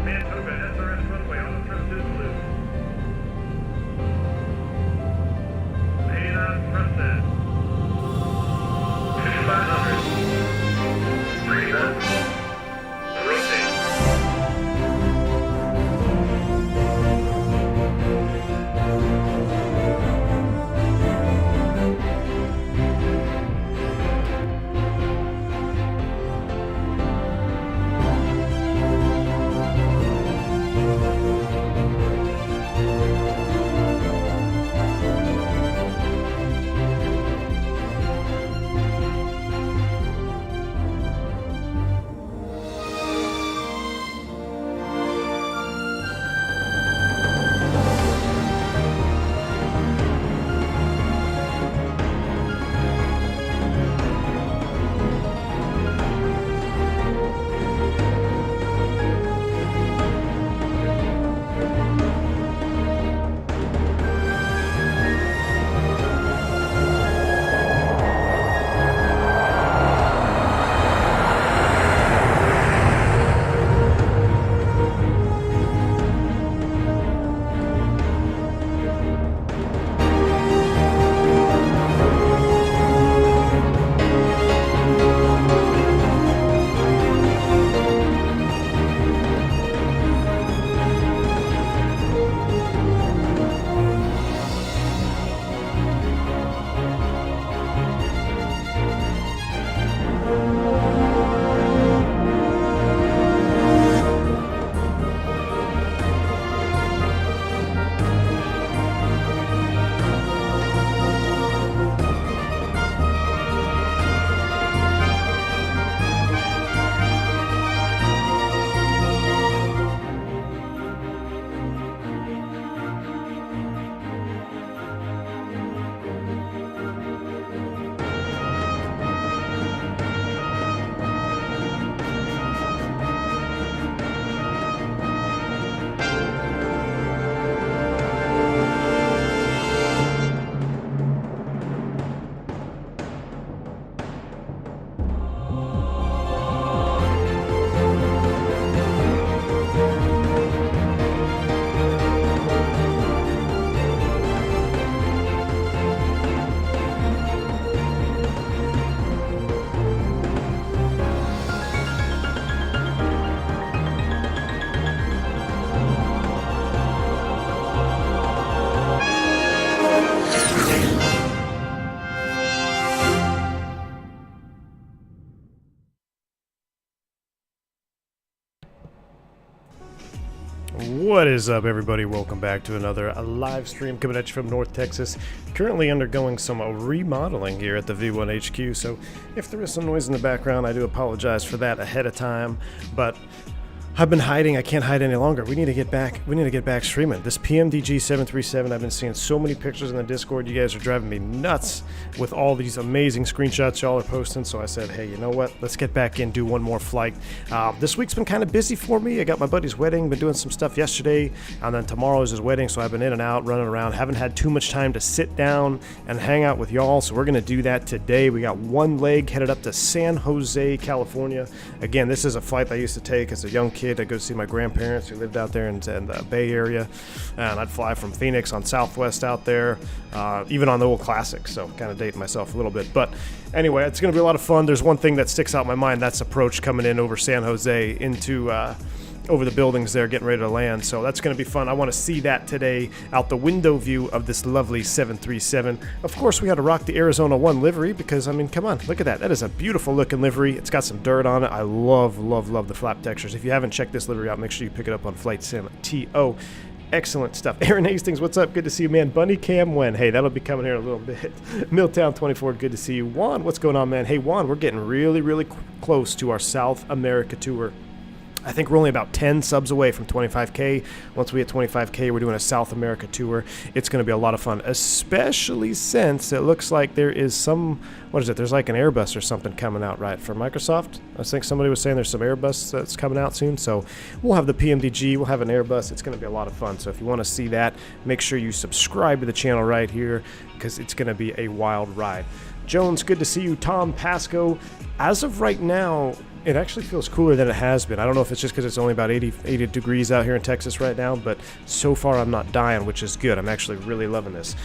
Command Toga, SRS runway, all thrust is loose. Main on thrust set. 500. Ready, rotate. What is up, everybody? Welcome back to another live stream coming at you from North Texas. Currently undergoing some remodeling here at the V1 HQ, so if there is some noise in the background, I do apologize for that ahead of time, but I've been hiding. I can't hide any longer. We need to get back streaming. This PMDG 737, I've been seeing so many pictures in the Discord. You guys are driving me nuts with all these amazing screenshots y'all are posting. So I said, hey, you know what? Let's get back in, do one more flight. This week's been kind of busy for me. I got my buddy's wedding, been doing some stuff yesterday, and then tomorrow is his wedding. So I've been in and out, running around. Haven't had too much time to sit down and hang out with y'all. So we're going to do that today. We got one leg headed up to San Jose, California. Again, this is a flight I used to take as a young kid. I'd go see my grandparents who lived out there in the Bay Area, and I'd fly from Phoenix on Southwest out there, even on the old Classic, so kind of dating myself a little bit. But anyway, it's going to be a lot of fun. There's one thing that sticks out in my mind. That's approach coming in over San Jose into over the buildings there, getting ready to land. So that's going to be fun. I want to see that today out the window view of this lovely 737. Of course, we had to rock the Arizona 1 livery because, I mean, come on, look at that. That is a beautiful looking livery. It's got some dirt on it. I love the flap textures. If you haven't checked this livery out, make sure you pick it up on Flight Sim TO. Excellent stuff. Aaron Hastings, what's up? Good to see you, man. Bunny Cam Wen. Hey, that'll be coming here in a little bit. Milltown 24, good to see you. Juan, what's going on, man? Hey, Juan, we're getting really close to our South America tour. I think we're only about 10 subs away from 25K. Once we hit 25K, we're doing a South America tour. It's going to be a lot of fun, especially since it looks like there is some, what is it? There's like an Airbus or something coming out, right, for Microsoft? I think somebody was saying there's some Airbus that's coming out soon. So we'll have the PMDG, we'll have an Airbus. It's going to be a lot of fun. So if you want to see that, make sure you subscribe to the channel right here because it's going to be a wild ride. Jones, good to see you. Tom Pasco. As of right now, It actually feels cooler than it has been. I don't know if it's just because it's only about 80 degrees out here in Texas right now, but so far I'm not dying, which is good. I'm actually really loving this.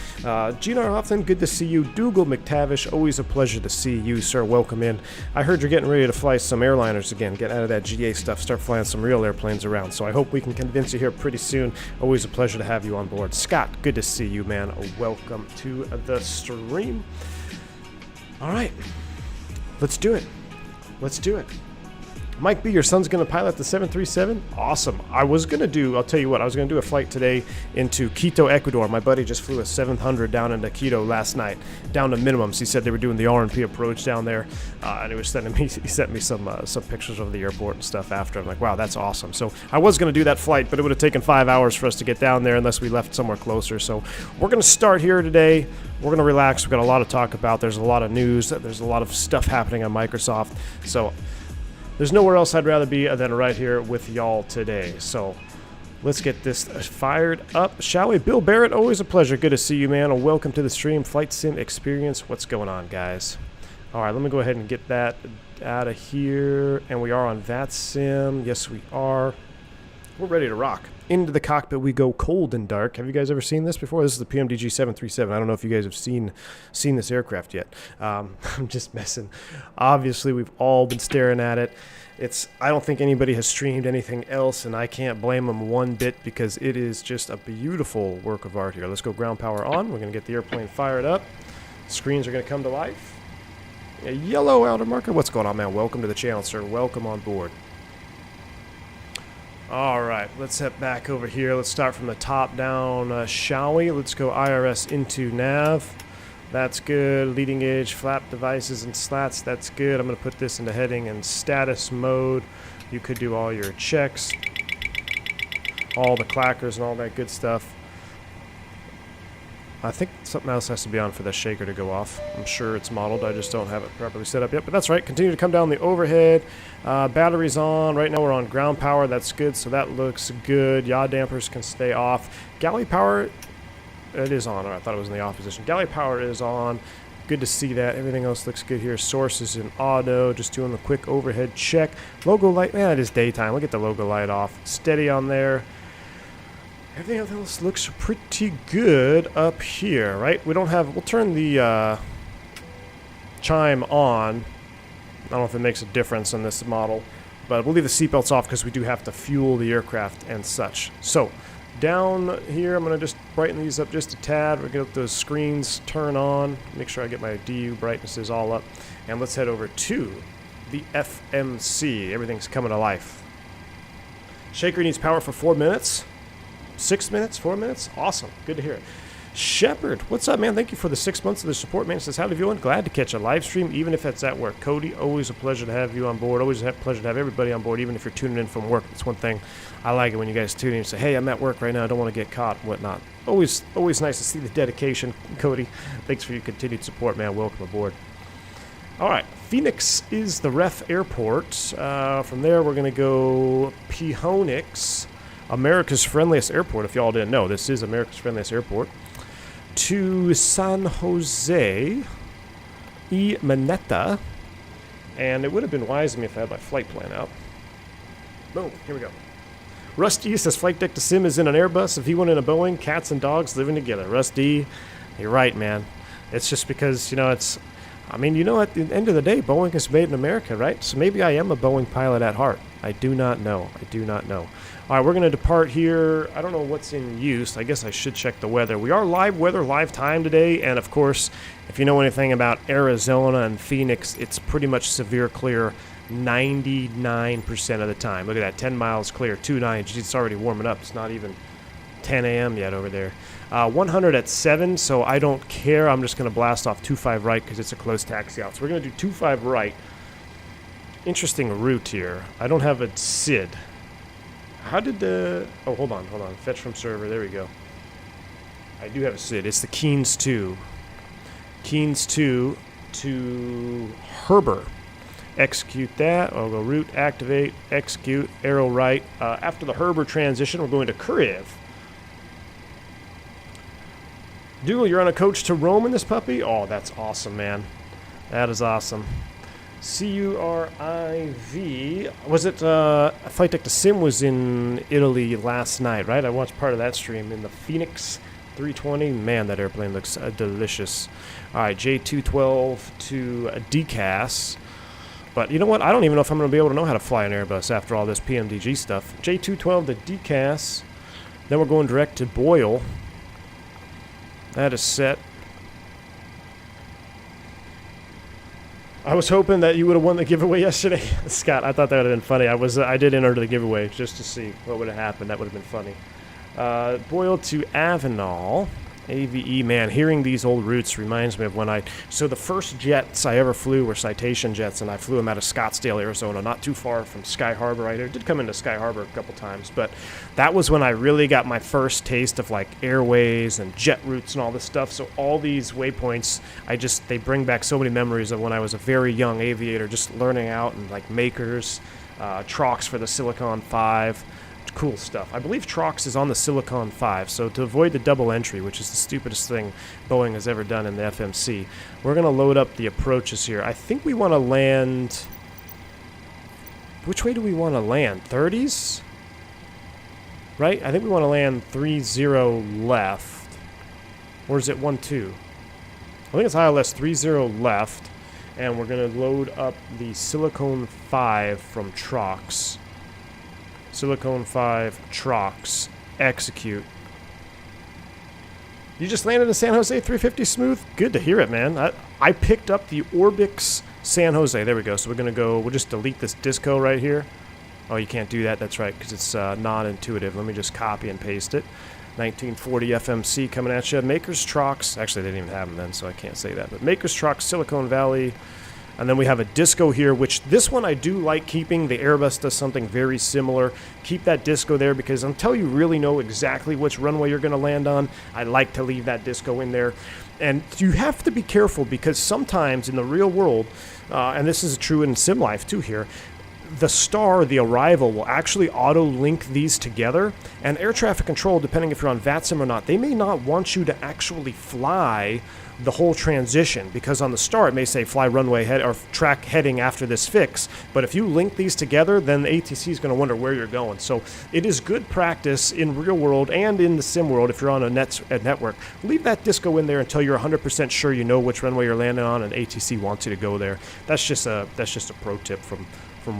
Gina Hoffman, good to see you. Dougal McTavish, always a pleasure to see you, sir. Welcome in. I heard you're getting ready to fly some airliners again. Get out of that GA stuff. Start flying some real airplanes around. So I hope we can convince you here pretty soon. Always a pleasure to have you on board. Scott, good to see you, man. Welcome to the stream. All right. Let's do it. Let's do it. Mike B, your son's going to pilot the 737? Awesome. I'll tell you what, I was going to do a flight today into Quito, Ecuador. My buddy just flew a 700 down into Quito last night, down to minimums. He said they were doing the R&P approach down there, and he sent me some pictures of the airport and stuff after. I'm like, wow, that's awesome. So I was going to do that flight, but it would have taken 5 hours for us to get down there unless we left somewhere closer. So we're going to start here today. We're going to relax. We've got a lot to talk about. There's a lot of news. There's a lot of stuff happening on Microsoft. So there's nowhere else I'd rather be than right here with y'all today. So let's get this fired up, shall we? Bill Barrett, always a pleasure. Good to see you, man. Welcome to the stream. Flight Sim Experience. What's going on, guys? All right, let me go ahead and get that out of here. And we are on VATSIM. Yes, we are. We're ready to rock. Into the cockpit we go, cold and dark. Have you guys ever seen this before? This is the PMDG 737. I don't know if you guys have seen this aircraft yet. I'm just messing. Obviously, we've all been staring at it. I don't think anybody has streamed anything else, and I can't blame them one bit because it is just a beautiful work of art here. Let's go ground power on. We're going to get the airplane fired up. Screens are going to come to life. A yellow outer marker. What's going on, man? Welcome to the channel, sir. Welcome on board. All right, let's head back over here. Let's start from the top down, shall we? Let's go IRS into nav. That's good. Leading edge, flap devices and slats. That's good. I'm going to put this into heading and status mode. You could do all your checks, all the clackers and all that good stuff. I think something else has to be on for the shaker to go off. I'm sure it's modeled. I just don't have it properly set up yet. But that's right. Continue to come down the overhead. Batteries on. Right now we're on ground power. That's good. So that looks good. Yaw dampers can stay off. Galley power, it is on. I thought it was in the off position. Galley power is on. Good to see that. Everything else looks good here. Source is in auto. Just doing the quick overhead check. Logo light. Man, it is daytime. We'll get the logo light off. Steady on there. Everything else looks pretty good up here, right? We'll turn the chime on. I don't know if it makes a difference on this model, but we'll leave the seatbelts off because we do have to fuel the aircraft and such. So down here, I'm going to just brighten these up just a tad. We're going to get those screens turn on. Make sure I get my DU brightnesses all up. And let's head over to the FMC. Everything's coming to life. Shaker needs power for 4 minutes. 6 minutes, 4 minutes? Awesome. Good to hear it. Shepard, what's up, man? Thank you for the 6 months of the support, man. Says, howdy, everyone. Glad to catch a live stream, even if it's at work. Cody, always a pleasure to have you on board. Always a pleasure to have everybody on board, even if you're tuning in from work. That's one thing I like it when you guys tune in and say, hey, I'm at work right now. I don't want to get caught and whatnot. Always nice to see the dedication, Cody. Thanks for your continued support, man. Welcome aboard. All right, Phoenix is the ref airport. From there, we're going to go Pihonix. America's friendliest airport, if y'all didn't know. This is America's friendliest airport. To San Jose y Maneta. And it would have been wise of me if I had my flight plan out. Boom, here we go. Rusty says flight deck to sim is in an Airbus. If he went in a Boeing, cats and dogs living together. Rusty, you're right, man. It's just because, at the end of the day, Boeing is made in America, right? So maybe I am a Boeing pilot at heart. I do not know. All right, we're going to depart here. I don't know what's in use. I guess I should check the weather. We are live weather, live time today. And, of course, if you know anything about Arizona and Phoenix, it's pretty much severe clear 99% of the time. Look at that, 10 miles clear, 290. It's already warming up. It's not even 10 a.m. yet over there. 100 at 7, so I don't care. I'm just going to blast off 25 right because it's a close taxi out. So we're going to do 25 right. Interesting route here. I don't have a SID. How did the... Oh, hold on. Fetch from server. There we go. I do have a SID. It's the Keynes 2. Keynes 2 to Herber. Execute that. I'll go route, activate, execute, arrow right. After the Herber transition, we're going to Kriv. Dougal, you're on a coach to Rome in this puppy? Oh, that's awesome, man. That is awesome. CURIV. Was it Flight Deck to Sim was in Italy last night, right? I watched part of that stream in the Phoenix 320. Man, that airplane looks delicious. All right, J212 to DCAS. But you know what? I don't even know if I'm going to be able to know how to fly an Airbus after all this PMDG stuff. J212 to DCAS. Then we're going direct to Boyle. That is set. I was hoping that you would have won the giveaway yesterday, Scott. I thought that would have been funny. I did enter the giveaway just to see what would have happened. That would have been funny. Boyle to Avenal. AVE, man, hearing these old routes reminds me of when so the first jets I ever flew were Citation jets, and I flew them out of Scottsdale, Arizona, not too far from Sky Harbor. I did come into Sky Harbor a couple times, but that was when I really got my first taste of like airways and jet routes and all this stuff. So all these waypoints, they bring back so many memories of when I was a very young aviator, just learning out and like makers, Trox for the Silicon 5. Cool stuff. I believe Trox is on the Silicon 5, so to avoid the double entry, which is the stupidest thing Boeing has ever done in the FMC, we're going to load up the approaches here. I think we want to land... Which way do we want to land? 30s? Right? I think we want to land 30 left. Or is it 12? I think it's ILS 30 left, and we're going to load up the Silicon 5 from Trox. Silicon 5, Trox, execute. You just landed in San Jose 350 smooth? Good to hear it, man. I picked up the Orbix San Jose. There we go. So we're going to go, we'll just delete this disco right here. Oh, you can't do that. That's right, because it's non-intuitive. Let me just copy and paste it. 1940 FMC coming at you. Makers Trox. Actually, they didn't even have them then, so I can't say that. But Makers Trox, Silicon Valley. And then we have a disco here, which this one I do like keeping. The Airbus does something very similar. Keep that disco there because until you really know exactly which runway you're going to land on, I like to leave that disco in there. And you have to be careful because sometimes in the real world, and this is true in sim life too here, the star, the arrival, will actually auto-link these together. And air traffic control, depending if you're on VATSIM or not, they may not want you to actually fly the whole transition because on the star it may say fly runway head or track heading after this fix, but if you link these together then the ATC is going to wonder where you're going. So it is good practice in real world and in the sim world if you're on a network. Leave that disco in there until you're 100% sure you know which runway you're landing on and ATC wants you to go there. That's just a pro tip from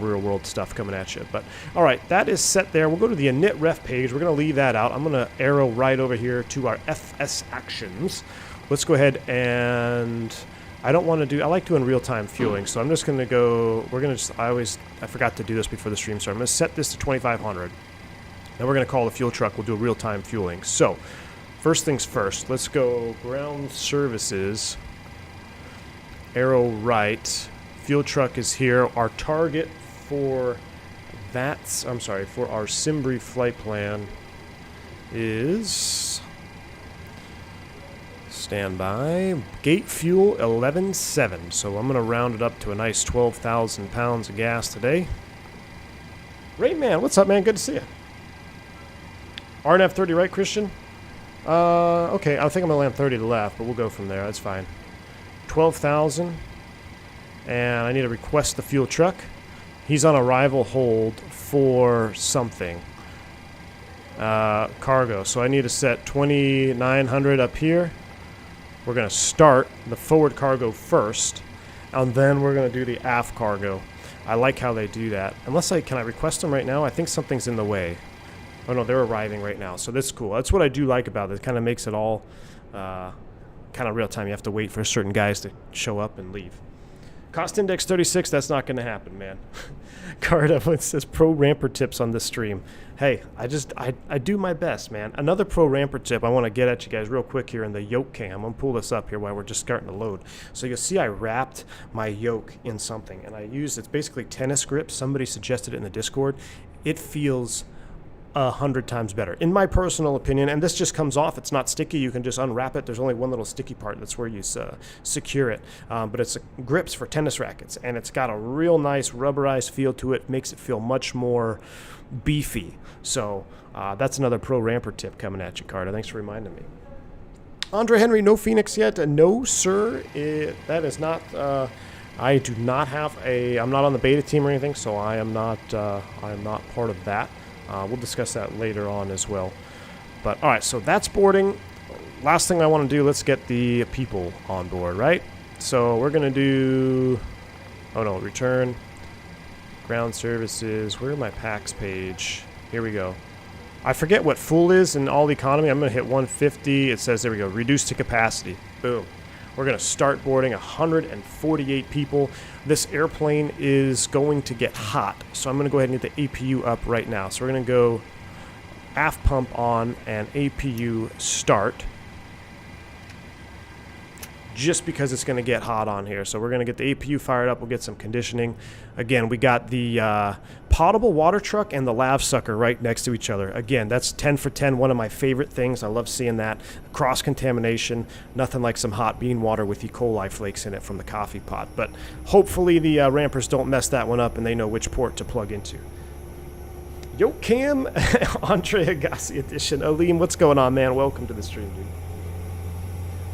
real world stuff coming at you. But all right, that is set there. We'll go to the init ref page. We're going to leave that out. I'm going to arrow right over here to our FS actions. Let's go ahead and I like doing real-time fueling, so I'm just going to go, I forgot to do this before the stream started. I'm going to set this to 2500. Then we're going to call the fuel truck. We'll do real-time fueling. So, first things first, let's go ground services, arrow right, fuel truck is here. Our target for for our Simbrief flight plan is... Standby. Gate fuel 11.7. So I'm going to round it up to a nice 12,000 pounds of gas today. Rayman, what's up, man? Good to see you. RNF 30, right, Christian? Okay, I think I'm going to land 30 to the left, but we'll go from there. That's fine. 12,000. And I need to request the fuel truck. He's on arrival hold for something. Cargo. So I need to set 2,900 up here. We're going to start the forward cargo first, and then we're going to do the aft cargo. I like how they do that. Can I request them right now? I think something's in the way. Oh no, they're arriving right now, so that's cool. That's what I do like about it. It kind of makes it all kind of real time. You have to wait for certain guys to show up and leave. Cost index 36, that's not going to happen, man. Carda says pro ramper tips on this stream. Hey, I do my best, man. Another pro ramper tip I want to get at you guys real quick here in the Yoke cam. I'm going to pull this up here while we're just starting to load. So you'll see I wrapped my Yoke in something, and it's basically tennis grips. Somebody suggested it in the Discord. It feels 100 times better, in my personal opinion. And this just comes off. It's not sticky. You can just unwrap it. There's only one little sticky part. That's where you secure it. But it's grips for tennis rackets, and it's got a real nice rubberized feel to it. Makes it feel much more beefy. So that's another pro ramper tip coming at you, Carter. Thanks for reminding me. Andre Henry, no Phoenix yet? No, sir. That is not I do not have I'm not on the beta team or anything, so I am not part of that. We'll discuss that later on as well. But all right, so that's boarding. Last thing I want to do, let's get the people on board, right? So we're gonna do, oh no, return, ground services. Where are my packs page? Here we go. I forget what full is in all economy. I'm gonna hit 150. It says, there we go, reduced to capacity. Boom. We're gonna start boarding 148 people. This airplane is going to get hot, so I'm gonna go ahead and get the APU up right now. So we're gonna go aft pump on and APU start, just because it's going to get hot on here. So we're going to get the APU fired up. We'll get some conditioning. Again, we got the potable water truck and the lav sucker right next to each other. Again, that's 10 for 10, one of my favorite things. I love seeing that. Cross-contamination, nothing like some hot bean water with E. coli flakes in it from the coffee pot. But hopefully the rampers don't mess that one up and they know which port to plug into. Yoke Cam, Andre Agassi edition. Aleem, what's going on, man? Welcome to the stream, dude.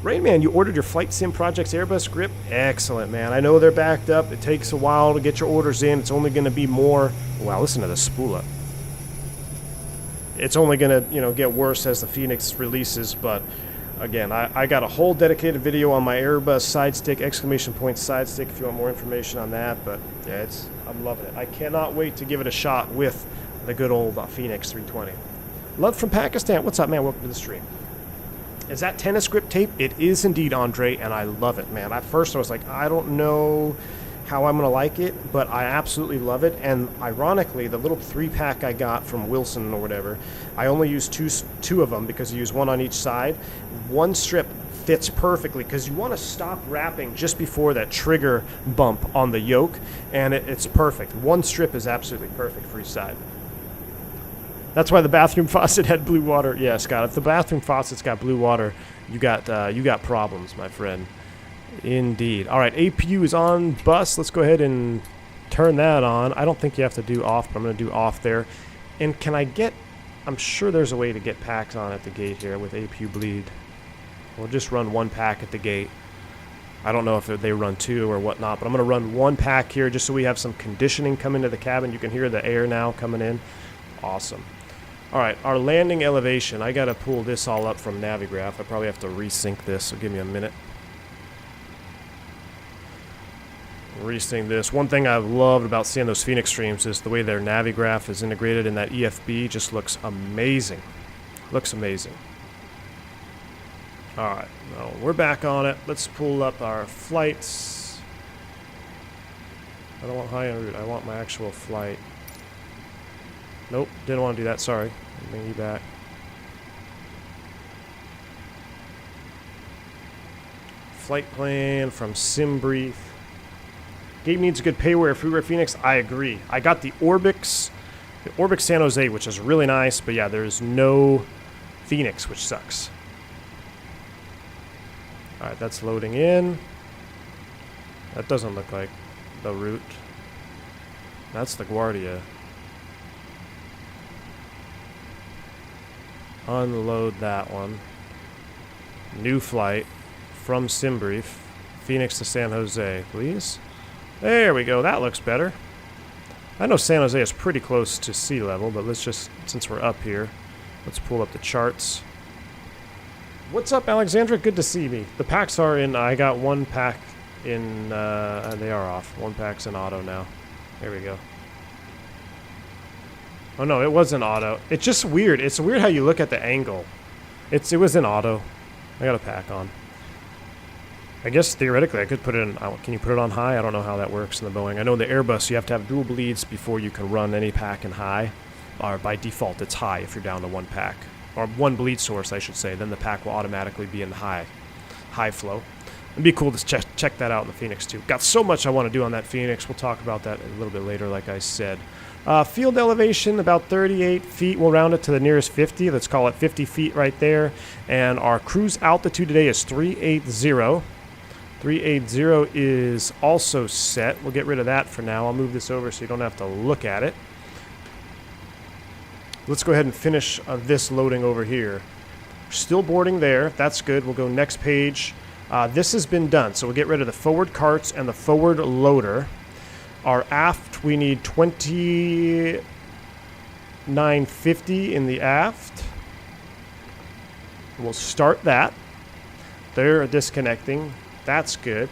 Rainman, you ordered your Flight Sim Projects Airbus grip? Excellent, man. I know they're backed up. It takes a while to get your orders in. It's only going to be more... Wow, listen to the spool up. It's only going to, get worse as the Phoenix releases, but again, I got a whole dedicated video on my Airbus side stick, exclamation point side stick, if you want more information on that, but yeah, I'm loving it. I cannot wait to give it a shot with the good old Phoenix 320. Love from Pakistan. What's up, man? Welcome to the stream. Is that tennis grip tape? It is indeed, Andre, and I love it, man. At first I was like, I don't know how I'm going to like it, but I absolutely love it. And ironically, the little 3-pack I got from Wilson or whatever, I only used two of them because you use one on each side. One strip fits perfectly because you want to stop wrapping just before that trigger bump on the yoke, and it's perfect. One strip is absolutely perfect for each side. That's why the bathroom faucet had blue water. Yeah, Scott, if the bathroom faucet's got blue water, you got problems, my friend. Indeed. All right, APU is on bus. Let's go ahead and turn that on. I don't think you have to do off, but I'm going to do off there. And can I get... I'm sure there's a way to get packs on at the gate here with APU bleed. We'll just run one pack at the gate. I don't know if they run two or whatnot, but I'm going to run one pack here just so we have some conditioning come into the cabin. You can hear the air now coming in. Awesome. All right, our landing elevation. I got to pull this all up from Navigraph. I probably have to resync this, so give me a minute. Resync this. One thing I've loved about seeing those Phoenix streams is the way their Navigraph is integrated in that EFB. Just looks amazing. Looks amazing. All right, now we're back on it. Let's pull up our flights. I don't want high en route. I want my actual flight. Nope, didn't want to do that, sorry. Bring you back. Flight plan from SimBrief. Gabe needs a good payware, freeware Phoenix. I agree. I got the Orbix San Jose, which is really nice, but yeah, there's no Phoenix, which sucks. Alright, that's loading in. That doesn't look like the route. That's the Guardia. Unload that one. New flight from SimBrief. Phoenix to San Jose, please. There we go. That looks better. I know San Jose is pretty close to sea level, but let's just, since we're up here, let's pull up the charts. What's up, Alexandra? Good to see me. The packs are in. I got one pack in. They are off. One pack's in auto now. There we go. Oh no, it wasn't auto. It's just weird. It's weird how you look at the angle. It was in auto. I got a pack on. I guess theoretically I could put it in. Can you put it on high? I don't know how that works in the Boeing. I know the Airbus you have to have dual bleeds before you can run any pack in high. Or by default it's high if you're down to one pack. Or one bleed source I should say. Then the pack will automatically be in high flow. It'd be cool to check that out in the Phoenix too. Got so much I want to do on that Phoenix. We'll talk about that a little bit later like I said. Field elevation, about 38 feet. We'll round it to the nearest 50. Let's call it 50 feet right there. And our cruise altitude today is 380. 380 is also set. We'll get rid of that for now. I'll move this over so you don't have to look at it. Let's go ahead and finish this loading over here. Still boarding there. That's good. We'll go next page. This has been done, so we'll get rid of the forward carts and the forward loader. Our aft, we need 2950 in the aft. We'll start that. They're disconnecting. That's good.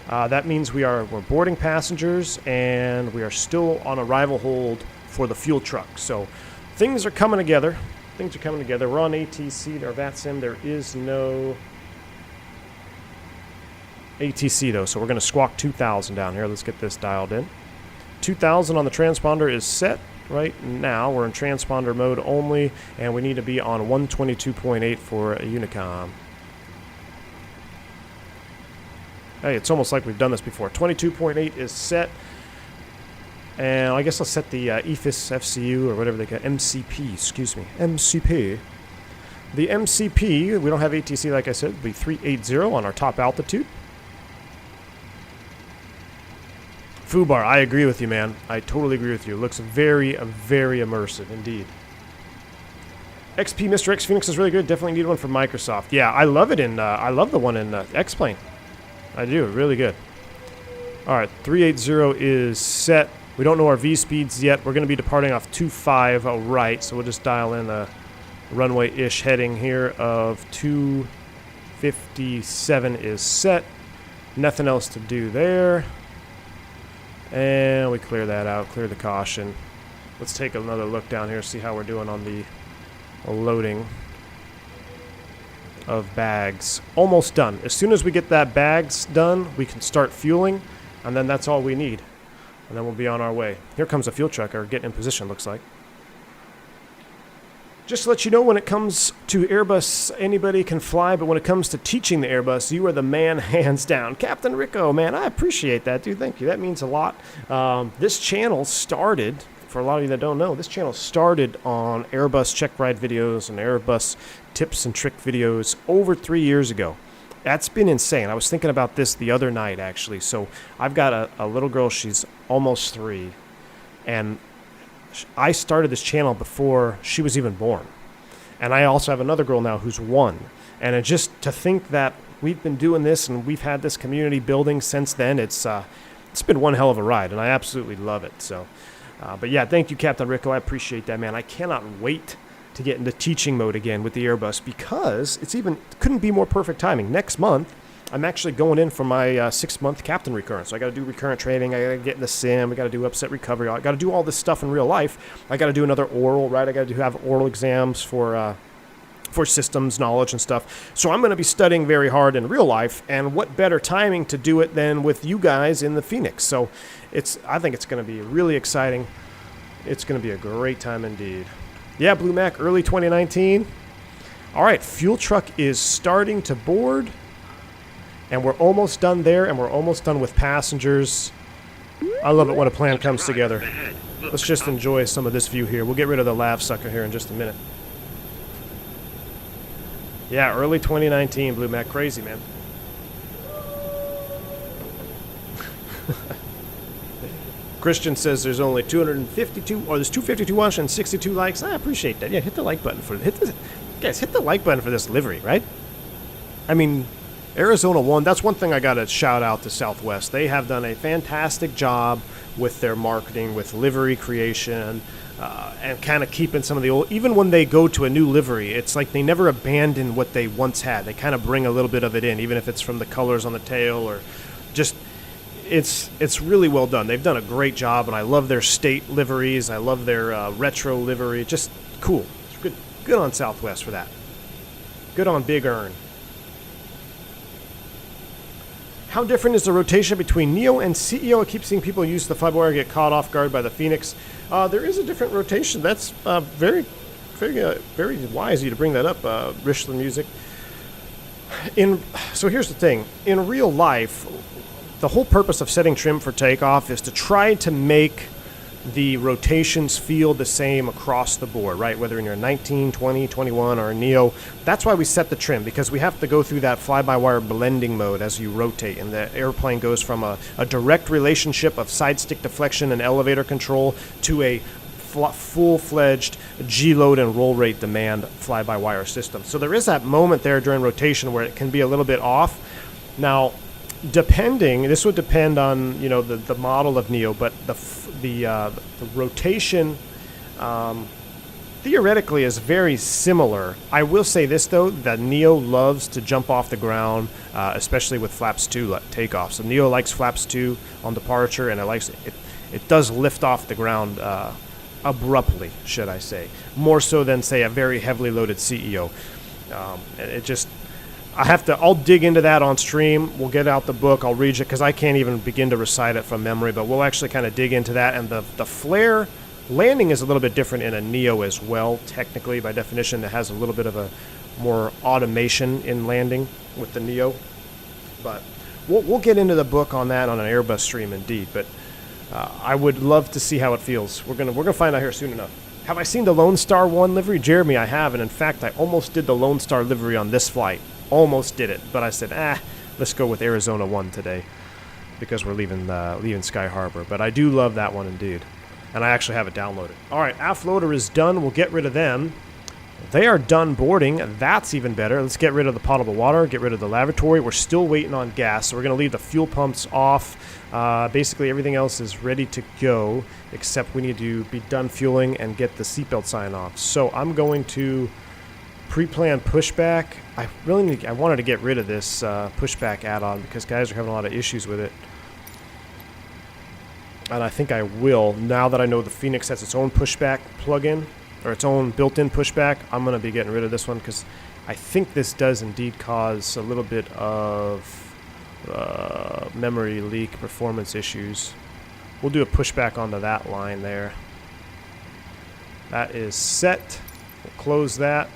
That means we're boarding passengers, and we are still on arrival hold for the fuel truck. So things are coming together. We're on ATC, our VATSIM. There is no ATC though, so we're going to squawk 2000 down here. Let's get this dialed in. 2000 on the transponder is set right now. We're in transponder mode only, and we need to be on 122.8 for a Unicom. Hey, it's almost like we've done this before. 22.8 is set. And I guess I'll set the EFIS FCU or whatever they call MCP, excuse me. MCP. The MCP, we don't have ATC like I said, will be 380 on our top altitude. Fubar, I agree with you, man. I totally agree with you. It looks very, very immersive indeed. XP Mr. X Phoenix is really good. Definitely need one from Microsoft. Yeah, I love it in, I love the one in X-Plane. I do, really good. Alright, 380 is set. We don't know our V speeds yet. We're going to be departing off 25 right, so we'll just dial in a runway-ish heading here of 257 is set. Nothing else to do there. And we clear that out, clear the caution. Let's take another look down here, see how we're doing on the loading of bags. Almost done. As soon as we get that bags done, we can start fueling, and then that's all we need. And then we'll be on our way. Here comes a fuel truck, or getting in position, looks like. Just to let you know, when it comes to Airbus, anybody can fly, but when it comes to teaching the Airbus, you are the man, hands down. Captain Rico, man, I appreciate that, dude. Thank you. That means a lot. This channel started, for a lot of you that don't know, this channel started on Airbus check ride videos and Airbus tips and trick videos over 3 years ago. That's been insane. I was thinking about this the other night, actually. So I've got a little girl. She's almost 3. And I started this channel before she was even born. And I also have another girl now who's 1. And it just to think that we've been doing this and we've had this community building since then, it's been one hell of a ride. And I absolutely love it. So, but yeah, thank you, Captain Rico. I appreciate that, man. I cannot wait to get into teaching mode again with the Airbus, because couldn't be more perfect timing. Next month, I'm actually going in for my 6-month captain recurrence. So I got to do recurrent training. I got to get in the sim. I got to do upset recovery. I got to do all this stuff in real life. I got to do another oral, right? I got to have oral exams for systems knowledge and stuff. So I'm going to be studying very hard in real life. And what better timing to do it than with you guys in the Phoenix? So I think it's going to be really exciting. It's going to be a great time indeed. Yeah, Blue Mac, early 2019. All right, fuel truck is starting to board. And we're almost done there, and we're almost done with passengers. I love it when a plan comes together. Let's just enjoy some of this view here. We'll get rid of the lav sucker here in just a minute. Yeah, early 2019, Blue Mac. Crazy, man. Christian says there's only 252, or there's 252 watch and 62 likes. I appreciate that. Yeah, hit the like button for guys, hit the like button for this livery, right? I mean, Arizona 1, that's one thing I got to shout out to Southwest. They have done a fantastic job with their marketing, with livery creation, and kind of keeping some of the old, even when they go to a new livery, it's like they never abandon what they once had. They kind of bring a little bit of it in, even if it's from the colors on the tail or just, it's really well done. They've done a great job, and I love their state liveries. I love their retro livery. Just cool. It's good on Southwest for that. Good on Big Ern. How different is the rotation between NEO and CEO? I keep seeing people use the flyby-wire get caught off guard by the Phoenix. There is a different rotation. That's very wise of you to bring that up, Richland Music. So here's the thing. In real life, the whole purpose of setting trim for takeoff is to try to make the rotations feel the same across the board, right? Whether you're 19, 20, 21, or a NEO. That's why we set the trim, because we have to go through that fly-by-wire blending mode as you rotate, and the airplane goes from a direct relationship of side stick deflection and elevator control to a full-fledged G-load and roll rate demand fly-by-wire system. So there is that moment there during rotation where it can be a little bit off, Now, this would depend on, you know, the model of Neo, but the rotation theoretically is very similar. I will say this though, that Neo loves to jump off the ground, especially with flaps 2 takeoff. So Neo likes flaps 2 on departure, and it does lift off the ground abruptly, should I say, more so than say a very heavily loaded CEO. I'll dig into that on stream. We'll get out the book. I'll read it because I can't even begin to recite it from memory, but we'll actually kind of dig into that. And the flare landing is a little bit different in a Neo as well, technically, by definition. It has a little bit of a more automation in landing with the Neo. But we'll get into the book on that on an Airbus stream indeed. But I would love to see how it feels. We're gonna find out here soon enough. Have I seen the Lone Star 1 livery? Jeremy, I have, and in fact, I almost did the Lone Star livery on this flight. Almost did it, but I said, let's go with Arizona 1 today because we're leaving Sky Harbor. But I do love that one indeed, and I actually have it downloaded. All right, aft loader is done. We'll get rid of them. They are done boarding. That's even better. Let's get rid of the potable water, get rid of the lavatory. We're still waiting on gas, so we're going to leave the fuel pumps off. Basically, everything else is ready to go, except we need to be done fueling and get the seatbelt sign off. So I'm going to pre-plan pushback. I wanted to get rid of this pushback add-on because guys are having a lot of issues with it. And I think I will, now that I know the Phoenix has its own pushback plug-in, or its own built-in pushback. I'm going to be getting rid of this one because I think this does indeed cause a little bit of memory leak performance issues. We'll do a pushback onto that line there. That is set. We'll close that.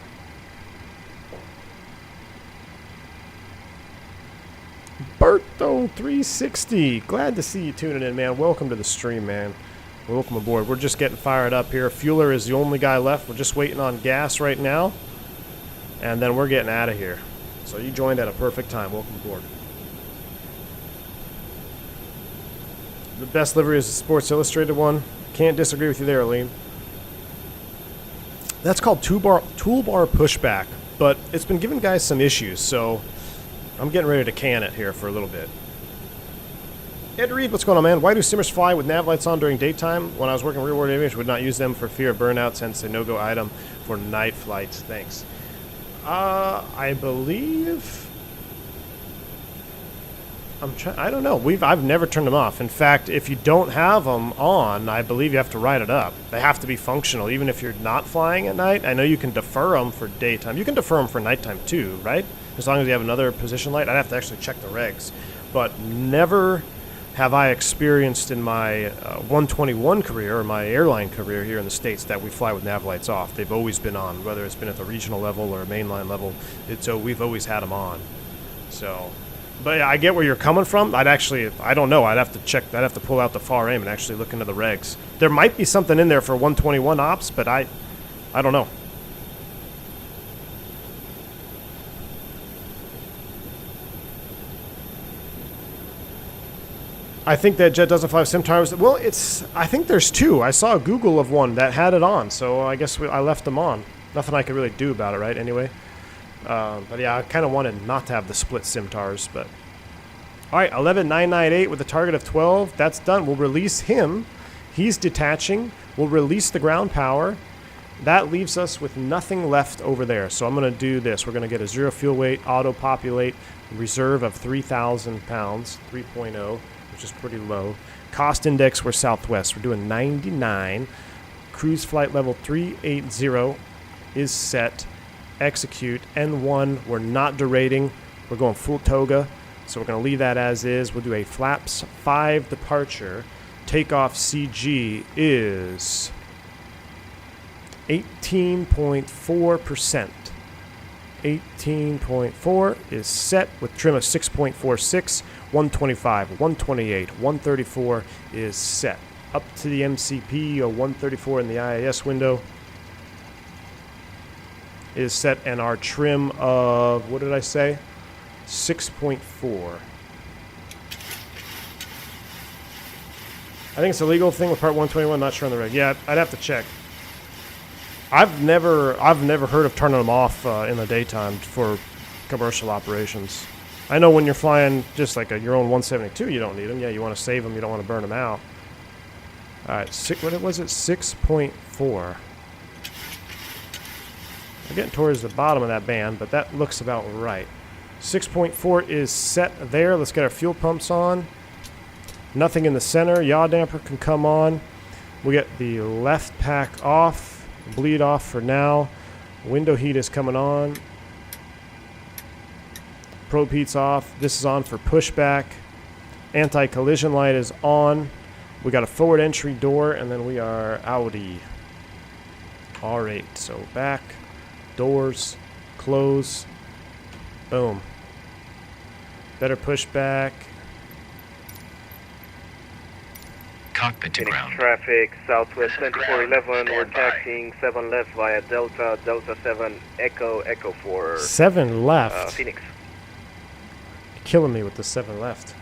Berto360, glad to see you tuning in, man. Welcome to the stream, man. Welcome aboard. We're just getting fired up here. Fueler is the only guy left. We're just waiting on gas right now, and then we're getting out of here. So you joined at a perfect time. Welcome aboard. The best livery is the Sports Illustrated one. Can't disagree with you there, Aline. That's called toolbar pushback, but it's been giving guys some issues, so I'm getting ready to can it here for a little bit. Ed Reed, what's going on, man? Why do simmers fly with nav lights on during daytime? When I was working rearward aviation, would not use them for fear of burnout, since a no-go item for night flights. Thanks. I believe... I don't know. I've never turned them off. In fact, if you don't have them on, I believe you have to ride it up. They have to be functional, even if you're not flying at night. I know you can defer them for daytime. You can defer them for nighttime too, right? As long as you have another position light. I'd have to actually check the regs. But never have I experienced in my 121 career or my airline career here in the States that we fly with nav lights off. They've always been on, whether it's been at the regional level or mainline level. So we've always had them on. So... But yeah, I get where you're coming from. I don't know. I'd have to check. I'd have to pull out the FAR AIM and actually look into the regs. There might be something in there for 121 ops, but I don't know. I think that jet doesn't fly with sim tires. Well, I think there's two. I saw a Google of one that had it on, so I guess I left them on. Nothing I could really do about it, right? Anyway. But yeah, I kind of wanted not to have the split SIMTARs, but... Alright, 11998 with a target of 12. That's done. We'll release him. He's detaching. We'll release the ground power. That leaves us with nothing left over there. So I'm going to do this. We're going to get a zero fuel weight, auto-populate, reserve of 3,000 pounds, 3.0, which is pretty low. Cost index, we're Southwest. We're doing 99. Cruise flight level 380 is set. Execute. N1, we're not derating. We're going full Toga, so we're going to leave that as is. We'll do a flaps 5 departure. Takeoff CG is 18.4%. 18.4 is set with trim of 6.46. 125, 128, 134 is set. Up to the MCP, or 134 in the IAS window is set, and our trim of, what did I say? 6.4. I think it's a legal thing with Part 121, not sure on the reg. Yeah, I'd have to check. I've never heard of turning them off in the daytime for commercial operations. I know when you're flying just like your own 172, you don't need them. Yeah, you want to save them. You don't want to burn them out. All right, what was it? 6.4. We're getting towards the bottom of that band, but that looks about right. 6.4 is set there. Let's get our fuel pumps on. Nothing in the center. Yaw damper can come on. We get the left pack off. Bleed off for now. Window heat is coming on. Probe heat's off. This is on for pushback. Anti-collision light is on. We got a forward entry door, and then we are Audi. R8. So back, doors, close. Boom. Better pushback. Cockpit to ground. Traffic, Southwest 2411, we're taxiing 7 left via Delta, Delta 7, Echo, Echo 4. 7 left. Phoenix. You're killing me with the 7 left.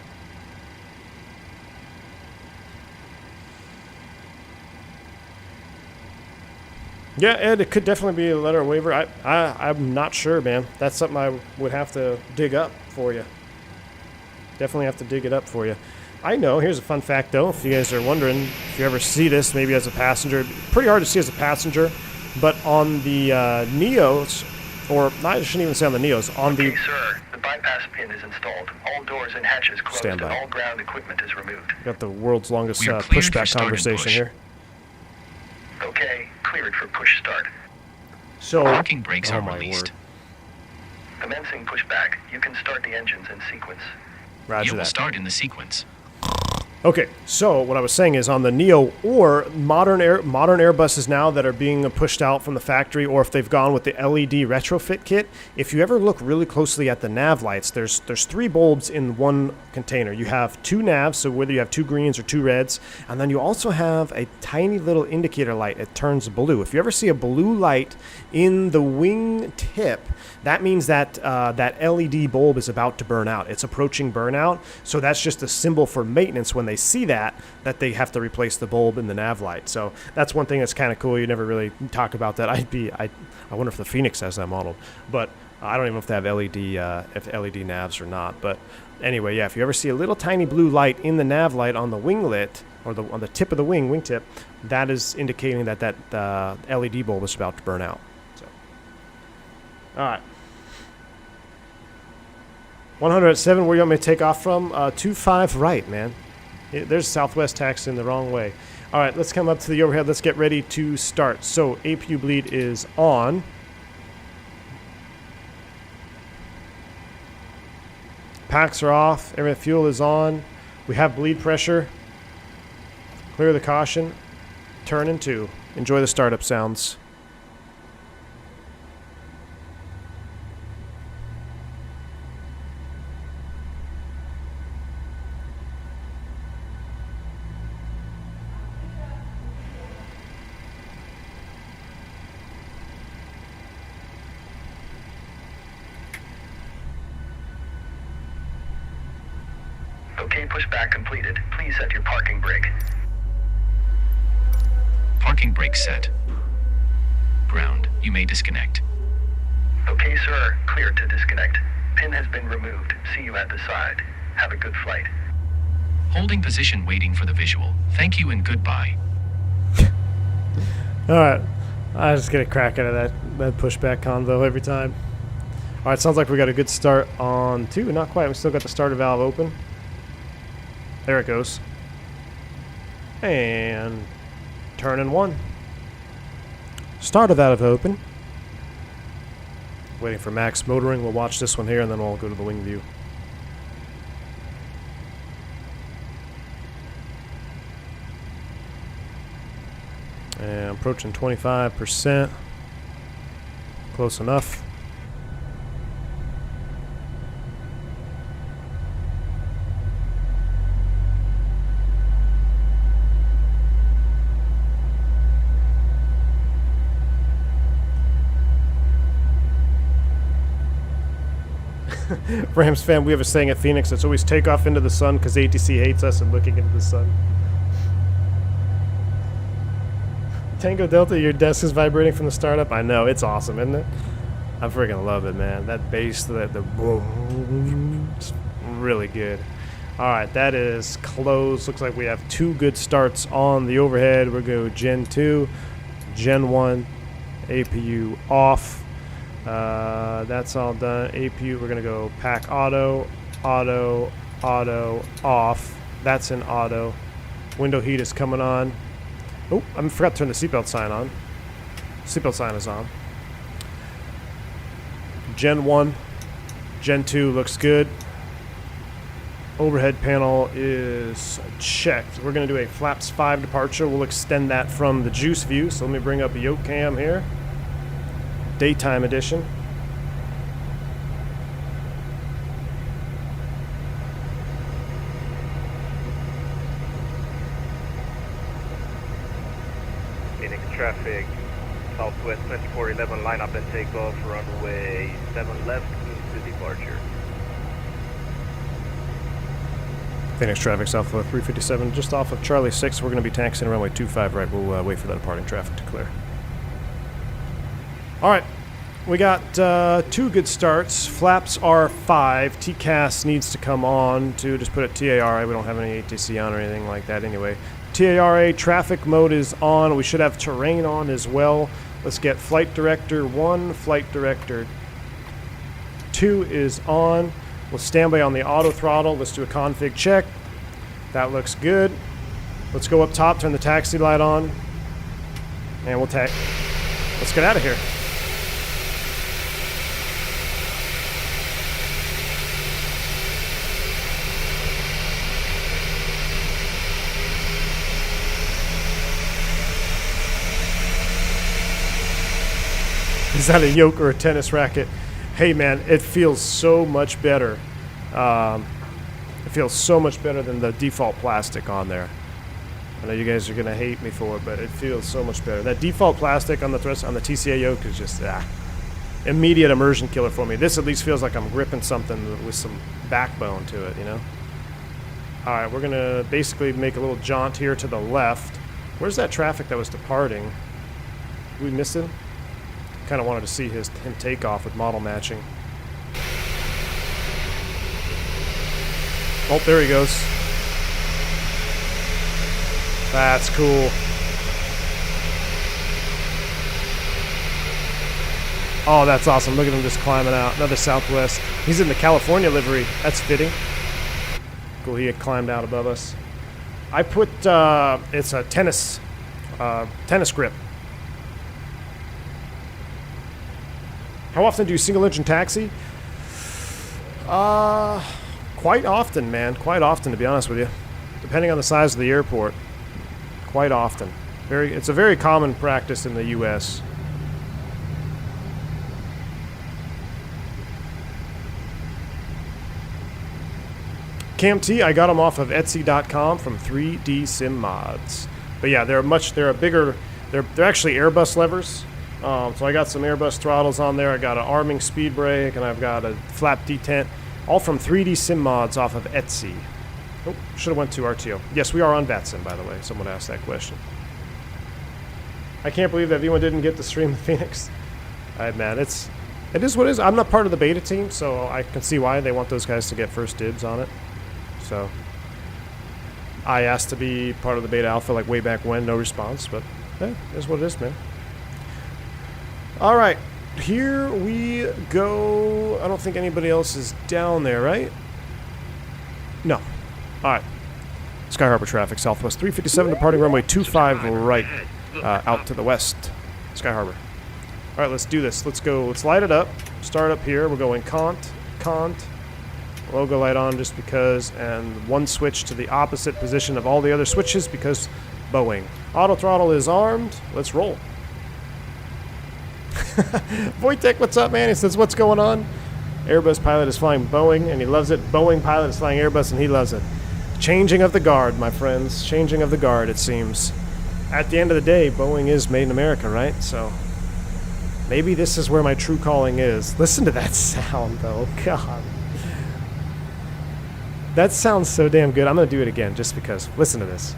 Yeah, Ed, it could definitely be a letter of waiver. I'm not sure, man. That's something I would have to dig up for you. Definitely have to dig it up for you. I know. Here's a fun fact, though. If you guys are wondering, if you ever see this, maybe as a passenger, pretty hard to see as a passenger, but on the Neos, or I shouldn't even say on the Neos, on the... Okay, sir. The bypass pin is installed. All doors and hatches closed, and all ground equipment is removed. Got the world's longest pushback conversation here. Okay, cleared for push start. So, parking brakes are released. Commencing pushback. You can start the engines in sequence. Roger You will that. start in the sequence. Okay, so what I was saying is on the Neo or modern Airbuses now that are being pushed out from the factory, or if they've gone with the LED retrofit kit, if you ever look really closely at the nav lights, there's 3 bulbs in one container. You have 2 navs, so whether you have 2 greens or 2 reds, and then you also have a tiny little indicator light. It turns blue. If you ever see a blue light in the wing tip, that means that that LED bulb is about to burn out. It's approaching burnout, so that's just a symbol for maintenance when they see that they have to replace the bulb in the nav light. So that's one thing that's kind of cool. You never really talk about that. I wonder if the Phoenix has that modeled, but I don't even know if they have LED navs or not. But anyway, yeah, if you ever see a little tiny blue light in the nav light on the winglet or on the tip of the wingtip, that is indicating that LED bulb is about to burn out. So, all right. 107, where you want me to take off from? 25 right, man. There's Southwest taxi in the wrong way. All right, let's come up to the overhead. Let's get ready to start. So APU bleed is on. Packs are off. Everything fuel is on. We have bleed pressure. Clear the caution. Turn in 2. Enjoy the startup sounds. Okay, pushback completed. Please set your parking brake. Parking brake set. Ground. You may disconnect. Okay, sir. Cleared to disconnect. Pin has been removed. See you at the side. Have a good flight. Holding position waiting for the visual. Thank you and goodbye. All right. I just get a crack out of that pushback convo every time. All right, sounds like we got a good start on 2. Not quite. We still got the starter valve open. There it goes. And turn in 1. Starter valve open. Waiting for max motoring. We'll watch this one here and then we'll go to the wing view. And approaching 25%. Close enough. Rams fan, we have a saying at Phoenix, it's always take off into the sun because ATC hates us and looking into the sun. Tango Delta, your desk is vibrating from the startup. I know, it's awesome, isn't it? I freaking love it, man. That bass, the boom, it's really good. All right, that is closed. Looks like we have 2 good starts on the overhead. We'll go Gen 2, Gen 1, APU off. That's all done. APU, we're gonna go pack auto, auto, auto, off. That's in auto. Window heat is coming on. Oh, I forgot to turn the seatbelt sign on. Seatbelt sign is on. Gen 1, Gen 2 looks good. Overhead panel is checked. We're going to do a flaps 5 departure. We'll extend that from the juice view. So let me bring up a Yoke cam here. Daytime edition. Phoenix traffic, Southwest 2411, line up and take off, runway 7 left, cruise to departure. Phoenix traffic, Southwest 357, just off of Charlie 6. We're going to be taxiing runway 25 right. We'll wait for that departing traffic to clear. All right, we got 2 good starts. Flaps are 5. TCAS needs to come on to just put it TARA. We don't have any ATC on or anything like that anyway. TARA traffic mode is on. We should have terrain on as well. Let's get Flight Director 1, Flight Director 2 is on. We'll stand by on the auto throttle. Let's do a config check. That looks good. Let's go up top, turn the taxi light on, and we'll let's get out of here. Is that a yoke or a tennis racket? Hey man, it feels so much better. It feels so much better than the default plastic on there. I know you guys are gonna hate me for it, but it feels so much better. That default plastic on the TCA yoke is just immediate immersion killer for me. This at least feels like I'm gripping something with some backbone to it, you know? All right, we're gonna basically make a little jaunt here to the left. Where's that traffic that was departing? Did we miss him? Kind of wanted to see him take off with model matching. Oh, there he goes. That's cool. Oh, that's awesome. Look at him just climbing out. Another Southwest. He's in the California livery. That's fitting. Cool, he had climbed out above us. I put, it's a tennis grip. How often do you single engine taxi? Quite often, man. Quite often, to be honest with you. Depending on the size of the airport. Quite often. It's a very common practice in the U.S. Cam T, I got them off of Etsy.com from 3D Sim Mods. But yeah, they're actually Airbus levers. So I got some Airbus throttles on there. I got an arming speed brake, and I've got a flap detent, all from 3D Sim Mods off of Etsy. Oh, should have went to RTO. Yes, we are on VATSIM, by the way. Someone asked that question. I can't believe that everyone didn't get to stream the Phoenix. All right, man, it is what it is. I'm not part of the beta team, so I can see why they want those guys to get first dibs on it. So I asked to be part of the beta alpha like way back when, no response, but it is what it is, man. All right, here we go. I don't think anybody else is down there, right? No. All right. Sky Harbor traffic, Southwest 357, departing runway 25 right, out to the west. Sky Harbor. All right, let's do this. Let's go. Let's light it up. Start up here. We're going cont. Logo light on just because, and one switch to the opposite position of all the other switches because Boeing. Auto throttle is armed. Let's roll. Wojtek, what's up, man? He says, what's going on? Airbus pilot is flying Boeing, and he loves it. Boeing pilot is flying Airbus, and he loves it. Changing of the guard, my friends. Changing of the guard, it seems. At the end of the day, Boeing is made in America, right? So maybe this is where my true calling is. Listen to that sound, though. God. That sounds so damn good. I'm going to do it again just because. Listen to this.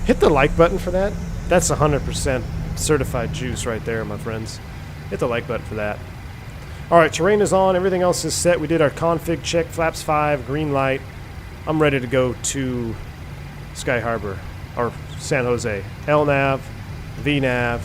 Hit the like button for that. That's 100% certified juice right there, my friends. Hit the like button for that. All right, terrain is on. Everything else is set. We did our config check. Flaps 5, green light. I'm ready to go to Sky Harbor, or San Jose. LNAV, VNAV.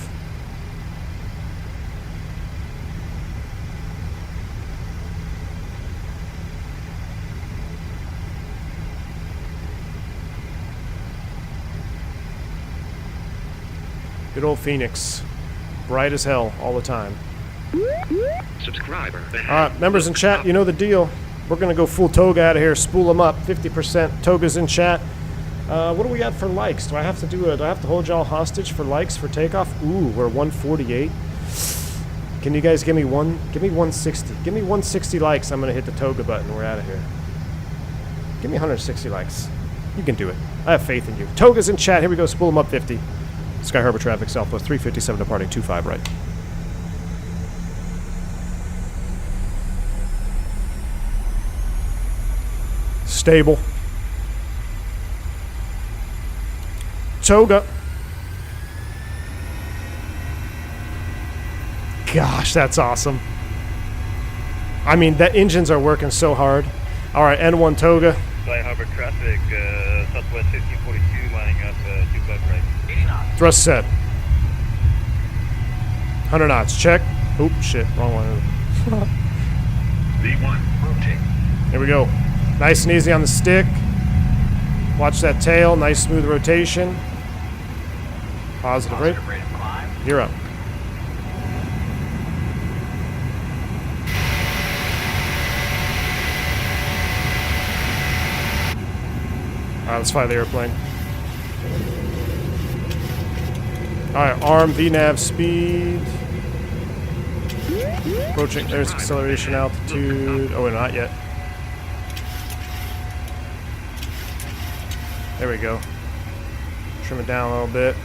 Good old Phoenix. Bright as hell all the time. Subscriber. Alright, members in chat, you know the deal. We're going to go full Toga out of here, spool them up. 50% Toga's in chat. What do we got for likes? Do I have to hold y'all hostage for likes for takeoff? Ooh, we're 148. Can you guys give me 160? Give me 160 likes. I'm going to hit the Toga button. We're out of here. Give me 160 likes. You can do it. I have faith in you. Toga's in chat. Here we go. Spool them up 50. Sky Harbor traffic, Southwest 357 departing 25 right. Stable. Toga. Gosh, that's awesome. I mean, the engines are working so hard. All right, N1 Toga. Sky Harbor traffic, Southwest 1542, lining up 25 right. Thrust set. 100 knots. Check. Oop, shit. Wrong one. V1, rotate. Here we go. Nice and easy on the stick. Watch that tail. Nice smooth rotation. Positive rate. Rate of climb. You're up. Alright, let's fly the airplane. Alright, arm, VNAV speed. Approaching, there's acceleration altitude. Oh, wait, not yet. There we go. Trim it down a little bit.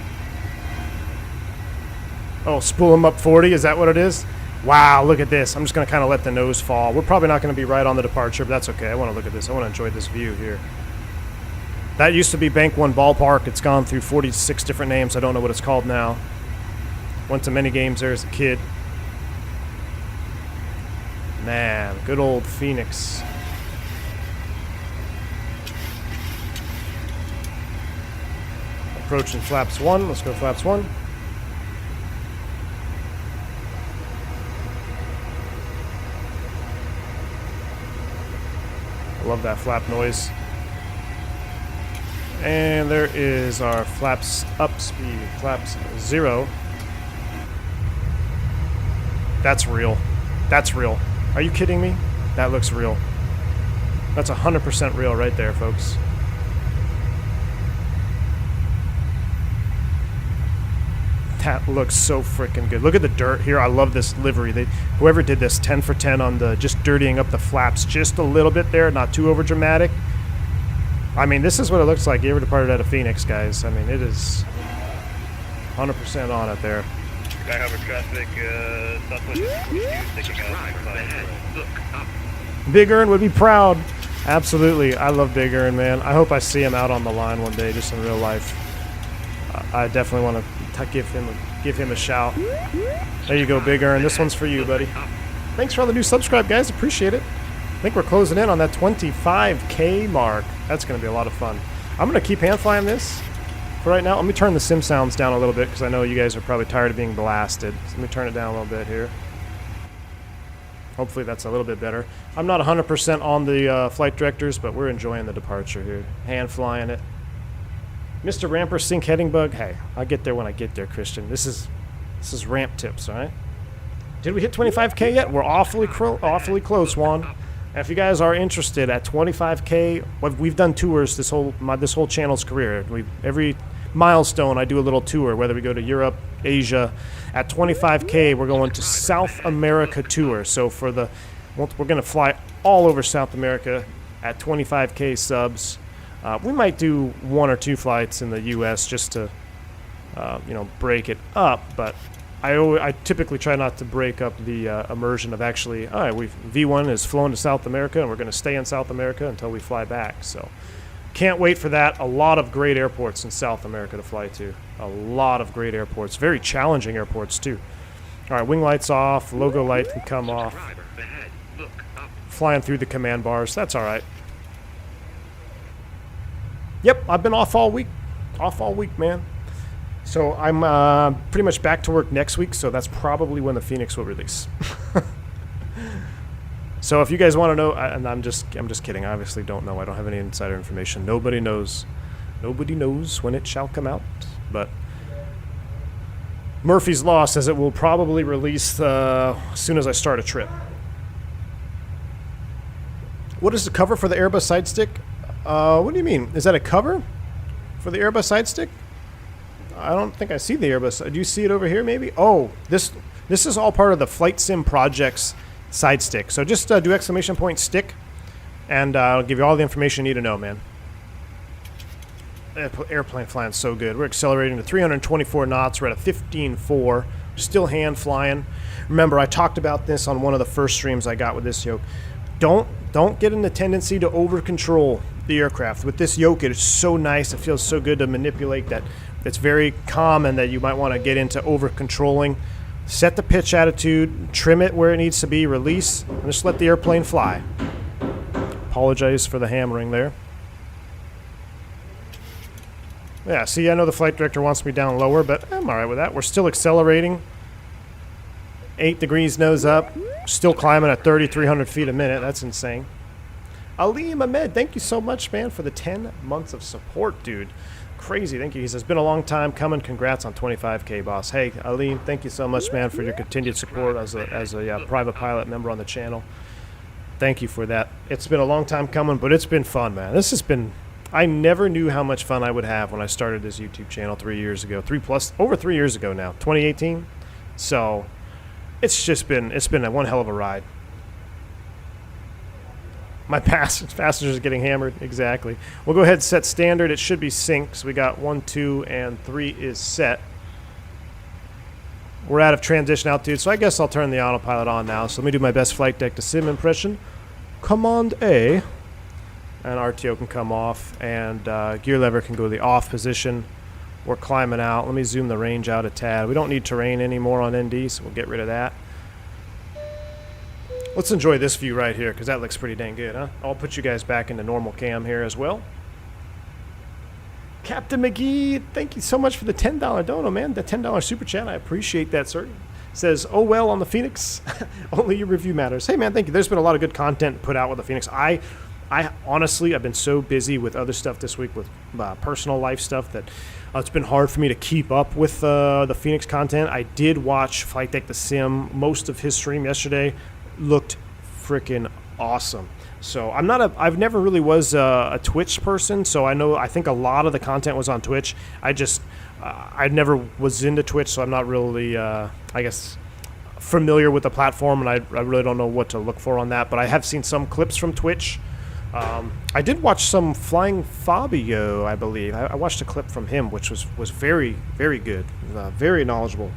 Oh, spool them up 40, is that what it is? Wow, look at this. I'm just going to kind of let the nose fall. We're probably not going to be right on the departure, but that's okay. I want to look at this. I want to enjoy this view here. That used to be Bank 1 Ballpark. It's gone through 46 different names. I don't know what it's called now. Went to many games there as a kid. Man, good old Phoenix. Approaching flaps 1. Let's go flaps 1. I love that flap noise. And there is our flaps up speed. Flaps 0. That's real. That's real. Are you kidding me? That looks real. That's 100% real right there, folks. That looks so freaking good. Look at the dirt here. I love this livery. Whoever did this, 10 for 10 on the just dirtying up the flaps just a little bit there, not too over dramatic. I mean, this is what it looks like. You ever departed out of Phoenix, guys? I mean, it is 100% on it there. Sky Harbor traffic, Southwest 1542, taking out. Look up. Big Ern would be proud. Absolutely. I love Big Ern, man. I hope I see him out on the line one day, just in real life. I definitely want to give him a shout. There you go, Big Ern. This one's for you, buddy. Thanks for all the new subscribe, guys. Appreciate it. I think we're closing in on that 25K mark. That's going to be a lot of fun. I'm going to keep hand flying this for right now. Let me turn the sim sounds down a little bit because I know you guys are probably tired of being blasted. So let me turn it down a little bit here. Hopefully that's a little bit better. I'm not 100% on the flight directors, but we're enjoying the departure here. Hand flying it. Mr. Ramper Sync Heading Bug. Hey, I'll get there when I get there, Christian. This is ramp tips, all right? Did we hit 25K yet? We're awfully close, Juan. And if you guys are interested at 25K, we've done tours this whole channel's career. Every milestone, I do a little tour, whether we go to Europe, Asia. At 25K, we're going to South America tour. So we're going to fly all over South America at 25K subs. We might do 1 or 2 flights in the U.S. just to, break it up. But I typically try not to break up the immersion of actually, all right, V1 is flown to South America, and we're going to stay in South America until we fly back. So Can't wait for that. A lot of great airports in South America to fly to. A lot of great airports. Very challenging airports, too. All right, wing lights off. Logo light can come off. Flying through the command bars. That's all right. Yep, I've been off all week. Off all week, man. So I'm pretty much back to work next week, so that's probably when the Phoenix will release. So if you guys want to know, and I'm just kidding. I obviously don't know. I don't have any insider information. Nobody knows. Nobody knows when it shall come out. But Murphy's Law says it will probably release as soon as I start a trip. What is the cover for the Airbus side stick? What do you mean? Is that a cover for the Airbus side stick? I don't think I see the Airbus. Do you see it over here maybe? Oh, this is all part of the Flight Sim Projects side stick. So just do exclamation point stick, and I'll give you all the information you need to know, man. Airplane flying so good. We're accelerating to 324 knots. We're at a 15.4. Still hand flying. Remember, I talked about this on one of the first streams I got with this yoke. Don't get in the tendency to over control the aircraft. With this yoke, it is so nice. It feels so good to manipulate that it's very calm, and that you might want to get into over controlling. Set the pitch attitude, trim it where it needs to be, release, and just let the airplane fly. Apologize for the hammering there. Yeah, see, I know the flight director wants me down lower, but I'm all right with that. We're still accelerating. 8 degrees nose up. Still climbing at 3,300 feet a minute. That's insane. Ali Ahmed, thank you so much, man, for the 10 months of support, dude. Crazy, thank you. He says, been a long time coming. Congrats on 25K, boss. Hey, Ali, thank you so much, man, for your continued support as a private pilot member on the channel. Thank you for that. It's been a long time coming, but it's been fun, man. This has been... I never knew how much fun I would have when I started this YouTube channel 3 years ago. Over 3 years ago now, 2018. So it's been one hell of a ride. My passengers getting hammered. Exactly. We'll go ahead and set standard. It should be sync. So we got 1, 2, and 3 is set. We're out of transition altitude, so I guess I'll turn the autopilot on now. So let me do my best flight deck to sim impression. Command A. And RTO can come off, and gear lever can go to the off position. We're climbing out. Let me zoom the range out a tad. We don't need terrain anymore on ND, so we'll get rid of that. Let's enjoy this view right here, because that looks pretty dang good, huh? I'll put you guys back into normal cam here as well. Captain McGee, thank you so much for the $10 dono, man. The $10 super chat. I appreciate that, sir. Says, oh, well, on the Phoenix. Only your review matters. Hey, man, thank you. There's been a lot of good content put out with the Phoenix. I honestly, I've been so busy with other stuff this week, with personal life stuff, that it's been hard for me to keep up with the Phoenix content. I did watch Flight Deck the Sim. Most of his stream yesterday looked freaking awesome. So I've never really was a Twitch person, so I think a lot of the content was on Twitch. I never was into Twitch, so I'm not really, I guess, familiar with the platform, and I really don't know what to look for on that. But I have seen some clips from Twitch. I did watch some Flying Fabio, I believe. I watched a clip from him, which was very, very good. Very knowledgeable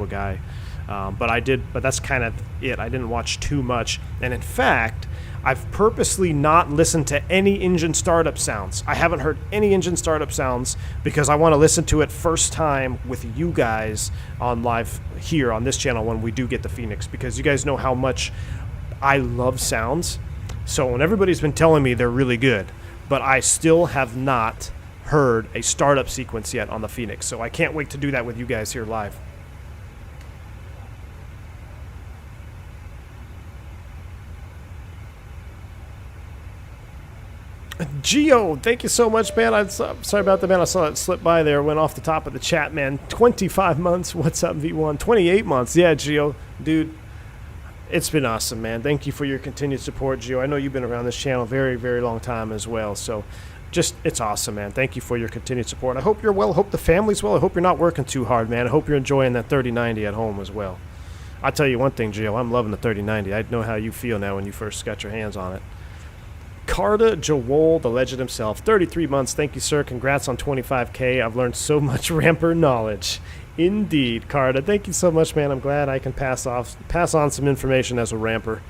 guy. But that's kind of it. I didn't watch too much. And in fact, I've purposely not listened to any engine startup sounds. I haven't heard any engine startup sounds because I want to listen to it first time with you guys on live here on this channel when we do get the Phoenix, because you guys know how much I love sounds. So when everybody's been telling me they're really good, but I still have not heard a startup sequence yet on the Phoenix. So I can't wait to do that with you guys here live. Geo, thank you so much, man. I'm sorry about that, man. I saw it slip by there. Went off the top of the chat, man. 25 months. What's up, V1? 28 months. Yeah, Geo. Dude, it's been awesome, man. Thank you for your continued support, Geo. I know you've been around this channel very, very long time as well. So it's awesome, man. Thank you for your continued support. I hope you're well. I hope the family's well. I hope you're not working too hard, man. I hope you're enjoying that 3090 at home as well. I'll tell you one thing, Geo. I'm loving the 3090. I know how you feel now when you first got your hands on it. Carta Joel, the legend himself, 33 months. Thank you, sir. Congrats on 25K. I've learned so much ramper knowledge. Indeed, Carta. Thank you so much, man. I'm glad I can pass on some information as a ramper.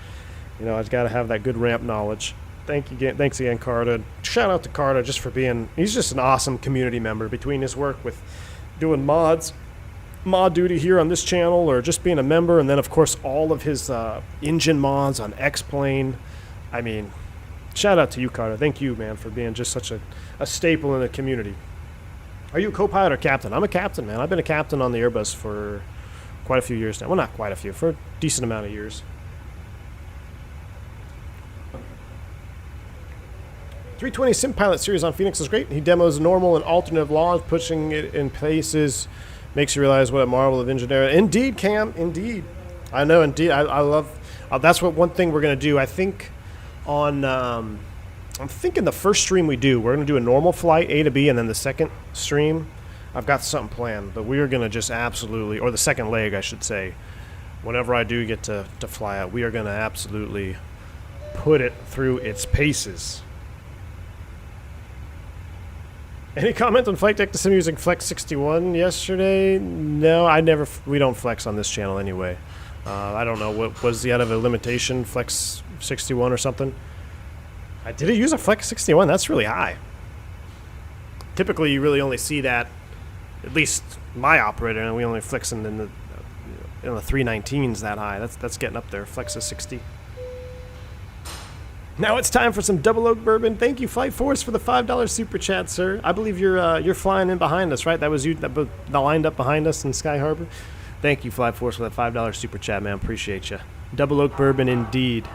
You know, I've got to have that good ramp knowledge. Thanks again, Carter. Shout out to Carter just for he's just an awesome community member between his work with doing mod duty here on this channel, or just being a member, and then of course all of his engine mods on X-Plane. I mean, shout out to you, Carter. Thank you, man, for being just such a staple in the community. Are you a co-pilot or captain? I'm a captain, man. I've been a captain on the Airbus for quite a few years now. Well, not quite a few, for a decent amount of years. 320 Sim Pilot series on Phoenix is great. He demos normal and alternative launch, pushing it in places, makes you realize what a marvel of engineering. Indeed, Cam, indeed. I know, indeed. I love, that's what one thing we're going to do. I think on, I'm thinking the first stream we do, we're going to do a normal flight, A to B, and then the second stream, I've got something planned, but we are going to just absolutely, or the second leg, I should say, whenever I do get to fly out, we are going to absolutely put it through its paces. Any comment on flight deck to sim using Flex 61 yesterday? No, we don't flex on this channel anyway. I don't know, what was the out of a limitation, Flex 61 or something? Did it use a Flex 61? That's really high. Typically, you really only see that, at least my operator, and we only flex in the 319s that high. That's getting up there. Flex is 60. Now it's time for some Double Oak Bourbon. Thank you, Flight Force, for the $5 super chat, sir. I believe you're flying in behind us, right? That was you that lined up behind us in Sky Harbor. Thank you, Flight Force, for that $5 super chat, man. Appreciate you. Double Oak Bourbon, indeed.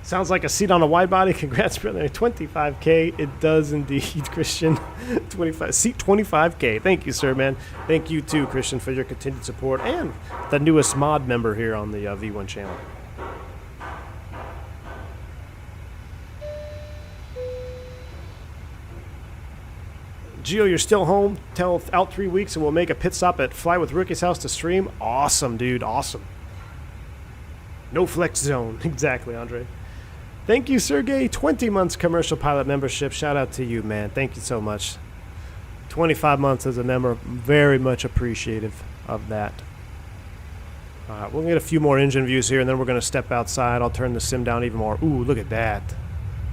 Sounds like a seat on a wide body. Congrats, brother. 25K. It does indeed, Christian. 25K. Thank you, sir, man. Thank you too, Christian, for your continued support and the newest mod member here on the V1 channel. Gio, you're still home till out 3 weeks, and we'll make a pit stop at Fly with Rookie's house to stream. Awesome, dude. Awesome. No flex zone. Exactly, Andre. Thank you, Sergey. 20 months commercial pilot membership. Shout out to you, man. Thank you so much. 25 months as a member. Very much appreciative of that. All right, we'll get a few more engine views here, and then we're going to step outside. I'll turn the sim down even more. Ooh, look at that.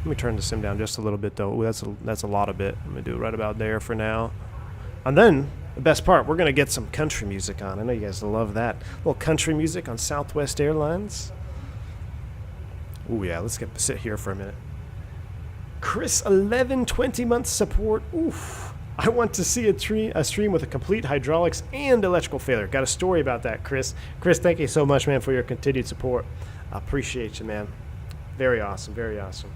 Let me turn the sim down just a little bit, though. Ooh, that's a lot of bit. I'm going to do it right about there for now. And then, the best part, we're going to get some country music on. I know you guys love that. A little country music on Southwest Airlines. Ooh, yeah, let's sit here for a minute. Chris, 11, 20 months support. Oof. I want to see a stream with a complete hydraulics and electrical failure. Got a story about that, Chris. Chris, thank you so much, man, for your continued support. I appreciate you, man. Very awesome, very awesome.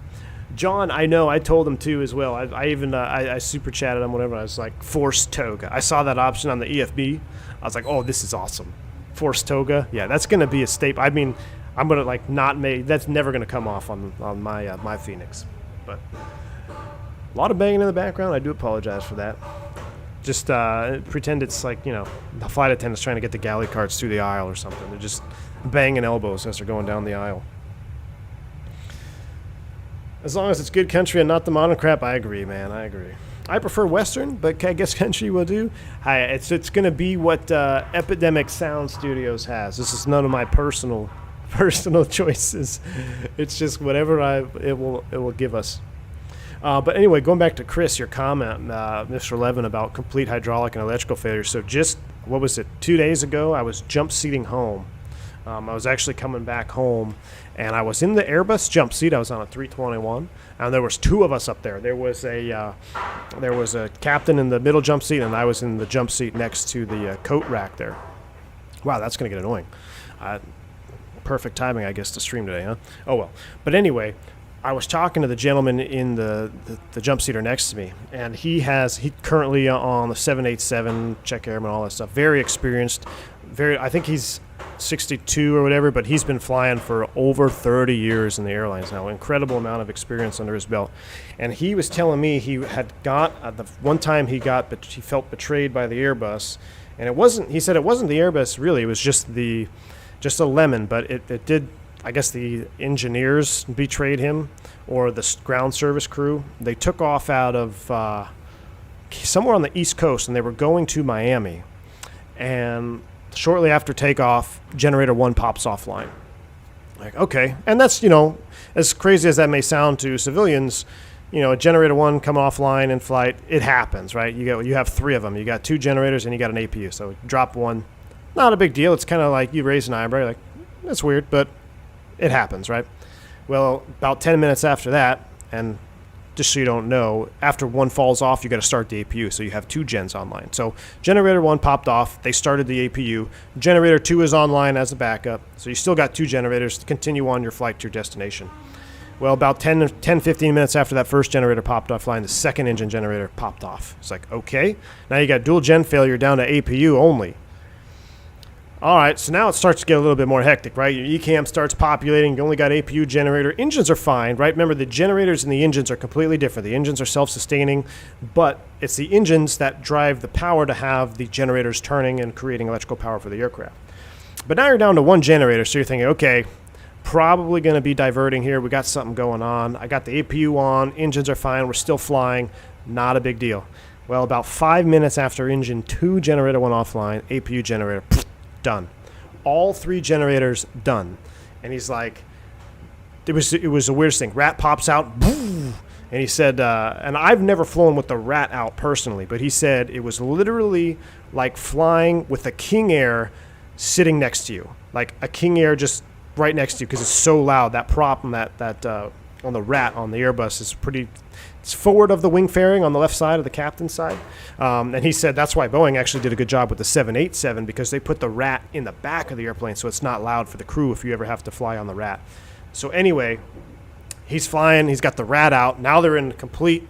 John, I know, I told him too as well. I even super chatted him, whatever. I was like, Force Toga. I saw that option on the EFB. I was like, oh, this is awesome. Force Toga. Yeah, that's going to be a staple. I mean, I'm going to like not make, that's never going to come off on my my Phoenix. But a lot of banging in the background. I do apologize for that. Just pretend it's like, you know, the flight attendant's trying to get the galley carts through the aisle or something. They're just banging elbows as they're going down the aisle. As long as it's good country and not the modern crap, I agree, man. I agree. I prefer Western, but I guess country will do. It's going to be what Epidemic Sound Studios has. This is none of my personal choices. It's just whatever it will give us. But anyway, going back to Chris, your comment, Mr. Levin, about complete hydraulic and electrical failure. So just, what was it, 2 days ago, I was jump seating home. I was actually coming back home, and I was in the Airbus jump seat. I was on a 321, and there was two of us up there. There was a captain in the middle jump seat, and I was in the jump seat next to the coat rack there. Wow, that's going to get annoying. Perfect timing, I guess, to stream today, huh? Oh, well. But anyway, I was talking to the gentleman in the jump seater next to me, and he currently on the 787, check airman, all that stuff. Very experienced. I think he's 62 or whatever, but he's been flying for over 30 years in the airlines now. Incredible amount of experience under his belt. And he was telling me he had got, the one time he felt betrayed by the Airbus, and he said it wasn't the Airbus really, it was just a lemon, but it did, I guess the engineers betrayed him, or the ground service crew. They took off out of somewhere on the East Coast, and they were going to Miami. And shortly after takeoff, generator 1 pops offline. Like, okay. And that's, as crazy as that may sound to civilians, a generator 1 come offline in flight, it happens, right? You have 3 of them. You got 2 generators and you got an APU. So drop 1, not a big deal. It's kind of like you raise an eyebrow, like, that's weird, but it happens, right? Well, about 10 minutes after that, and just so you don't know, after 1 falls off, you got to start the APU. So you have 2 gens online. So generator 1 popped off. They started the APU. Generator 2 is online as a backup. So you still got 2 generators to continue on your flight to your destination. Well, about 10, 15 minutes after that first generator popped offline, the second engine generator popped off. It's like, okay, now you got dual gen failure down to APU only. All right, so now it starts to get a little bit more hectic, right? Your ECAM starts populating. You only got APU generator. Engines are fine, right? Remember, the generators and the engines are completely different. The engines are self-sustaining, but it's the engines that drive the power to have the generators turning and creating electrical power for the aircraft. But now you're down to 1 generator, so you're thinking, okay, probably going to be diverting here. We got something going on. I got the APU on. Engines are fine. We're still flying. Not a big deal. Well, about 5 minutes after engine 2 generator went offline, APU generator, done. All 3 generators done. And he's like, it was the weirdest thing. Rat pops out, boom, and he said, and I've never flown with the rat out personally, but he said it was literally like flying with a King Air sitting next to you, like a King Air just right next to you, because it's so loud. That prop on that on the rat on the Airbus is pretty. It's forward of the wing fairing on the left side of the captain's side. And he said that's why Boeing actually did a good job with the 787, because they put the rat in the back of the airplane so it's not loud for the crew if you ever have to fly on the rat. So anyway, he's flying. He's got the rat out. Now they're in complete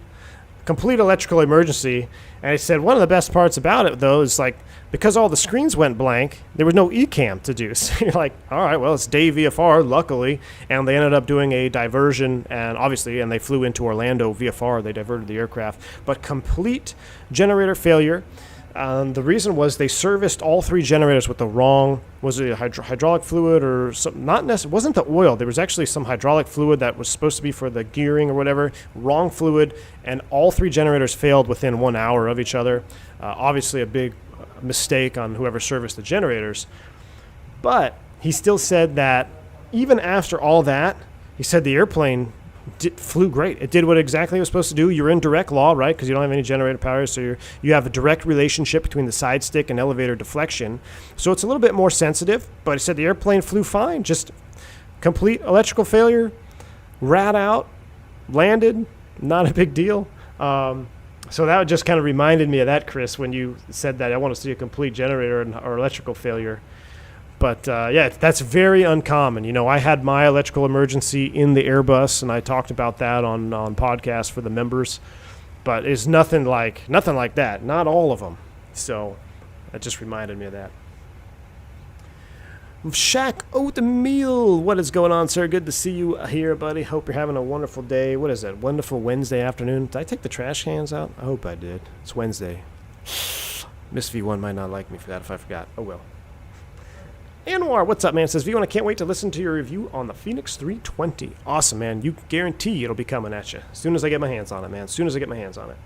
electrical emergency. And he said one of the best parts about it, though, is like because all the screens went blank, there was no ECAM to do. So you're like, all right, well, it's day VFR, luckily. And they ended up doing a diversion, and they flew into Orlando VFR. They diverted the aircraft. But complete generator failure. The reason was they serviced all 3 generators with the wrong, was it hydraulic fluid or something? Not necessarily, it wasn't the oil. There was actually some hydraulic fluid that was supposed to be for the gearing or whatever. Wrong fluid, and all 3 generators failed within 1 hour of each other. Obviously a big mistake on whoever serviced the generators. But he still said that even after all that, he said the airplane flew great. It did what exactly it was supposed to do. You're in direct law, right? Because you don't have any generator power, so you have a direct relationship between the side stick and elevator deflection. So it's a little bit more sensitive, but he said the airplane flew fine. Just complete electrical failure, rat out, landed, not a big deal. So that just kind of reminded me of that, Chris, when you said that I want to see a complete generator or electrical failure. But, yeah, that's very uncommon. I had my electrical emergency in the Airbus, and I talked about that on podcasts for the members. But it's nothing like that. Not all of them. So that just reminded me of that. Shaq Oatmeal, what is going on, sir? Good to see you here, buddy. Hope you're having a wonderful day. What is that? Wonderful Wednesday afternoon. Did I take the trash cans out? I hope I did. It's Wednesday. Miss V1 might not like me for that if I forgot. Oh, well. Anwar, what's up, man? Says V1, I can't wait to listen to your review on the Phoenix 320. Awesome, man. You guarantee it'll be coming at you as soon as I get my hands on it, man. As soon as I get my hands on it.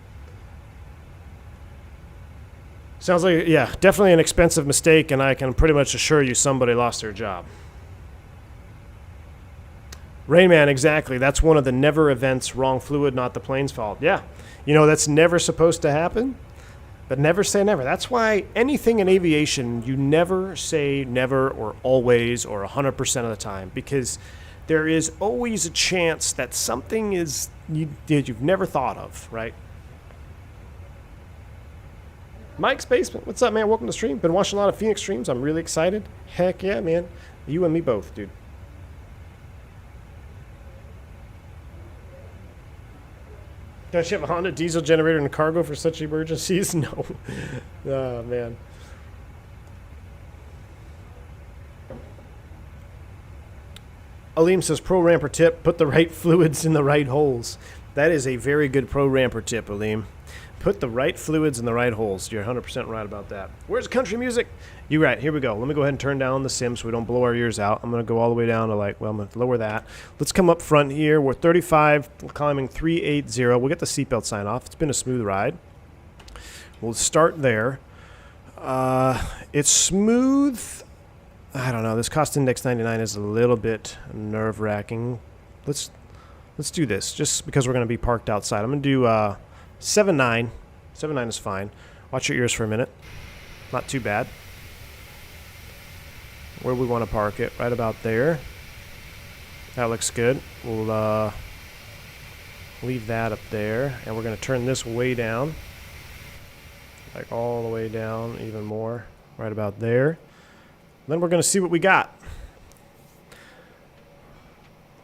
Sounds like, yeah, definitely an expensive mistake, and I can pretty much assure you somebody lost their job. Rainman, exactly. That's one of the never events. Wrong fluid, not the plane's fault. Yeah. That's never supposed to happen. But never say never. That's why anything in aviation, you never say never or always or 100% of the time, because there is always a chance that something is you've never thought of, right? Mike's Basement, what's up, man? Welcome to the stream. Been watching a lot of Phoenix streams. I'm really excited. Heck yeah, man. You and me both, dude. Don't you have a Honda diesel generator in cargo for such emergencies? No. Oh, man. Aleem says, pro ramper tip, put the right fluids in the right holes. That is a very good pro ramper tip, Aleem. Put the right fluids in the right holes. You're 100% right about that. Where's country music? You're right. Here we go. Let me go ahead and turn down the sim so we don't blow our ears out. I'm going to go all the way down to I'm going to lower that. Let's come up front here. We're 35, climbing 380. We'll get the seatbelt sign off. It's been a smooth ride. We'll start there. It's smooth I don't know. This cost index 99 is a little bit nerve-wracking. Let's do this, just because we're going to be parked outside. I'm going to do 7.9. 7.9 is fine. Watch your ears for a minute. Not too bad. Where we want to park it, right about there. That looks good. We'll leave that up there, and we're going to turn this way down, like all the way down, even more, right about there. Then we're going to see what we got.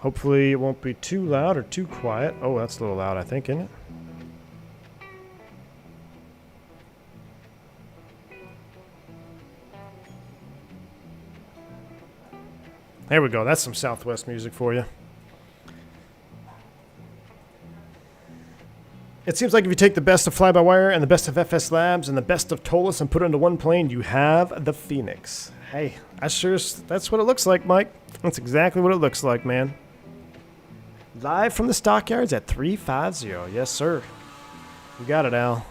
Hopefully it won't be too loud or too quiet. Oh, that's a little loud, I think, isn't it? There we go. That's some Southwest music for you. It seems like if you take the best of Fly-by-Wire and the best of FS Labs and the best of Tolis and put it into one plane, you have the Phoenix. Hey, that's what it looks like, Mike. That's exactly what it looks like, man. Live from the stockyards at 350. Yes, sir. You got it, Al.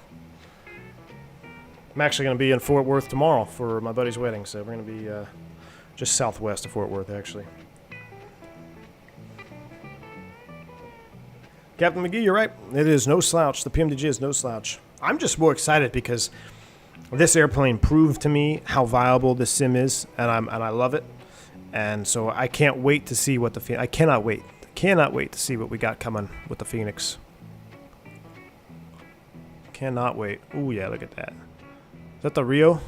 I'm actually going to be in Fort Worth tomorrow for my buddy's wedding, so we're going to be just southwest of Fort Worth, actually. Captain McGee, you're right. It is no slouch. The PMDG is no slouch. I'm just more excited because this airplane proved to me how viable this sim is, and I love it. And so I can't wait to see what I cannot wait to see what we got coming with the Phoenix. Cannot wait. Ooh, yeah, look at that. Is that the Rio?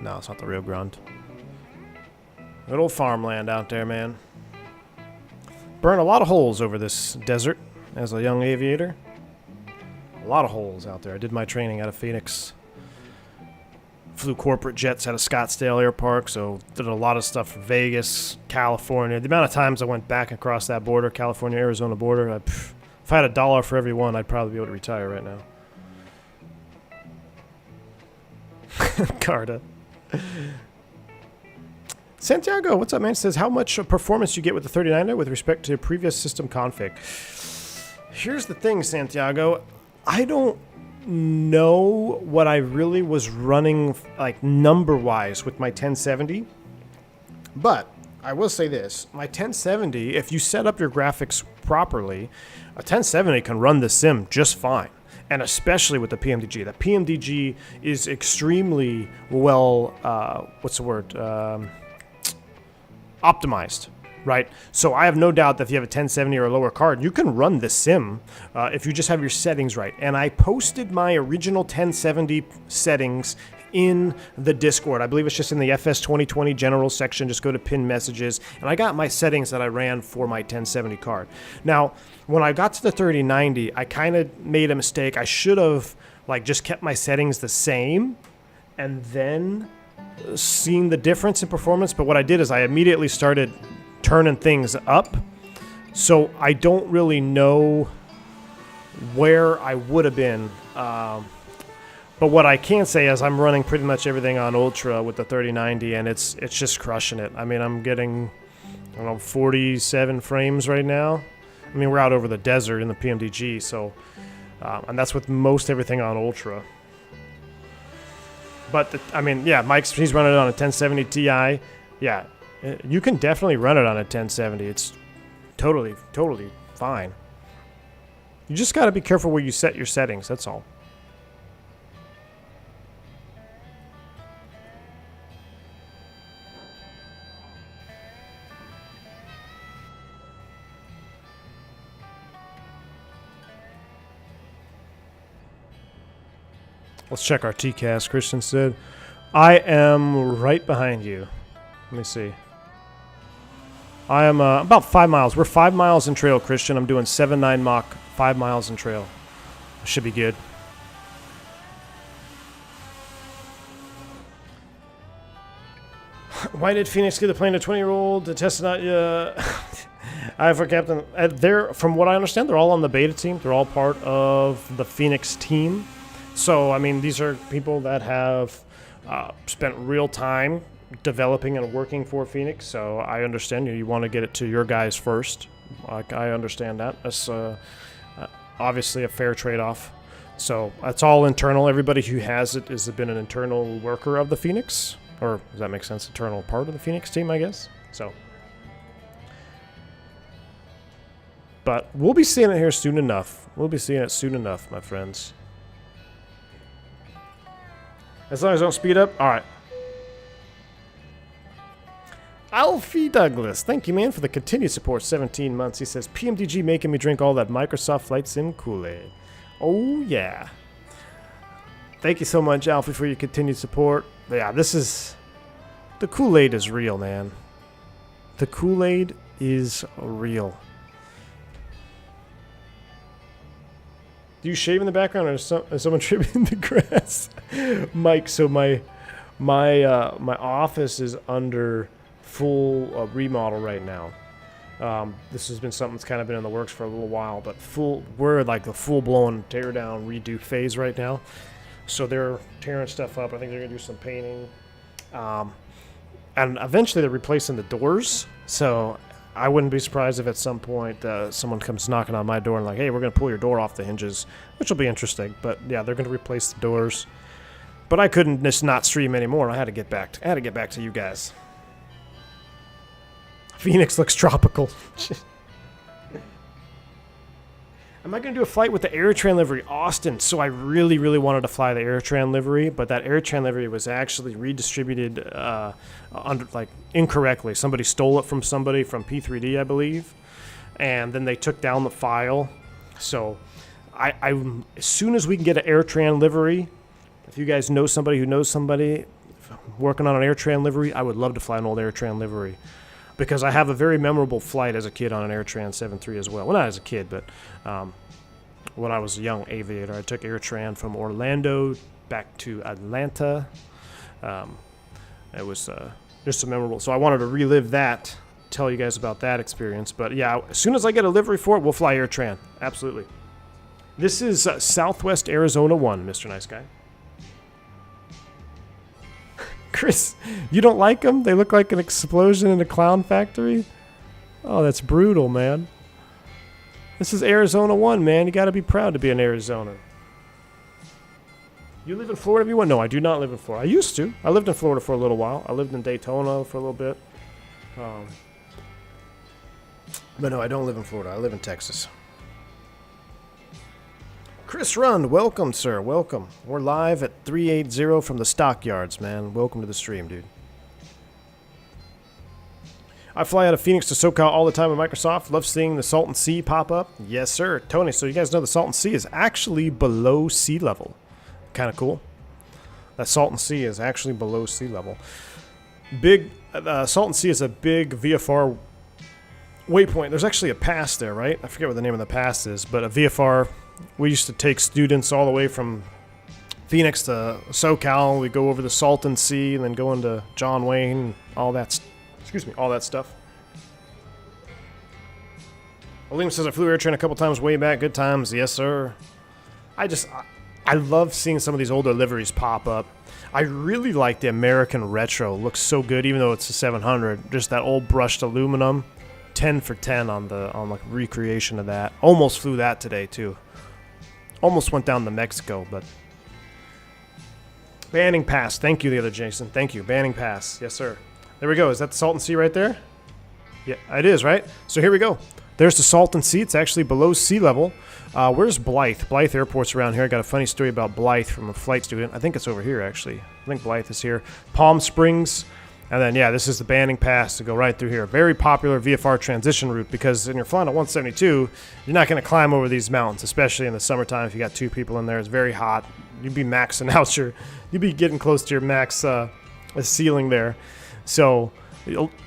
No, it's not the Rio Grande. Good old farmland out there, man. Burn a lot of holes over this desert as a young aviator. A lot of holes out there. I did my training out of Phoenix. Flew corporate jets out of Scottsdale Air Park, so did a lot of stuff for Vegas, California. The amount of times I went back across that border, California-Arizona border, if I had $1 for every one, I'd probably be able to retire right now. Carta. Santiago, what's up, man? Says, how much performance you get with the 39er with respect to previous system config? Here's the thing, Santiago. I don't know what I really was running, like, number-wise with my 1070. But I will say this. My 1070, if you set up your graphics properly, a 1070 can run the sim just fine. And especially with the PMDG. The PMDG is extremely well, optimized, right? So I have no doubt that if you have a 1070 or a lower card, you can run the sim if you just have your settings right. And I posted my original 1070 settings in the Discord. I believe it's just in the FS 2020 general section. Just go to pin messages, and I got my settings that I ran for my 1070 card. Now, when I got to the 3090, I kind of made a mistake. I should have just kept my settings the same and then seen the difference in performance. But what I did is I immediately started turning things up. So I don't really know where I would have been. But what I can say is I'm running pretty much everything on Ultra with the 3090, and it's just crushing it. I mean, I'm getting, 47 frames right now. I mean, we're out over the desert in the PMDG, so, and that's with most everything on Ultra. But, Mike's, he's running it on a 1070 Ti. Yeah, you can definitely run it on a 1070. It's totally fine. You just got to be careful where you set your settings, that's all. Let's check our TCAS, Christian said. I am right behind you. Let me see. I am about 5 miles. We're 5 miles in trail, Christian. I'm doing 7.9 Mach, 5 miles in trail. Should be good. Why did Phoenix give the plane to a 20-year-old to test it out? I for Captain. They're, from what I understand, they're all on the beta team. They're all part of the Phoenix team. So, I mean, these are people that have spent real time developing and working for Phoenix. So I understand you want to get it to your guys first. I understand that. That's obviously a fair trade-off. So it's all internal. Everybody who has it has been an internal worker of the Phoenix. Or does that make sense? Eternal part of the Phoenix team, I guess. So, but we'll be seeing it here soon enough. We'll be seeing it soon enough, my friends. As long as I don't speed up. All right. Alfie Douglas, thank you, man, for the continued support. 17 months. He says, PMDG making me drink all that Microsoft Flight Sim Kool-Aid. Oh, yeah. Thank you so much, Alfie, for your continued support. But yeah, this is... The Kool-Aid is real, man. The Kool-Aid is real. Do you shave in the background, or is someone trimming the grass? Mike, so my office is under full remodel right now. This has been something that's kind of been in the works for a little while, but we're like the full-blown tear-down redo phase right now. So they're tearing stuff up. I think they're going to do some painting. And eventually they're replacing the doors. So I wouldn't be surprised if at some point someone comes knocking on my door and like, hey, we're going to pull your door off the hinges, which will be interesting. But yeah, they're going to replace the doors. But I couldn't just not stream anymore. I had to get back to you guys. Phoenix looks tropical. Am I going to do a flight with the AirTran livery? Austin. So I really, really wanted to fly the AirTran livery, but that AirTran livery was actually redistributed incorrectly. Somebody stole it from somebody from P3D, I believe, and then they took down the file. So I as soon as we can get an AirTran livery, if you guys know somebody who knows somebody working on an AirTran livery, I would love to fly an old AirTran livery. Because I have a very memorable flight as a kid on an AirTran 7.3 as well. Well, not as a kid, but when I was a young aviator, I took AirTran from Orlando back to Atlanta. It was just a memorable. So I wanted to relive that, tell you guys about that experience. But yeah, as soon as I get a livery for it, we'll fly AirTran. Absolutely. This is Southwest Arizona 1, Mr. Nice Guy. Chris, you don't like them? They look like an explosion in a clown factory? Oh, that's brutal, man. This is Arizona 1, man. You got to be proud to be an Arizona. You live in Florida, everyone? No, I do not live in Florida. I used to. I lived in Florida for a little while. I lived in Daytona for a little bit. But no, I don't live in Florida. I live in Texas. Chris Rund, welcome, sir. Welcome. We're live at 380 from the stockyards, man. Welcome to the stream, dude. I fly out of Phoenix to SoCal all the time with Microsoft. Love seeing the Salton Sea pop up. Yes, sir. Tony, so you guys know the Salton Sea is actually below sea level. Kind of cool. That Salton Sea is actually below sea level. Salton Sea is a big VFR waypoint. There's actually a pass there, right? I forget what the name of the pass is, but a VFR... We used to take students all the way from Phoenix to SoCal. We go over the Salton Sea and then go into John Wayne, all that stuff. William says I flew AirTran a couple times way back. Good times, yes sir. I love seeing some of these older liveries pop up. I really like the American Retro. Looks so good, even though it's a 700. Just that old brushed aluminum. 10 for 10 on the recreation of that. Almost flew that today too. Almost went down to Mexico, but... Banning Pass. Thank you, the other Jason. Thank you. Banning Pass. Yes, sir. There we go. Is that the Salton Sea right there? Yeah, it is, right? So here we go. There's the Salton Sea. It's actually below sea level. Where's Blythe? Blythe Airport's around here. I got a funny story about Blythe from a flight student. I think it's over here, actually. I think Blythe is here. Palm Springs. And then, yeah, this is the Banning Pass to go right through here. Very popular VFR transition route because when you're flying at 172, you're not going to climb over these mountains, especially in the summertime if you got two people in there. It's very hot. You'd be maxing out you'd be getting close to your max ceiling there. So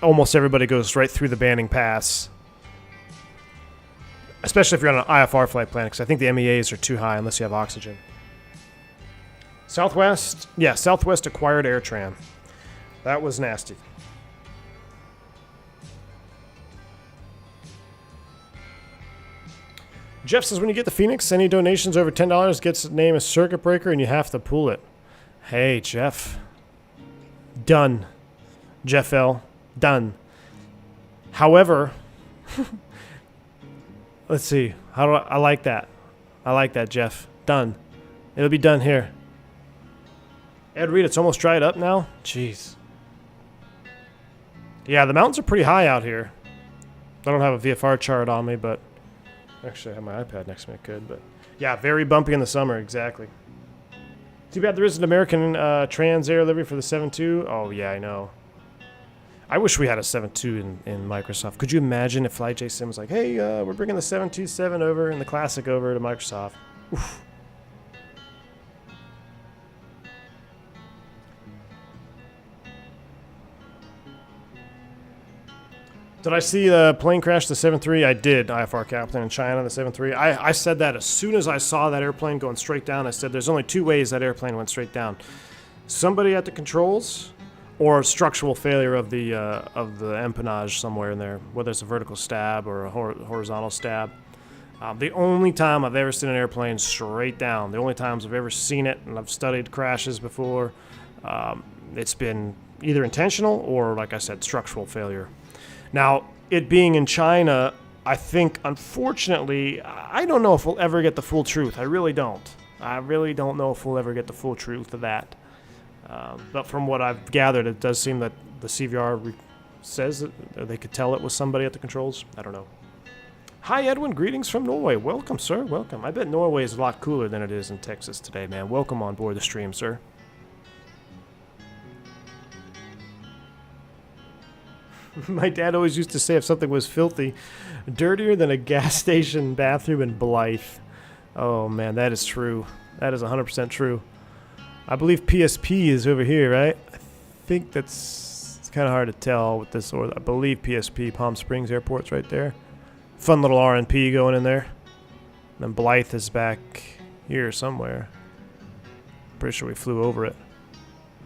almost everybody goes right through the Banning Pass, especially if you're on an IFR flight plan because I think the MEAs are too high unless you have oxygen. Southwest acquired AirTran. That was nasty. Jeff says when you get the Phoenix, any donations over $10 gets the name a circuit breaker and you have to pull it. Hey, Jeff. Done. Jeff L. Done. However, let's see. I like that. I like that, Jeff. Done. It'll be done here. Ed Reed, it's almost dried up now? Jeez. Yeah, the mountains are pretty high out here. I don't have a VFR chart on me, but actually I have my iPad next to me. I could, but yeah, very bumpy in the summer, exactly. Too bad there isn't an American Trans Air livery for the 7.2. Oh, yeah, I know. I wish we had a 7.2 in Microsoft. Could you imagine if FlyJSim was like, hey, we're bringing the 727 over and the Classic over to Microsoft? Oof. Did I see the plane crash the 7.3? I did, IFR Captain in China, the 7.3. I said that as soon as I saw that airplane going straight down. I said there's only two ways that airplane went straight down. Somebody at the controls or structural failure of the empennage somewhere in there, whether it's a vertical stab or a horizontal stab. The only time I've ever seen an airplane straight down, the only times I've ever seen it, and I've studied crashes before, it's been either intentional or, like I said, structural failure. Now, it being in China, I think, unfortunately, I don't know if we'll ever get the full truth. I really don't. I really don't know if we'll ever get the full truth of that. But from what I've gathered, it does seem that the CVR says that they could tell it was somebody at the controls. I don't know. Hi, Edwin. Greetings from Norway. Welcome, sir. Welcome. I bet Norway is a lot cooler than it is in Texas today, man. Welcome on board the stream, sir. My dad always used to say if something was filthy, dirtier than a gas station bathroom in Blythe. Oh, man, that is true. That is 100% true. I believe PSP is over here, right? I think it's kind of hard to tell with this. Or I believe PSP, Palm Springs Airport's right there. Fun little RNP going in there. And then Blythe is back here somewhere. Pretty sure we flew over it.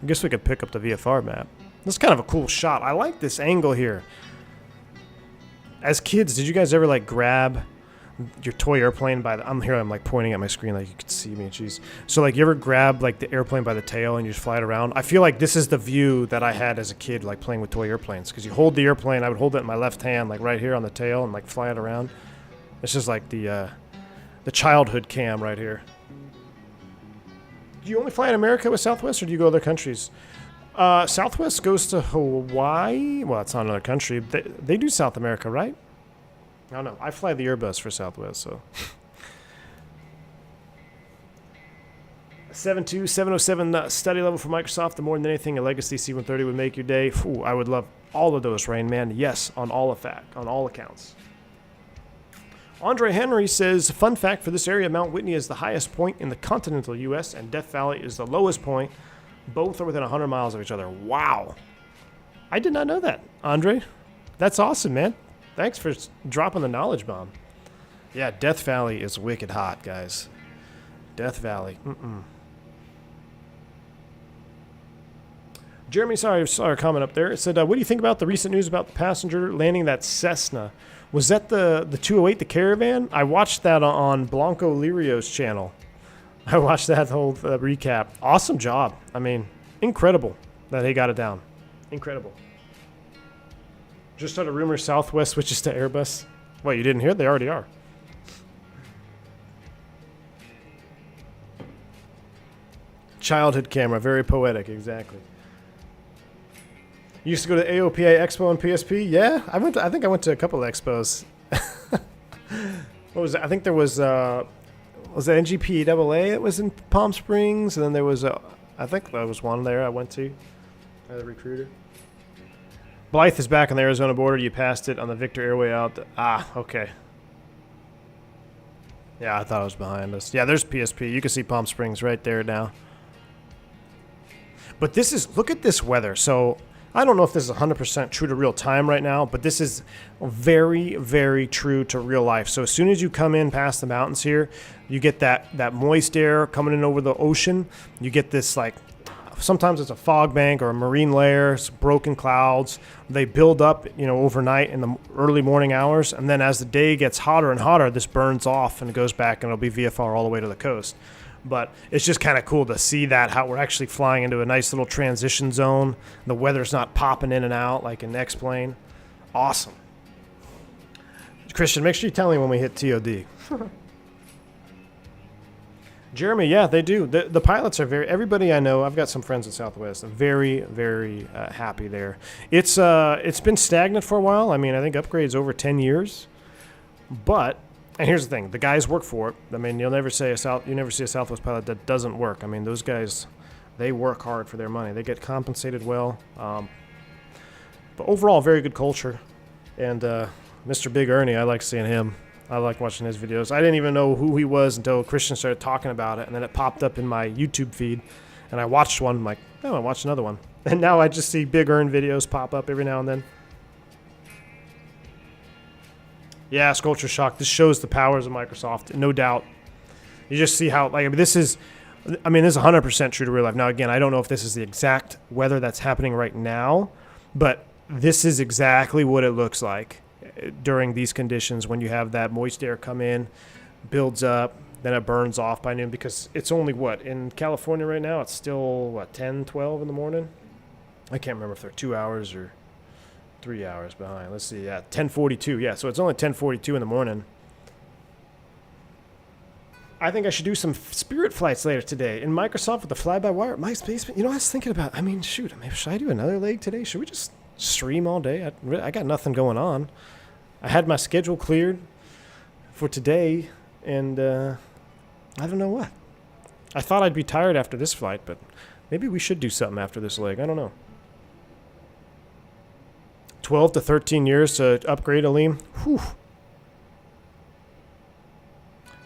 I guess we could pick up the VFR map. This is kind of a cool shot. I like this angle here. As kids, did you guys ever like grab your toy airplane by the... I'm like pointing at my screen like you could see me. Jeez. So like you ever grab like the airplane by the tail and you just fly it around? I feel like this is the view that I had as a kid, like playing with toy airplanes. Because you hold the airplane, I would hold it in my left hand, like right here on the tail, and like fly it around. It's just like the childhood cam right here. Do you only fly in America with Southwest, or do you go other countries? Southwest goes to Hawaii. Well, it's not another country. They do South America, right? I don't know. I fly the Airbus for Southwest, so. 7.2, 707 study level for Microsoft. The more than anything, a legacy C-130 would make your day. Ooh, I would love all of those, Rain Man. Yes, on all accounts. Andre Henry says, fun fact for this area, Mount Whitney is the highest point in the continental U.S. and Death Valley is the lowest point. Both are within 100 miles of each other. Wow. I did not know that, Andre. That's awesome, man. Thanks for dropping the knowledge bomb. Yeah, Death Valley is wicked hot, guys. Death Valley. Jeremy, sorry, I saw a comment up there. It said, what do you think about the recent news about the passenger landing that Cessna? Was that the 208, the Caravan? I watched that on Blanco Lirio's channel. I watched that whole recap. Awesome job. I mean, incredible that he got it down. Incredible. Just heard a rumor Southwest switches to Airbus. What, you didn't hear it? They already are. Childhood camera. Very poetic, exactly. You used to go to the AOPA Expo and PSP? Yeah, I think I went to a couple of expos. What was it? I think there was the NGPAA that was in Palm Springs, and then there was I think there was one there I went to as a recruiter. Blythe is back on the Arizona border. You passed it on the Victor Airway out. Okay. Yeah, I thought it was behind us. Yeah, there's PSP. You can see Palm Springs right there now. But this is, look at this weather. So I don't know if this is 100% true to real time right now, but this is very, very true to real life. So as soon as you come in past the mountains here, you get that moist air coming in over the ocean. You get this, like, sometimes it's a fog bank or a marine layer, broken clouds. They build up, overnight in the early morning hours. And then as the day gets hotter and hotter, this burns off and it goes back and it'll be VFR all the way to the coast. But it's just kind of cool to see that, how we're actually flying into a nice little transition zone. The weather's not popping in and out like an X-plane. Awesome. Christian, make sure you tell me when we hit TOD. Jeremy, yeah, they do. The pilots are everybody I know, I've got some friends at Southwest, very, very happy there. It's been stagnant for a while. I mean, I think upgrades over 10 years. But, and here's the thing, the guys work for it. I mean, you never see a Southwest pilot that doesn't work. I mean, those guys, they work hard for their money. They get compensated well. But overall, very good culture. And Mr. Big Ernie, I like seeing him. I like watching his videos. I didn't even know who he was until Christian started talking about it, and then it popped up in my YouTube feed, and I watched one. I'm like, oh, I watched another one. And now I just see Big Ern videos pop up every now and then. Yeah, Sculpture Shock. This shows the powers of Microsoft, no doubt. You just see how, like, this is 100% true to real life. Now, again, I don't know if this is the exact weather that's happening right now, but this is exactly what it looks like during these conditions when you have that moist air come in, builds up, then it burns off by noon, because it's only, in California right now, it's still, 10, 12 in the morning? I can't remember if they're 2 hours or 3 hours behind. Let's see, 10:42, so it's only 10:42 in the morning. I think I should do some Spirit flights later today in Microsoft with the fly-by-wire at my space. You know, I was thinking about, maybe should I do another leg today? Should we just stream all day? I got nothing going on. I had my schedule cleared for today, and I don't know what. I thought I'd be tired after this flight, but maybe we should do something after this leg. I don't know. 12 to 13 years to upgrade, Aleem. Whew.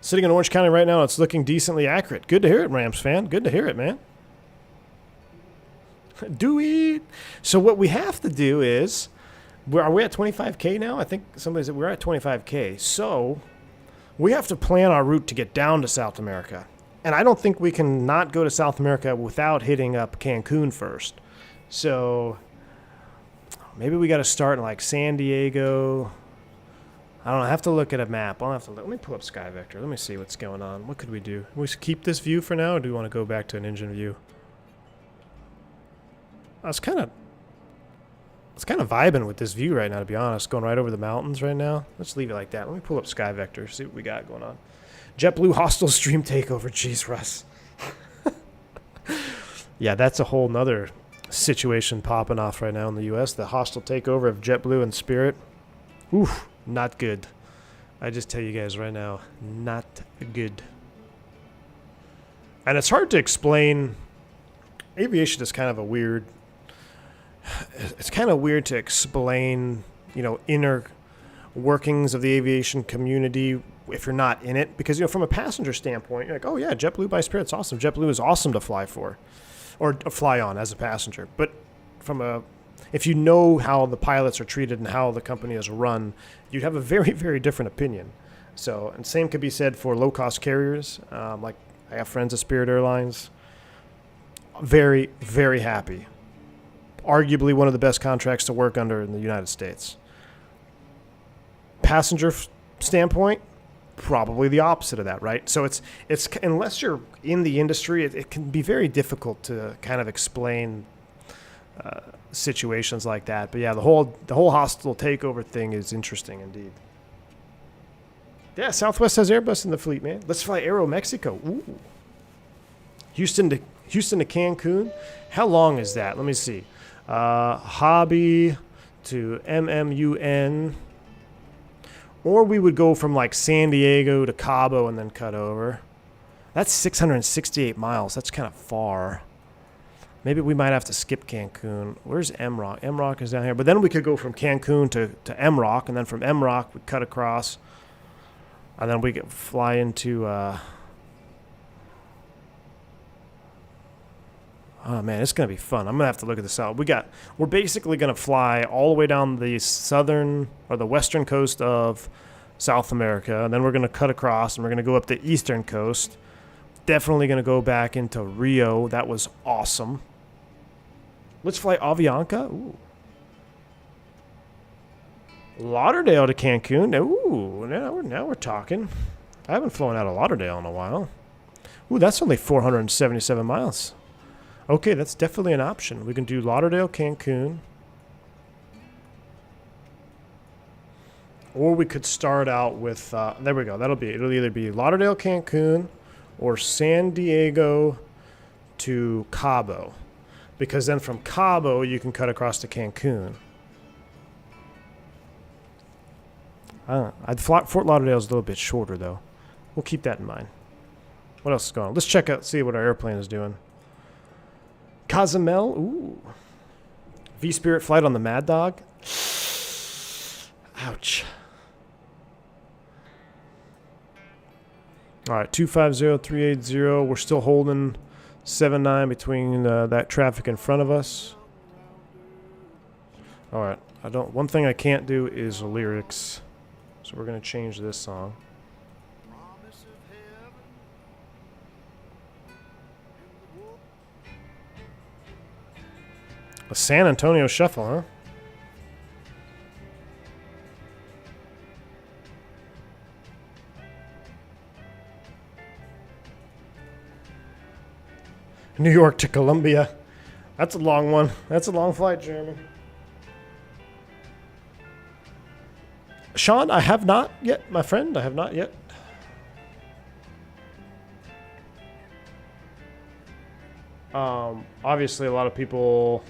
Sitting in Orange County right now, it's looking decently accurate. Good to hear it, Rams fan. Good to hear it, man. Do it. So what we have to do is, are we at 25K now? I think somebody said we're at 25K. So we have to plan our route to get down to South America. And I don't think we can not go to South America without hitting up Cancun first. So maybe we got to start in like San Diego. I don't know. I have to look at a map. Let me pull up Sky Vector. Let me see what's going on. What could we do? We keep this view for now, or do we want to go back to an engine view? I was kind of vibing with this view right now, to be honest. Going right over the mountains right now. Let's leave it like that. Let me pull up Sky Vector, see what we got going on. JetBlue hostile stream takeover. Jeez, Russ. Yeah, that's a whole nother situation popping off right now in the U.S. The hostile takeover of JetBlue and Spirit. Oof, not good. I just tell you guys right now, not good. And it's hard to explain. Aviation is kind of a weird... It's kind of weird to explain, inner workings of the aviation community if you're not in it. Because, from a passenger standpoint, you're like, oh, yeah, JetBlue by Spirit's awesome. JetBlue is awesome to fly for or fly on as a passenger. But if you know how the pilots are treated and how the company is run, you'd have a very, very different opinion. So, and same could be said for low-cost carriers. Like, I have friends at Spirit Airlines. Very, very happy. Arguably one of the best contracts to work under in the United States. Passenger standpoint, probably the opposite of that, right? So it's unless you're in the industry, it can be very difficult to kind of explain situations like that. But yeah, the whole hostile takeover thing is interesting indeed. Yeah, Southwest has Airbus in the fleet, man. Let's fly Aero Mexico. Ooh. Houston to Cancun. How long is that? Let me see. Hobby to MMUN. Or we would go from like San Diego to Cabo and then cut over. That's 668 miles. That's kind of far. Maybe we might have to skip Cancun. Where's MROC? MROC is down here. But then we could go from Cancun to MROC. And then from MROC, we cut across. And then we could fly into... Oh, man, it's going to be fun. I'm going to have to look at this out. We're basically going to fly all the way down the southern or the western coast of South America. And then we're going to cut across and we're going to go up the eastern coast. Definitely going to go back into Rio. That was awesome. Let's fly Avianca. Ooh. Lauderdale to Cancun. Ooh, now we're talking. I haven't flown out of Lauderdale in a while. Ooh, that's only 477 miles. Okay, that's definitely an option. We can do Lauderdale, Cancun. Or we could start out with, there we go. It'll either be Lauderdale, Cancun, or San Diego to Cabo, because then from Cabo you can cut across to Cancun. Fort Lauderdale's a little bit shorter though. We'll keep that in mind. What else is going on? Let's check out, see what our airplane is doing. Cozumel, ooh. V-Spirit flight on the Mad Dog. Ouch. All right, 250380. We're still holding 79 between that traffic in front of us. All right, one thing I can't do is lyrics. So we're going to change this song. A San Antonio Shuffle, huh? New York to Columbia. That's a long one. That's a long flight, Jeremy. Sean, I have not yet, my friend. I have not yet. Obviously, a lot of people...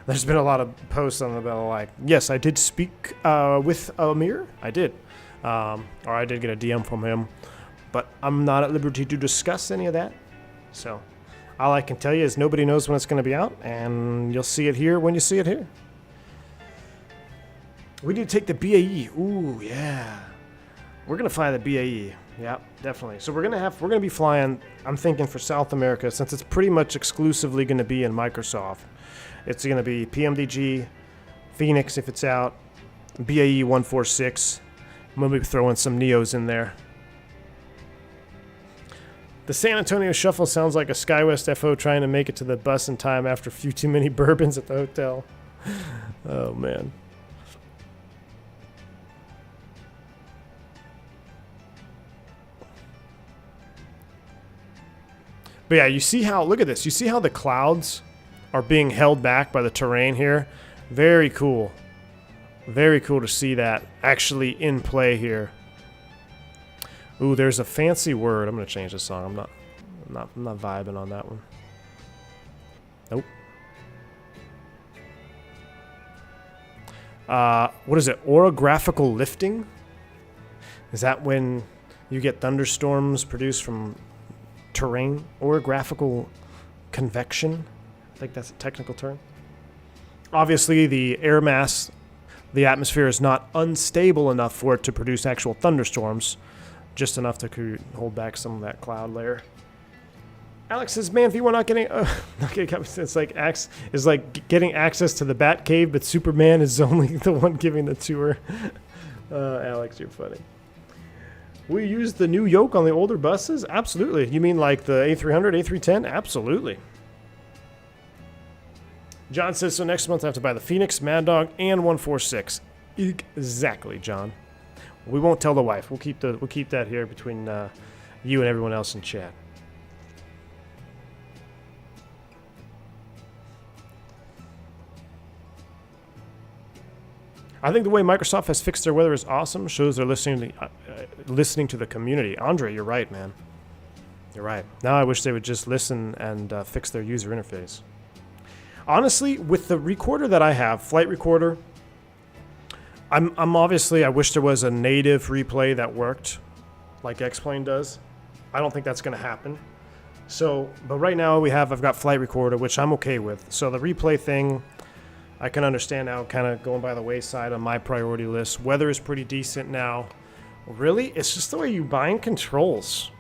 there's been a lot of posts on the bell like, yes, I did speak with Amir. I did. Or I did get a DM from him. But I'm not at liberty to discuss any of that. So all I can tell you is nobody knows when it's going to be out. And you'll see it here when you see it here. We need to take the BAE. Ooh, yeah. We're going to fly the BAE. Yeah, definitely. So we're going to be flying, I'm thinking, for South America, since it's pretty much exclusively going to be in Microsoft. It's going to be PMDG, Phoenix if it's out, BAE 146. I'm going to be throwing some Neos in there. The San Antonio Shuffle sounds like a SkyWest FO trying to make it to the bus in time after a few too many bourbons at the hotel. Oh, man. But yeah, you see how, look at this. You see how the clouds are being held back by the terrain here? Very cool. Very cool to see that actually in play here. Ooh, there's a fancy word. I'm going to change this song. I'm not vibing on that one. Nope. What is it? Orographical lifting? Is that when you get thunderstorms produced from terrain? Orographical convection? I think that's a technical term. Obviously, the air mass, the atmosphere is not unstable enough for it to produce actual thunderstorms, just enough to hold back some of that cloud layer. Alex says, "Man, V1 not getting, it's like getting access to the Bat Cave, but Superman is only the one giving the tour." Alex, you're funny. We use the new yoke on the older buses? Absolutely. You mean like the A300, A310? Absolutely. John says, so next month I have to buy the Phoenix, Mad Dog, and 146. Exactly, John. We won't tell the wife. We'll keep that here between you and everyone else in chat. I think the way Microsoft has fixed their weather is awesome. Shows they're listening to the community. Andre, you're right, man. You're right. Now I wish they would just listen and fix their user interface. Honestly, with the recorder that I have, flight recorder, I'm obviously, I wish there was a native replay that worked like X-Plane does. I don't think that's going to happen. So, but right now I've got flight recorder, which I'm okay with. So the replay thing, I can understand now, kind of going by the wayside on my priority list. Weather is pretty decent now. Really, it's just the way you bind controls.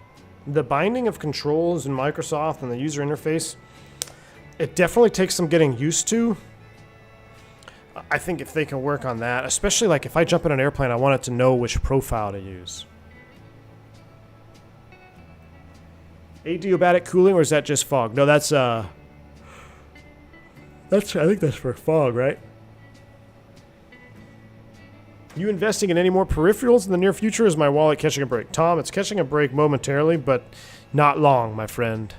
The binding of controls in Microsoft and the user interface, it definitely takes some getting used to. I think if they can work on that, especially like if I jump in an airplane, I want it to know which profile to use. Adiabatic cooling, or is that just fog? No, that's I think that's for fog, right? You investing in any more peripherals in the near future? Is my wallet catching a break? Tom, it's catching a break momentarily, but not long, my friend.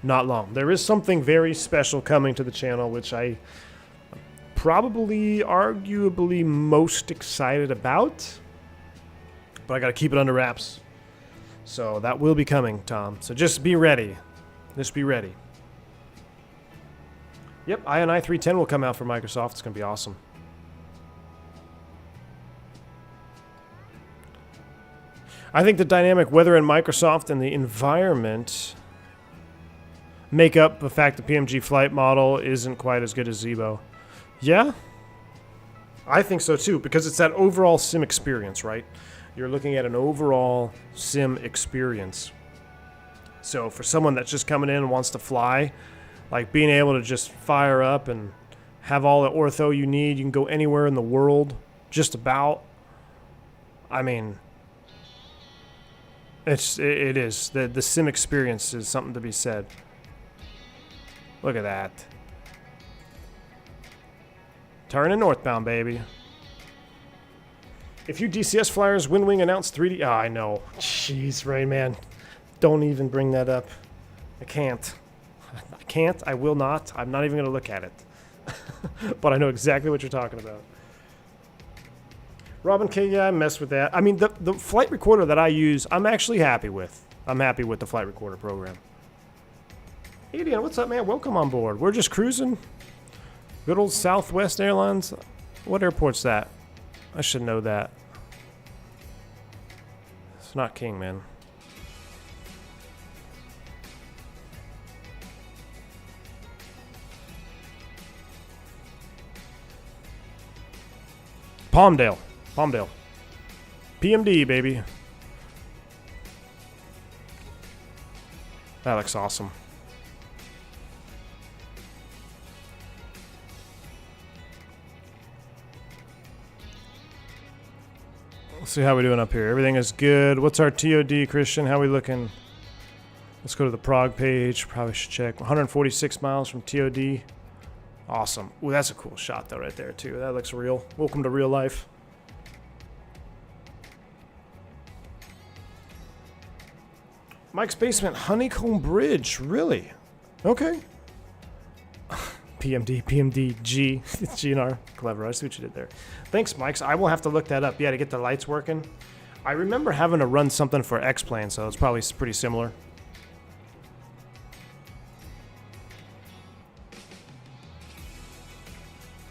Not long. There is something very special coming to the channel, which I probably, arguably most excited about. But I got to keep it under wraps. So that will be coming, Tom. So just be ready. Just be ready. Yep, INI 310 will come out for Microsoft. It's going to be awesome. I think the dynamic weather in Microsoft and the environment make up the fact the PMG flight model isn't quite as good as Zebo. Yeah, I think so too, because it's that overall sim experience, right? You're looking at an overall sim experience. So for someone that's just coming in and wants to fly, like being able to just fire up and have all the ortho you need, you can go anywhere in the world, just about. I mean, it is. The sim experience is something to be said. Look at that. Turning northbound, baby. If you DCS flyers, Wing announced 3D... I know. Jeez, Rain Man. Don't even bring that up. I can't. I can't. I will not. I'm not even going to look at it. But I know exactly what you're talking about. Robin K, yeah, I messed with that. I mean, the flight recorder that I use, I'm actually happy with. I'm happy with the flight recorder program. Adian, what's up, man? Welcome on board. We're just cruising. Good old Southwest Airlines. What airport's that? I should know that. It's not King, man. Palmdale. PMD, baby. That looks awesome. Let's see how we're doing up here. Everything is good. What's our TOD, Christian? How we looking? Let's go to the Prague page. Probably should check. 146 miles from TOD. Awesome. Ooh, that's a cool shot, though, right there, too. That looks real. Welcome to real life. Mike's Basement, Honeycomb Bridge. Really? Okay. PMDG, GNR. Clever. I see what you did there. Thanks, Mike's. I will have to look that up. Yeah, to get the lights working. I remember having to run something for X-Plane, so it's probably pretty similar.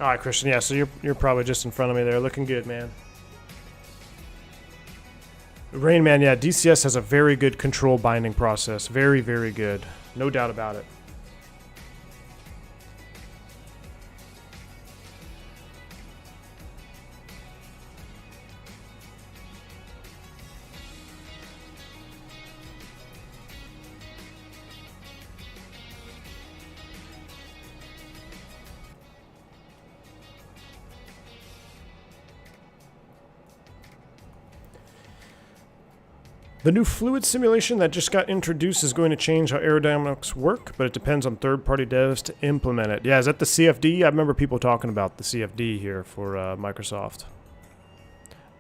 All right, Christian. Yeah, so you're probably just in front of me there. Looking good, man. Rain Man, yeah, DCS has a very good control binding process. Very, very good. No doubt about it. The new fluid simulation that just got introduced is going to change how aerodynamics work, but it depends on third-party devs to implement it. Yeah, is that the CFD? I remember people talking about the CFD here for Microsoft.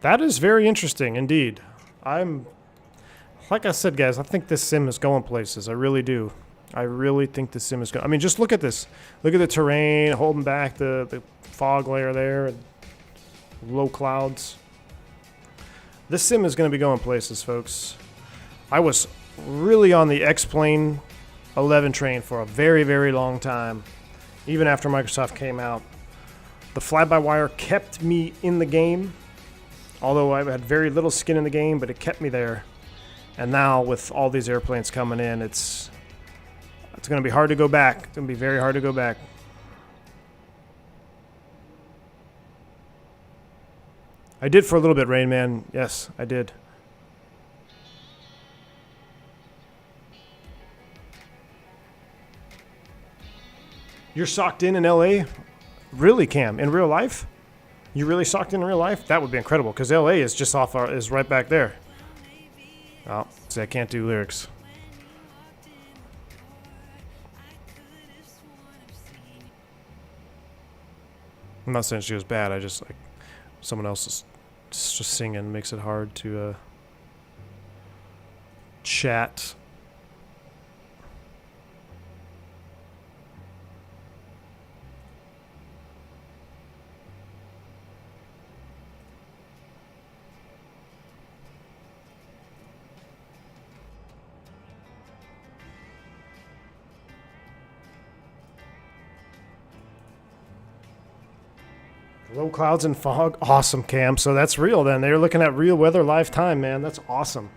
That is very interesting indeed. Like I said, guys, I think this sim is going places. I really do. I really think this sim is going. I mean, just look at this. Look at the terrain, holding back the fog layer there, and low clouds. This sim is going to be going places, folks. I was really on the X-Plane 11 train for a very, very long time, even after Microsoft came out. The fly-by-wire kept me in the game, although I had very little skin in the game, but it kept me there. And now, with all these airplanes coming in, it's going to be hard to go back. It's going to be very hard to go back. I did for a little bit, Rain Man. Yes, I did. You're socked in LA? Really, Cam? In real life? You really socked in real life? That would be incredible, because LA is just is right back there. Oh, see, I can't do lyrics. I'm not saying she was bad. I just, like, someone else is just singing makes it hard to chat. Low clouds and fog. Awesome, Cam. So that's real then. They're looking at real weather live time, man. That's awesome.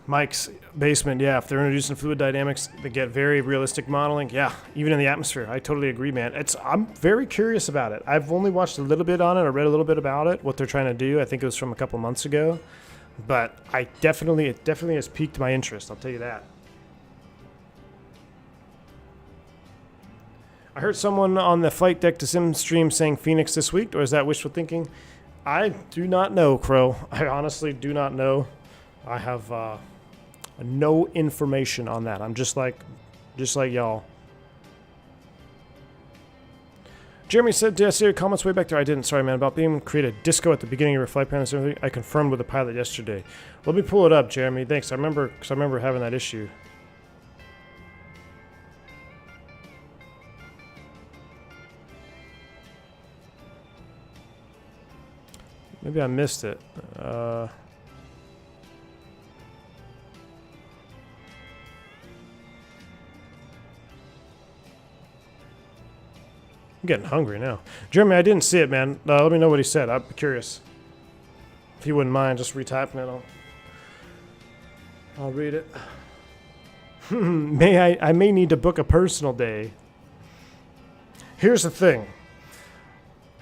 Mike's basement, yeah. If they're introducing fluid dynamics, they get very realistic modeling. Yeah, even in the atmosphere. I totally agree, man. I'm very curious about it. I've only watched a little bit on it. I read a little bit about it, what they're trying to do. I think it was from a couple months ago. But it definitely has piqued my interest. I'll tell you that. I heard someone on the flight deck to sim stream saying Phoenix this week, or is that wishful thinking? I do not know, Crow. I honestly do not know. I have no information on that. I'm just like y'all. Jeremy said, did I see your comments way back there? I didn't. Sorry, man. About being create a disco at the beginning of your flight plan and everything. I confirmed with the pilot yesterday. Let me pull it up, Jeremy. Thanks. I remember having that issue. Maybe I missed it. I'm getting hungry now. Jeremy, I didn't see it, man. Let me know what he said. I'm curious. If you wouldn't mind just retyping it, I'll read it. I may need to book a personal day. Here's the thing.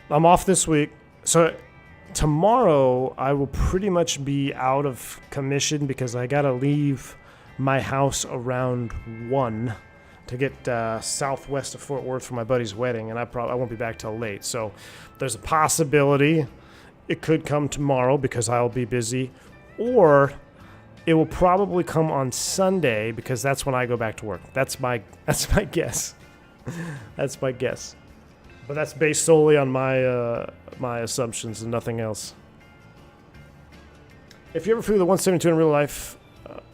I'm off this week, so tomorrow I will pretty much be out of commission because I gotta leave my house around 1 to get southwest of Fort Worth for my buddy's wedding, and I won't be back till late. So there's a possibility it could come tomorrow because I'll be busy, or it will probably come on Sunday because that's when I go back to work. That's my guess. That's my guess. But that's based solely on my assumptions and nothing else. If you ever flew the 172 in real life,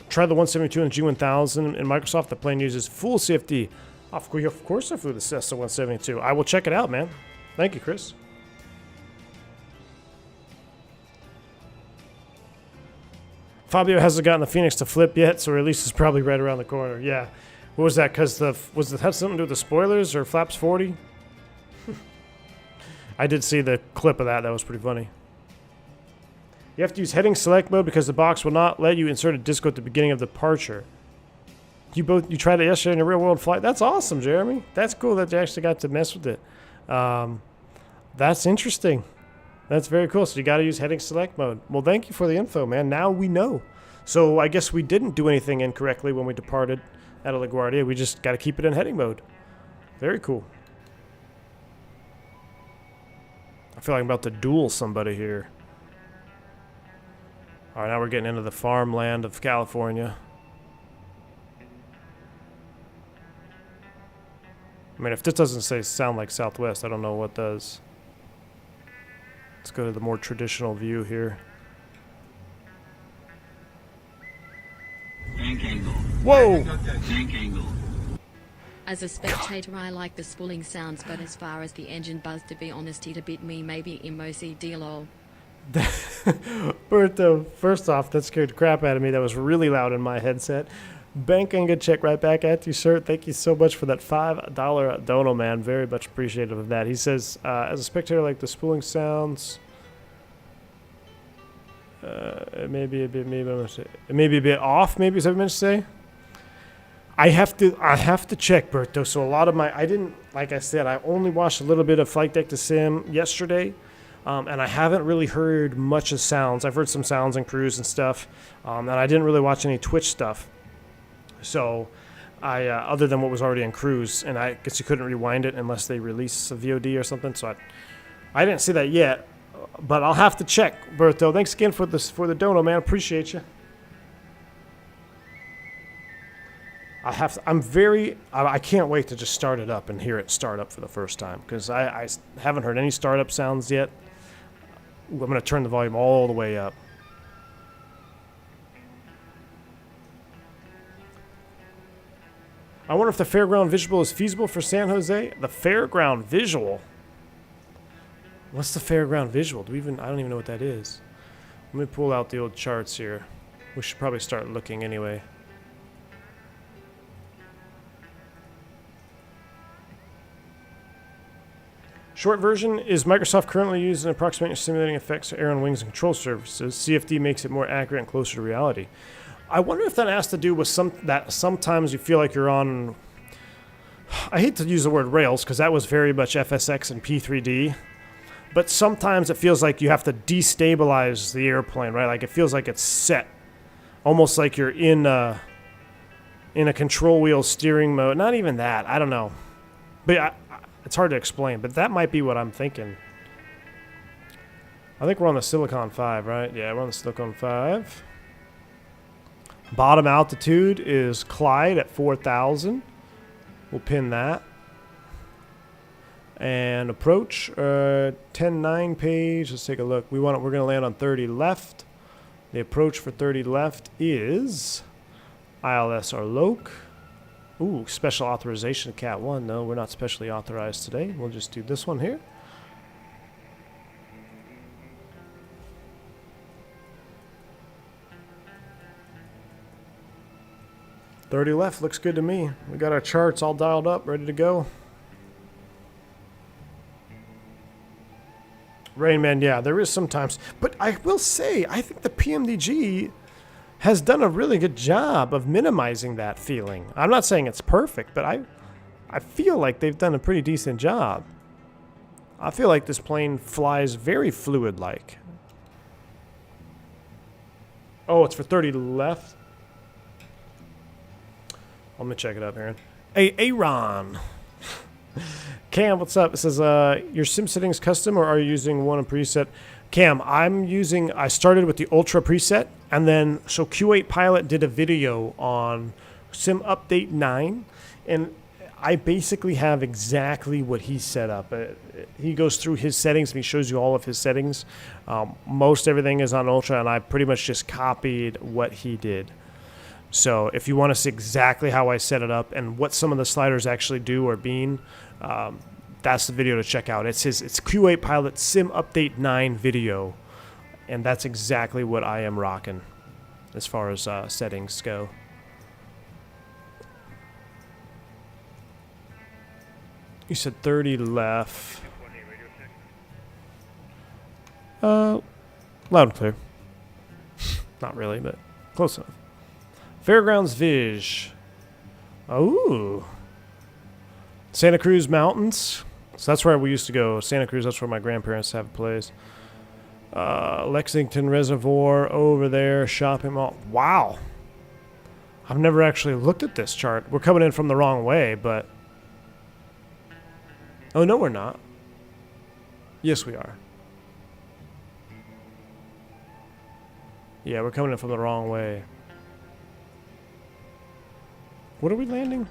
try the 172 in G1000 in Microsoft. The plane uses full CFD. Of course I flew the Cessna 172. I will check it out, man. Thank you, Chris. Fabio hasn't gotten the Phoenix to flip yet, so at least it's probably right around the corner. Yeah. What was that? Because had something to do with the spoilers or flaps 40? I did see the clip of that. That was pretty funny. You have to use heading select mode because the box will not let you insert a disco at the beginning of departure. You tried it yesterday in a real world flight. That's awesome, Jeremy. That's cool that you actually got to mess with it. That's interesting. That's very cool. So you got to use heading select mode. Well, thank you for the info, man. Now we know. So I guess we didn't do anything incorrectly when we departed out of LaGuardia. We just got to keep it in heading mode. Very cool. I feel like I'm about to duel somebody here. All right, now we're getting into the farmland of California. I mean, if this doesn't sound like Southwest, I don't know what does. Let's go to the more traditional view here. Tank angle. Whoa! Tank angle. As a spectator, I like the spooling sounds, but as far as the engine buzz, to be honest, it a bit me, maybe emoji lol. Berto, first off, that scared the crap out of me. That was really loud in my headset. Banking a check right back at you, sir. Thank you so much for that $5 dono, man. Very much appreciative of that. He says, as a spectator, I like the spooling sounds. It may be a bit off, maybe, is that what I meant to say? I have to check, Berto. So a lot of like I said, I only watched a little bit of Flight Deck to Sim yesterday, and I haven't really heard much of sounds. I've heard some sounds in cruise and stuff, and I didn't really watch any Twitch stuff. So I, other than what was already in cruise, and I guess you couldn't rewind it unless they release a VOD or something. So I didn't see that yet, but I'll have to check, Berto. Thanks again for the dono, man. Appreciate you. I can't wait to just start it up and hear it start up for the first time, because I haven't heard any startup sounds yet. I'm going to turn the volume all the way up. I wonder if the fairground visual is feasible for San Jose. The fairground visual? What's the fairground visual? I don't even know what that is. Let me pull out the old charts here. We should probably start looking anyway. Short version, is Microsoft currently using approximating simulating effects of air on wings and control surfaces? CFD makes it more accurate and closer to reality. I wonder if that has to do with sometimes you feel like you're on, I hate to use the word rails because that was very much FSX and P3D, but sometimes it feels like you have to destabilize the airplane, right? Like it feels like it's set, almost like you're in a control wheel steering mode. Not even that, I don't know. But it's hard to explain, but that might be what I'm thinking. I think we're on the Silicon 5, right? Yeah, we're on the Silicon 5. Bottom altitude is Clyde at 4,000. We'll pin that. And approach, 10-9 page. Let's take a look. We're going to land on 30 left. The approach for 30 left is ILS or Yoke. Ooh, special authorization of Cat 1. No, we're not specially authorized today. We'll just do this one here. $30 left looks good to me. We got our charts all dialed up, ready to go. Rain Man, yeah, there is sometimes. But I will say, I think the PMDG has done a really good job of minimizing that feeling. I'm not saying it's perfect, but I feel like they've done a pretty decent job. I feel like this plane flies very fluid-like. Oh, it's for 30 left? Let me check it up, Herein. Hey, Airline. Cam, what's up? It says, your sim settings custom or are you using one preset? Cam, I started with the Ultra preset, and then, so Q8 Pilot did a video on Sim Update 9, and I basically have exactly what he set up. He goes through his settings, and he shows you all of his settings. Most everything is on Ultra, and I pretty much just copied what he did. So if you want to see exactly how I set it up and what some of the sliders actually do or mean, that's the video to check out. It's Q8 Pilot Sim Update 9 video, and that's exactly what I am rocking as far as settings go. You said 30 left. Loud and clear. Not really, but close enough. Fairgrounds Viz. Oh. Santa Cruz Mountains. So that's where we used to go. Santa Cruz, that's where my grandparents have a place. Lexington Reservoir over there. Shopping mall. Wow. I've never actually looked at this chart. We're coming in from the wrong way, but... Oh, no, we're not. Yes, we are. Yeah, we're coming in from the wrong way. What are we landing?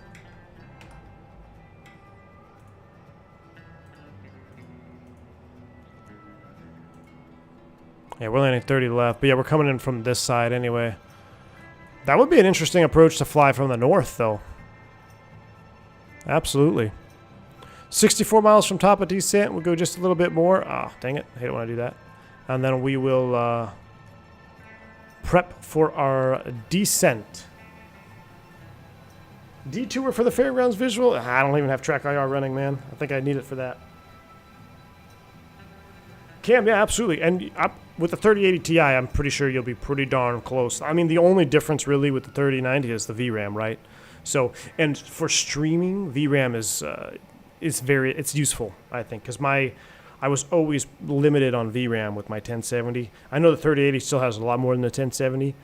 Yeah, we're landing 30 left, but yeah, we're coming in from this side anyway. That would be an interesting approach to fly from the north, though. Absolutely. 64 miles from top of descent. We'll go just a little bit more. Ah, dang it. I hate it when I do that. And then we will prep for our descent. Detour for the Fairgrounds visual? I don't even have track IR running, man. I think I need it for that. Cam, yeah, absolutely. And with the 3080 Ti, I'm pretty sure you'll be pretty darn close. I mean, the only difference really with the 3090 is the VRAM, right? So, and for streaming, VRAM it's useful, I think, because I was always limited on VRAM with my 1070. I know the 3080 still has a lot more than the 1070,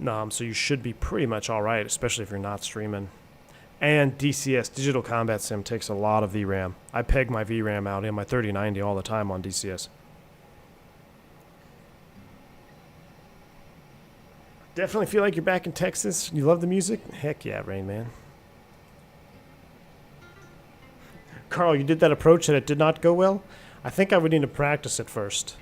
so you should be pretty much all right, especially if you're not streaming. And DCS, Digital Combat Sim, takes a lot of VRAM. I peg my VRAM out in my 3090 all the time on DCS. Definitely feel like you're back in Texas. You love the music? Heck yeah, Rain Man. Carl, you did that approach and it did not go well? I think I would need to practice it first.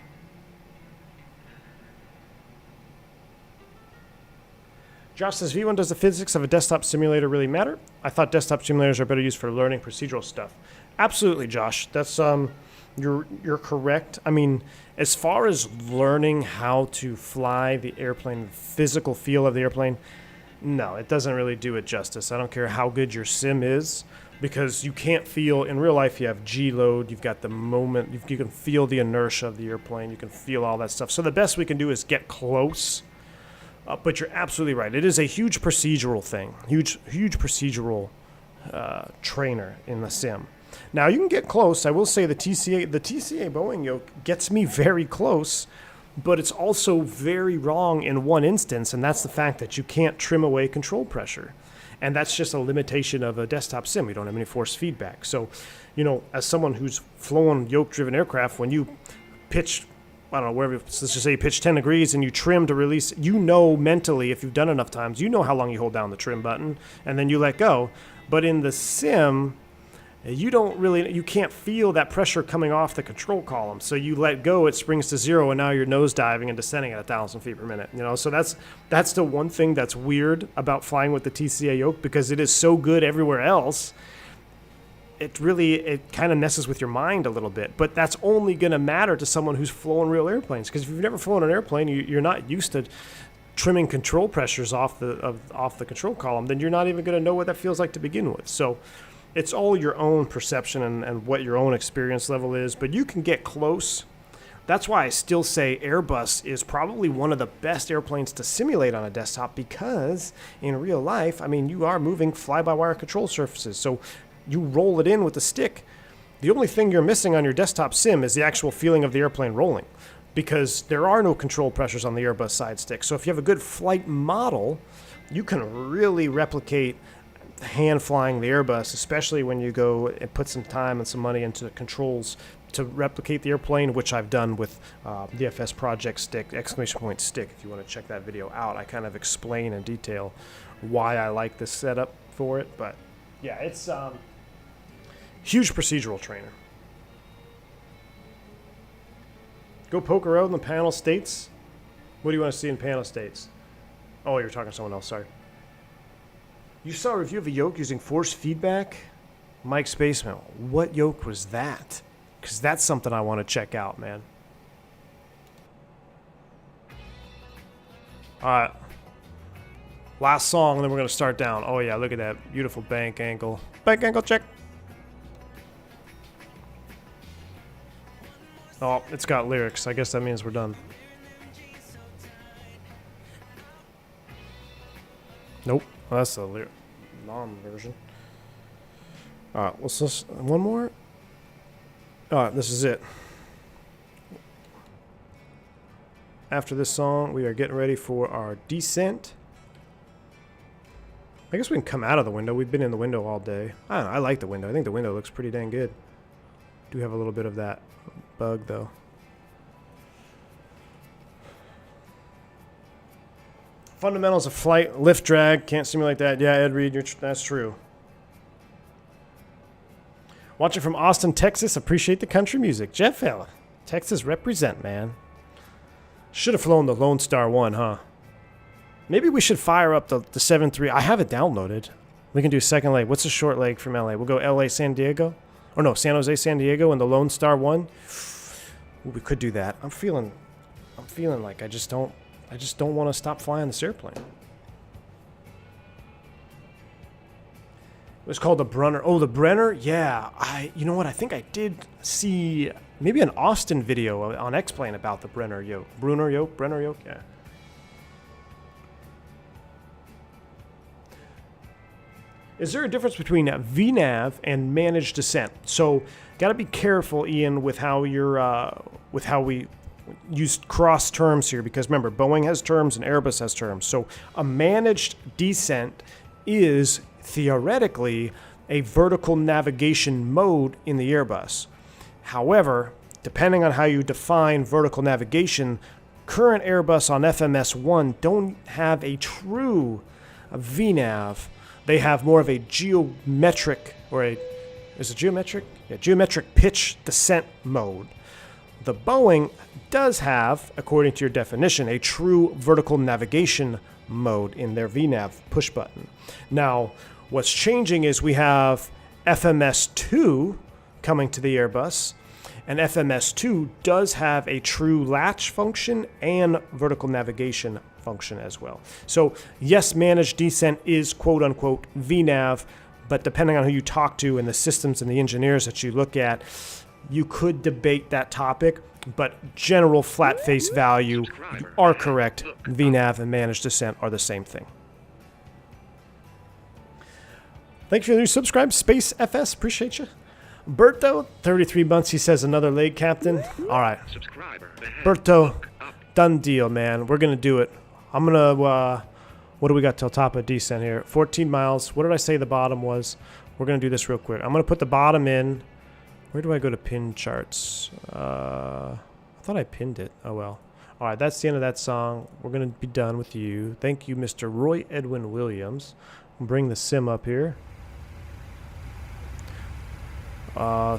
Josh says, V1, does the physics of a desktop simulator really matter? I thought desktop simulators are better used for learning procedural stuff. Absolutely, Josh. That's you're correct. I mean, as far as learning how to fly the airplane, physical feel of the airplane, no, it doesn't really do it justice. I don't care how good your sim is. because you can't feel, in real life you have G load, you've got the moment, you can feel the inertia of the airplane, you can feel all that stuff. So the best we can do is get close, but you're absolutely right. It is a huge procedural thing, huge procedural trainer in the sim. Now you can get close. I will say the TCA Boeing yoke gets me very close, but it's also very wrong in one instance, and that's the fact that you can't trim away control pressure. And that's just a limitation of a desktop sim. We don't have any force feedback. So, you know, as someone who's flown yoke-driven aircraft, when you pitch, I don't know, wherever, let's just say you pitch 10 degrees and you trim to release, you know mentally, if you've done enough times, you know how long you hold down the trim button, and then you let go. But in the sim, you can't feel that pressure coming off the control column. So you let go, it springs to zero, and now you're nosediving and descending at 1,000 feet per minute. You know, so that's the one thing that's weird about flying with the TCA yoke, because it is so good everywhere else. It kind of messes with your mind a little bit, but that's only going to matter to someone who's flown real airplanes. Because if you've never flown an airplane, you're not used to trimming control pressures off the control column, then you're not even going to know what that feels like to begin with. So it's all your own perception and what your own experience level is, but you can get close. That's why I still say Airbus is probably one of the best airplanes to simulate on a desktop, because in real life, I mean, you are moving fly-by-wire control surfaces, so you roll it in with the stick. The only thing you're missing on your desktop sim is the actual feeling of the airplane rolling, because there are no control pressures on the Airbus side stick. So if you have a good flight model, you can really replicate hand flying the Airbus, especially when you go and put some time and some money into the controls to replicate the airplane, which I've done with the FSprojects stick, ! Stick. If you want to check that video out, I kind of explain in detail why I like this setup for it. But yeah, it's huge procedural trainer. Go poke around in the panel states. What do you want to see in panel states? Oh, you're talking to someone else, sorry. You saw a review of a yoke using force feedback? Mike Spaceman, what yoke was that? Because that's something I want to check out, man. Alright. Last song, and then we're going to start down. Oh yeah, look at that beautiful bank angle. Bank angle check. Oh, it's got lyrics. I guess that means we're done. Nope. Well, that's the non-version. Alright, what's this? One more? Alright, this is it. After this song, we are getting ready for our descent. I guess we can come out of the window. We've been in the window all day. I don't know, I like the window. I think the window looks pretty dang good. Do have a little bit of that bug, though. Fundamentals of flight, lift drag, can't simulate that. Yeah, Ed Reed, that's true. Watching from Austin, Texas, appreciate the country music. Jeff fella, Texas represent, man. Should have flown the Lone Star 1, huh? Maybe we should fire up the 7.3. I have it downloaded. We can do second leg. What's the short leg from LA? We'll go LA, San Diego. Or no, San Jose, San Diego, and the Lone Star 1. Ooh, we could do that. I'm feeling like I just don't want to stop flying this airplane. It was called the Brunner. Oh, the Brenner? Yeah. You know what? I think I did see maybe an Austin video on X-Plane about the Brenner yoke. Brenner yoke, yeah. Is there a difference between VNAV and managed descent? So, got to be careful, Ian, with how we use cross terms here, because remember, Boeing has terms and Airbus has terms. So, a managed descent is theoretically a vertical navigation mode in the Airbus. However, depending on how you define vertical navigation, current Airbus on FMS1 don't have a true VNAV. They have more of a geometric, geometric pitch descent mode. The Boeing does have, according to your definition, a true vertical navigation mode in their VNAV push button. Now, what's changing is we have FMS2 coming to the Airbus, and FMS2 does have a true latch function and vertical navigation function as well. So yes, managed descent is quote-unquote VNAV, but depending on who you talk to and the systems and the engineers that you look at, you could debate that topic, but general flat face value, you are correct. VNAV and managed descent are the same thing. Thanks for the new subscribe, Space FS. Appreciate you. Berto, 33 months. He says another leg captain. All right. Berto, done deal, man. We're going to do it. I'm going to, what do we got till top of descent here? 14 miles. What did I say the bottom was? We're going to do this real quick. I'm going to put the bottom in. Where do I go to pin charts? I thought I pinned it. Oh, well. All right, that's the end of that song. We're going to be done with you. Thank you, Mr. Roy Edwin Williams. I'll bring the sim up here.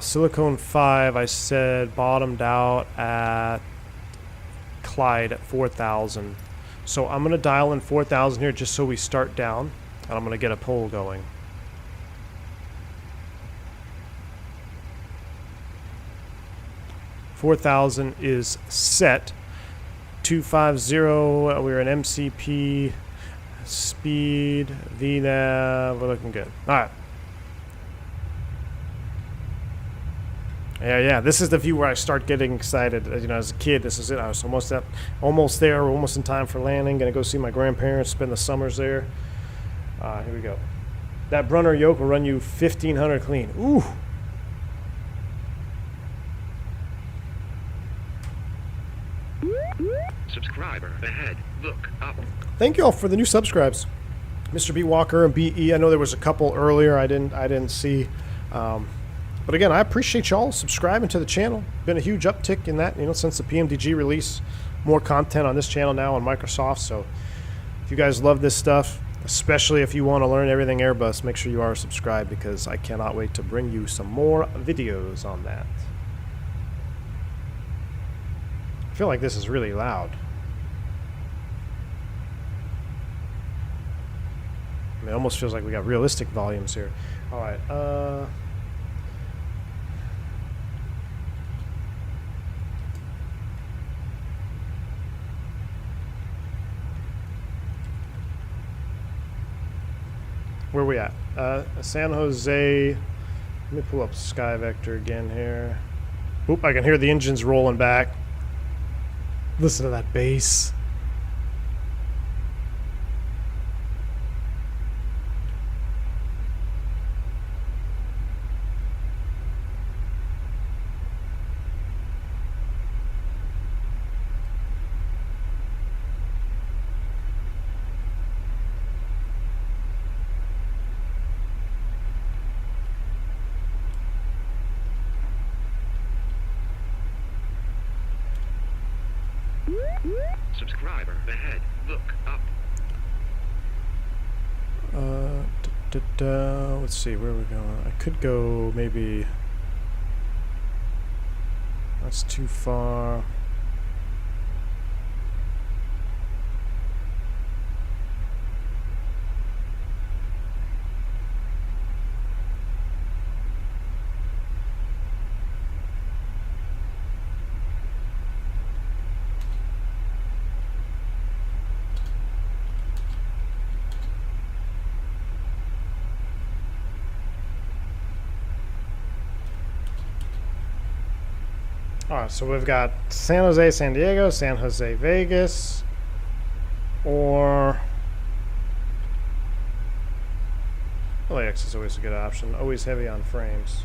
Silicone 5, I said, bottomed out at Clyde at 4,000. So I'm going to dial in 4,000 here just so we start down. And I'm going to get a poll going. $4,000 is set. 250, we're an MCP, speed, VNAV, we're looking good. All right. Yeah, this is the view where I start getting excited. You know, as a kid, this is it. I was almost there, almost in time for landing. Gonna go see my grandparents, spend the summers there. Here we go. That Brunner yoke will run you 1,500 clean. Ooh. Subscriber ahead. Look up. Thank you all for the new subscribes, Mr. B Walker and BE. I know there was a couple earlier I didn't see. But again, I appreciate y'all subscribing to the channel. Been a huge uptick in that, you know, since the PMDG release. More content on this channel now on Microsoft. So if you guys love this stuff, especially if you want to learn everything Airbus, make sure you are subscribed because I cannot wait to bring you some more videos on that. I feel like this is really loud. I mean, it almost feels like we got realistic volumes here. All right. Where we at? San Jose. Let me pull up Sky Vector again here. Oop, I can hear the engines rolling back. Listen to that bass. Subscriber ahead. Look up. Let's see, where are we going? I could go maybe. That's too far. Alright, so we've got San Jose, San Diego, San Jose, Vegas, or LAX is always a good option, always heavy on frames.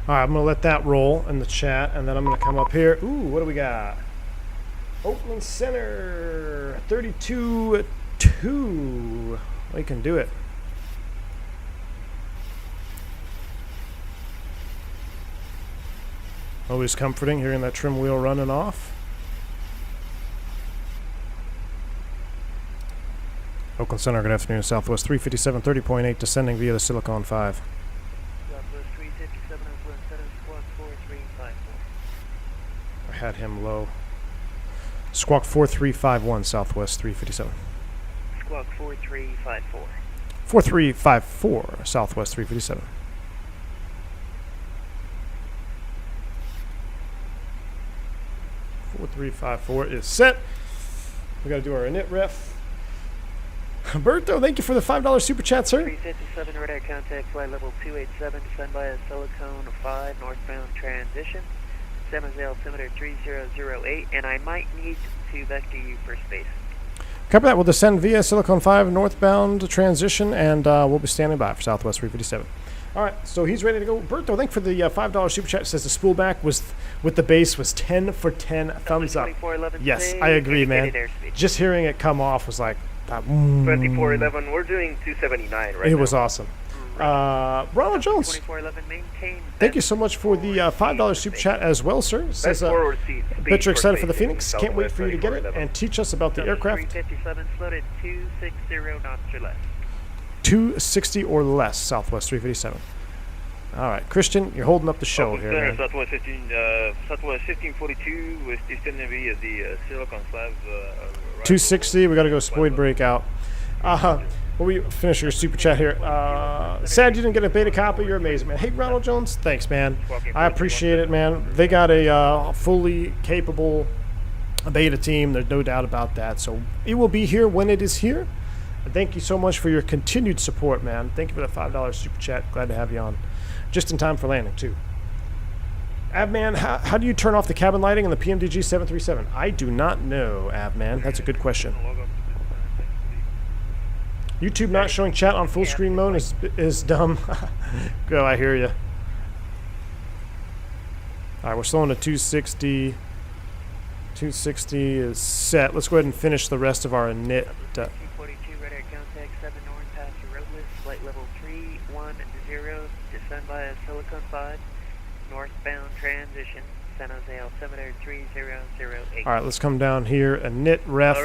Alright, I'm going to let that roll in the chat, and then I'm going to come up here. Ooh, what do we got? Oakland Center, 32-2. We can do it. Always comforting hearing that trim wheel running off. Oakland Center, good afternoon. Southwest 357, 30.8, descending via the Silicon 5. Southwest 357, Oakland Center, squawk 4354. I had him low. Squawk 4351, Southwest 357. Squawk 4354. 4354, Southwest 357. 4354 is set. We got to do our init ref. Berto, thank you for the $5 super chat, sir. 357 radar contact, flight level 287, descend by a Silicon 5, northbound transition, 7 altimeter 3008, and I might need to vector you for space. Copy that. We'll descend via Silicon 5 northbound transition, and we'll be standing by for Southwest 357. All right, so he's ready to go. Berto, thank you for the $5 super chat. It says the spool back was with the base was 10 for 10. Thumbs up. Yes, I agree, man. Just hearing it come off was like, 2411, we're doing 279 right now. It was awesome. Ronald Jones, 2411, maintain. thank you so much for the $5 super chat as well, sir. It says, bet you're excited for the Phoenix. Can't wait for you to get it and teach us about the aircraft. 357, floated 260 knots or less. 260 or less, Southwest 357. All right, Christian, you're holding up the show here, man. Southwest 1542 with descending via the Silicon 5. 260, we got to go spoid break out. Well, we finish your super chat here. Sad you didn't get a beta copy. You're amazing, man. Hey, Ronald Jones, thanks, man. I appreciate it, man. They got a fully capable beta team. There's no doubt about that. So it will be here when it is here. Thank you so much for your continued support, man. Thank you for the $5 super chat. Glad to have you on. Just in time for landing, too. Avman, how do you turn off the cabin lighting on the PMDG 737? I do not know, Avman. That's a good question. YouTube not showing chat on full screen mode is dumb. Go, I hear you. All right, we're slowing to 260. 260 is set. Let's go ahead and finish the rest of our init. 242 radar contact 7 north past roadless, flight level 310, descend by a Silicon 5, northbound transition, San Jose altimeter 3008. All right, let's come down here. Init ref,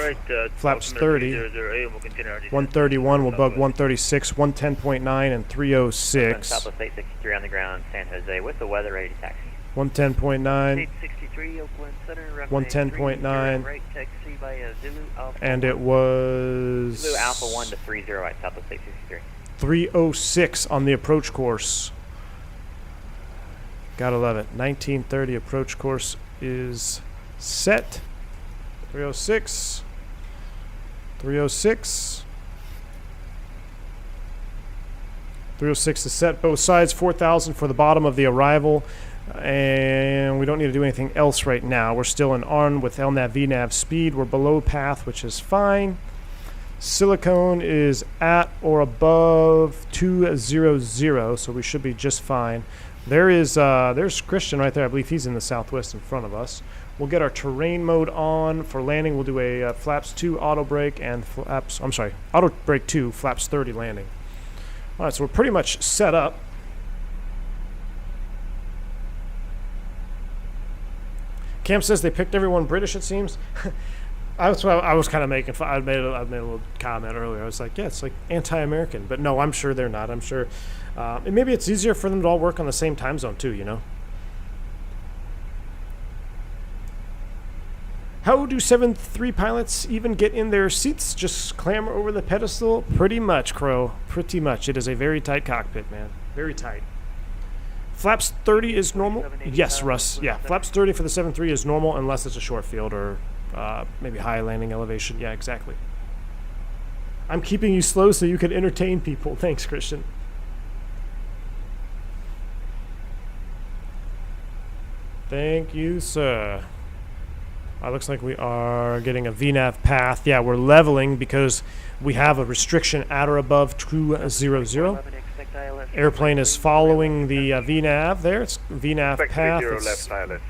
flaps 30. 131 will bug 136, 110.9 and 306. Southwest 863 on the ground, San Jose, with the weather ready to taxi. 110.9. 863 Oakland Center, 110.9. Right taxi by a Zulu Alpha. And it was Zulu Alpha 1 to 30 at Southwest 863. 306 on the approach course. Gotta love it. 1930 approach course is set. 306. 306. 306 is set. Both sides. 4,000 for the bottom of the arrival. And we don't need to do anything else right now. We're still in ARN with LNAV VNAV speed. We're below path, which is fine. Silicone is at or above 200, so we should be just fine. There's Christian right there. I believe he's in the southwest in front of us. We'll get our terrain mode on for landing. We'll do a flaps 2 auto brake and auto brake 2 flaps 30 landing. All right, so we're pretty much set up. Cam says they picked everyone British, it seems. I was kind of making fun. I made a little comment earlier. I was like, yeah, it's like anti-American. But no, I'm sure they're not. I'm sure. And maybe it's easier for them to all work on the same time zone, too, you know? How do 7-3 pilots even get in their seats? Just clamber over the pedestal? Pretty much, Crow. Pretty much. It is a very tight cockpit, man. Very tight. Flaps 30 is normal? Yes, Russ. Yeah, flaps 30 for the 7-3 is normal unless it's a short field or maybe high landing elevation. Yeah, exactly. I'm keeping you slow so you can entertain people. Thanks, Christian. Thank you, sir. Looks like we are getting a VNAV path. Yeah, we're leveling because we have a restriction at or above 200. Airplane is following the VNAV there. It's VNAV path. Left pilot,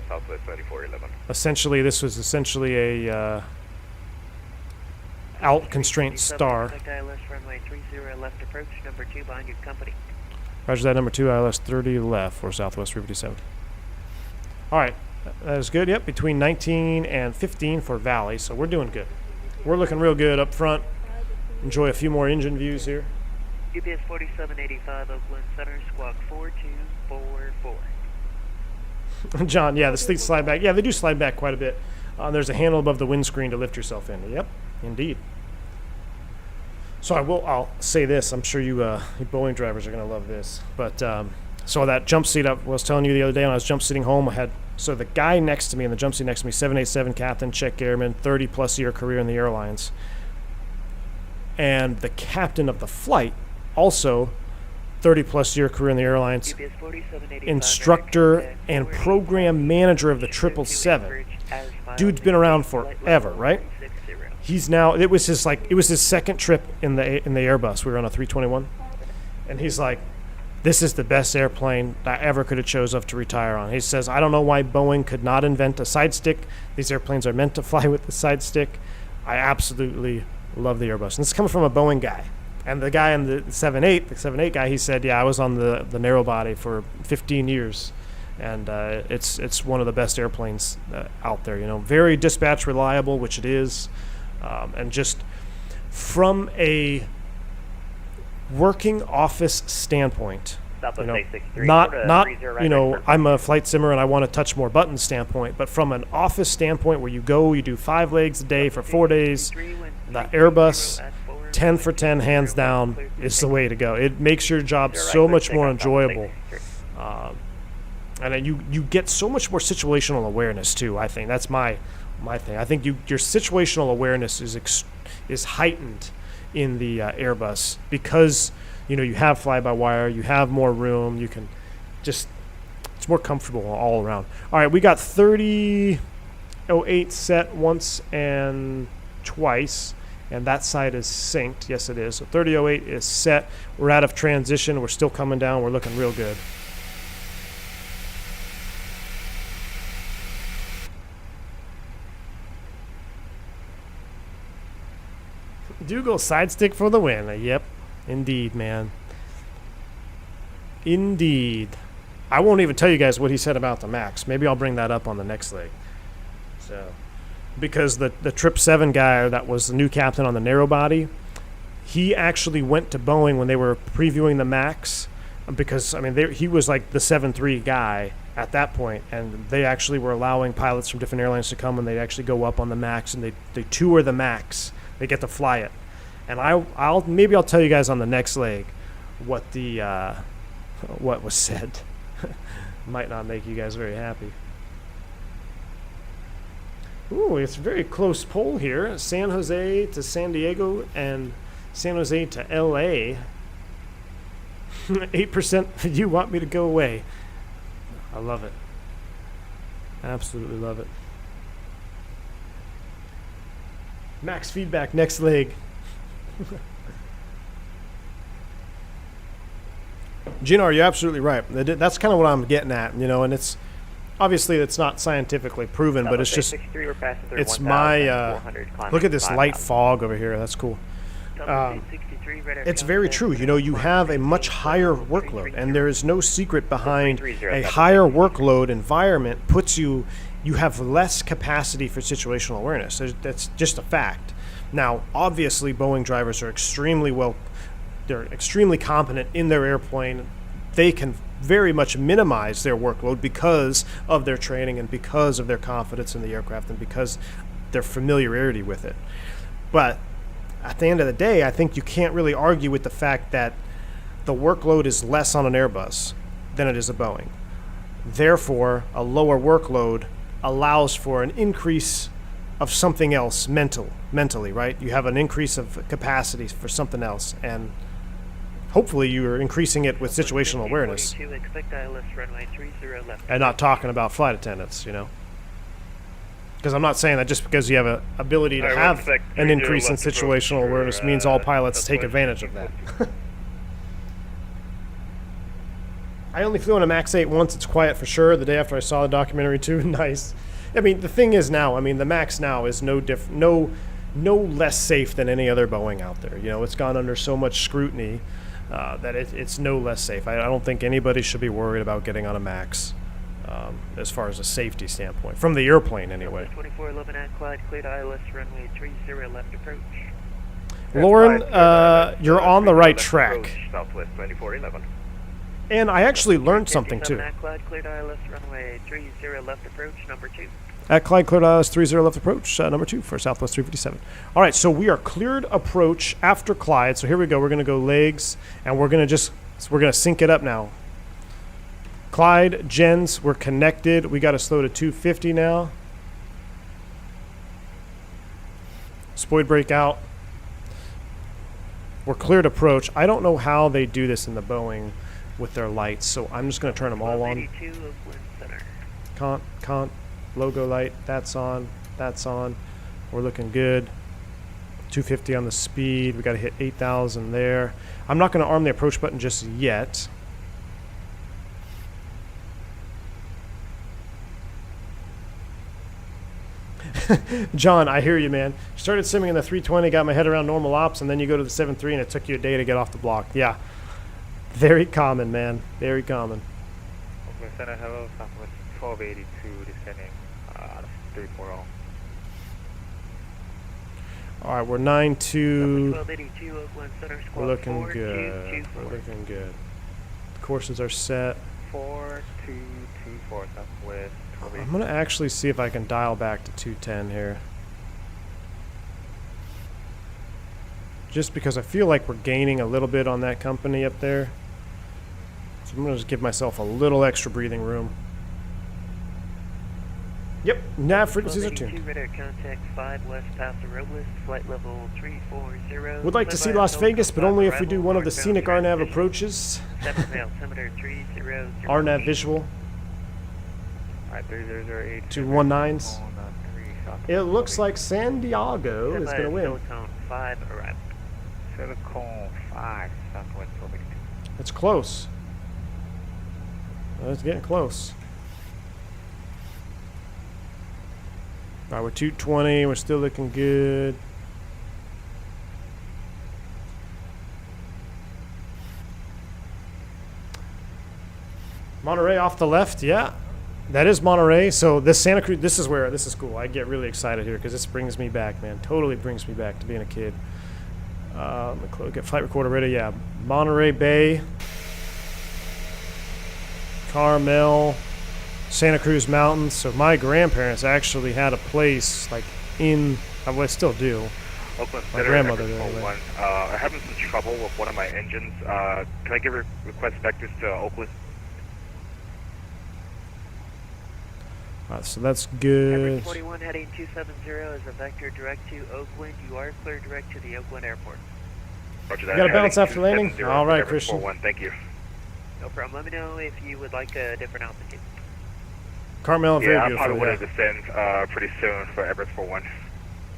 Southwest 3411. Essentially, this was essentially a out constraint star. Left approach, number 2 behind your company. Roger that, number 2, ILS 30 left for Southwest 357. All right, that is good. Yep, between 19 and 15 for Valley, so we're doing good. We're looking real good up front. Enjoy a few more engine views here. UPS 4785 Oakland Center, squawk 4244. John, yeah, the seats slide back. Yeah, they do slide back quite a bit. There's a handle above the windscreen to lift yourself in. Yep, indeed. So I'll say this. I'm sure you Boeing drivers are going to love this. But So that jump seat, I was telling you the other day when I was jump seating home, I had, so the guy next to me in the jump seat next to me, 787 Captain, Czech Airman, 30-plus year career in the airlines. And the captain of the flight, also 30-plus year career in the airlines, instructor and program manager of the 777. Dude's been around forever, right? He's now, it was his second trip in the Airbus. We were on a 321. And he's like, this is the best airplane I ever could have chose of to retire on. He says, I don't know why Boeing could not invent a side stick. These airplanes are meant to fly with the side stick. I absolutely love the Airbus. And this is coming from a Boeing guy. And the guy in the 7.8 guy, he said, yeah, I was on the narrow body for 15 years. And it's one of the best airplanes out there. You know, very dispatch reliable, which it is. And just from a working office standpoint, you know, not you know, I'm a flight simmer and I want to touch more buttons standpoint, but from an office standpoint where you go, you do 5 legs a day for 4 days, the Airbus 10 for 10 hands down is the way to go. It makes your job so much more enjoyable, and then you get so much more situational awareness too. I think that's my thing. I think your situational awareness is heightened in the Airbus because, you know, you have fly-by-wire, you have more room, you can just, it's more comfortable all around. All right, we got 3008 set once and twice, and that side is synced. Yes, it is. So 3008 is set. We're out of transition. We're still coming down. We're looking real good. Dougal side stick for the win. Yep, indeed, man. Indeed. I won't even tell you guys what he said about the Max. Maybe I'll bring that up on the next leg. So, because the 777 guy that was the new captain on the narrow body, he actually went to Boeing when they were previewing the Max, because I mean he was like the 7.3 guy at that point, and they actually were allowing pilots from different airlines to come and they actually go up on the Max and they tour the Max. They get to fly it, and I'll tell you guys on the next leg what what was said. Might not make you guys very happy. Ooh, it's a very close poll here. San Jose to San Diego and San Jose to LA. 8% you want me to go away. I love it. Absolutely love it. Max feedback, next leg. Gino, you're absolutely right. That's kind of what I'm getting at, you know, and it's obviously it's not scientifically proven, but it's just, it's my, look at this light fog over here. That's cool. It's very true. You know, you have a much higher workload, and there is no secret behind a higher workload environment puts you have less capacity for situational awareness. That's just a fact. Now, obviously, Boeing drivers are they're extremely competent in their airplane. They can very much minimize their workload because of their training and because of their confidence in the aircraft and because their familiarity with it. But at the end of the day, I think you can't really argue with the fact that the workload is less on an Airbus than it is a Boeing. Therefore, a lower workload allows for an increase of something else mentally, right? You have an increase of capacity for something else, and hopefully you're increasing it with situational awareness and not talking about flight attendants, you know? Because I'm not saying that just because you have an ability to have an increase in situational awareness means all pilots take advantage of that. I only flew on a Max 8 once. It's quiet for sure. The day after I saw the documentary too. Nice. I mean, the thing is now, I mean, the Max now is no less safe than any other Boeing out there. You know, it's gone under so much scrutiny that it's no less safe. I don't think anybody should be worried about getting on a Max as far as a safety standpoint, from the airplane anyway. 2411 at Clyde, cleared ILS runway 30 left approach. Lauren, you're on the right track. Southwest 2411. And I actually learned something too. At Clyde, cleared ILS runway 30 left approach, number 2. At Clyde, cleared ILS 30 left approach, number 2 for Southwest 357. All right, so we are cleared approach after Clyde. So here we go. We're going to go legs, and we're going to sync it up now. Clyde, Jens, we're connected. We got to slow to 250 now. Spoid brake out. We're cleared approach. I don't know how they do this in the Boeing with their lights, so I'm just going to turn them all on. 82 Oakland Center. Cont, logo light, that's on, that's on. We're looking good. 250 on the speed. We got to hit 8,000 there. I'm not going to arm the approach button just yet. John, I hear you, man. Started simming in the 320, got my head around normal ops, and then you go to the 7.3 and it took you a day to get off the block. Yeah. Very common, man. Very common. Oakland Center, hello, Southwest 1282, descending out of 340. All right, we're 9-2. 1282 Oakland Center, We're squad looking 4, good. 224. We're looking good. The courses are set. 4224 Southwest. I'm going to actually see if I can dial back to 210 here. Just because I feel like we're gaining a little bit on that company up there. So I'm going to just give myself a little extra breathing room. Yep, nav frequencies are tuned. Radar contact 5 West Paso Robles, flight level 340. Would like to see Las Vegas, but only if we do one of the scenic RNAV approaches. altimeter 30. RNAV visual. Alright, 3008. 219s. It looks like San Diego is going to win. Silicon 5 arrived. Silicon 5 Southwest 1282. It's close. It's getting close. All right, we're 220. We're still looking good. Monterey off the left, yeah. That is Monterey. So this Santa Cruz, this is cool. I get really excited here because this brings me back, man. Totally brings me back to being a kid. Let me get flight recorder ready. Yeah, Monterey Bay, Carmel, Santa Cruz Mountains. So my grandparents actually had a place like in, well, I still do. Oakland My Center, grandmother Everett did, 41. I'm having some trouble with one of my engines. Can I give request vectors to Oakland? All right, so that's Everett good. 41 heading 270 is a vector direct to Oakland. You are clear direct to the Oakland airport. Roger You got a bounce after landing? All right, Christian. 41, thank you. No problem. Let me know if you would like a different altitude. Carmel, very Yeah, I beautiful. probably want Yeah. to descend pretty soon for Everett 41.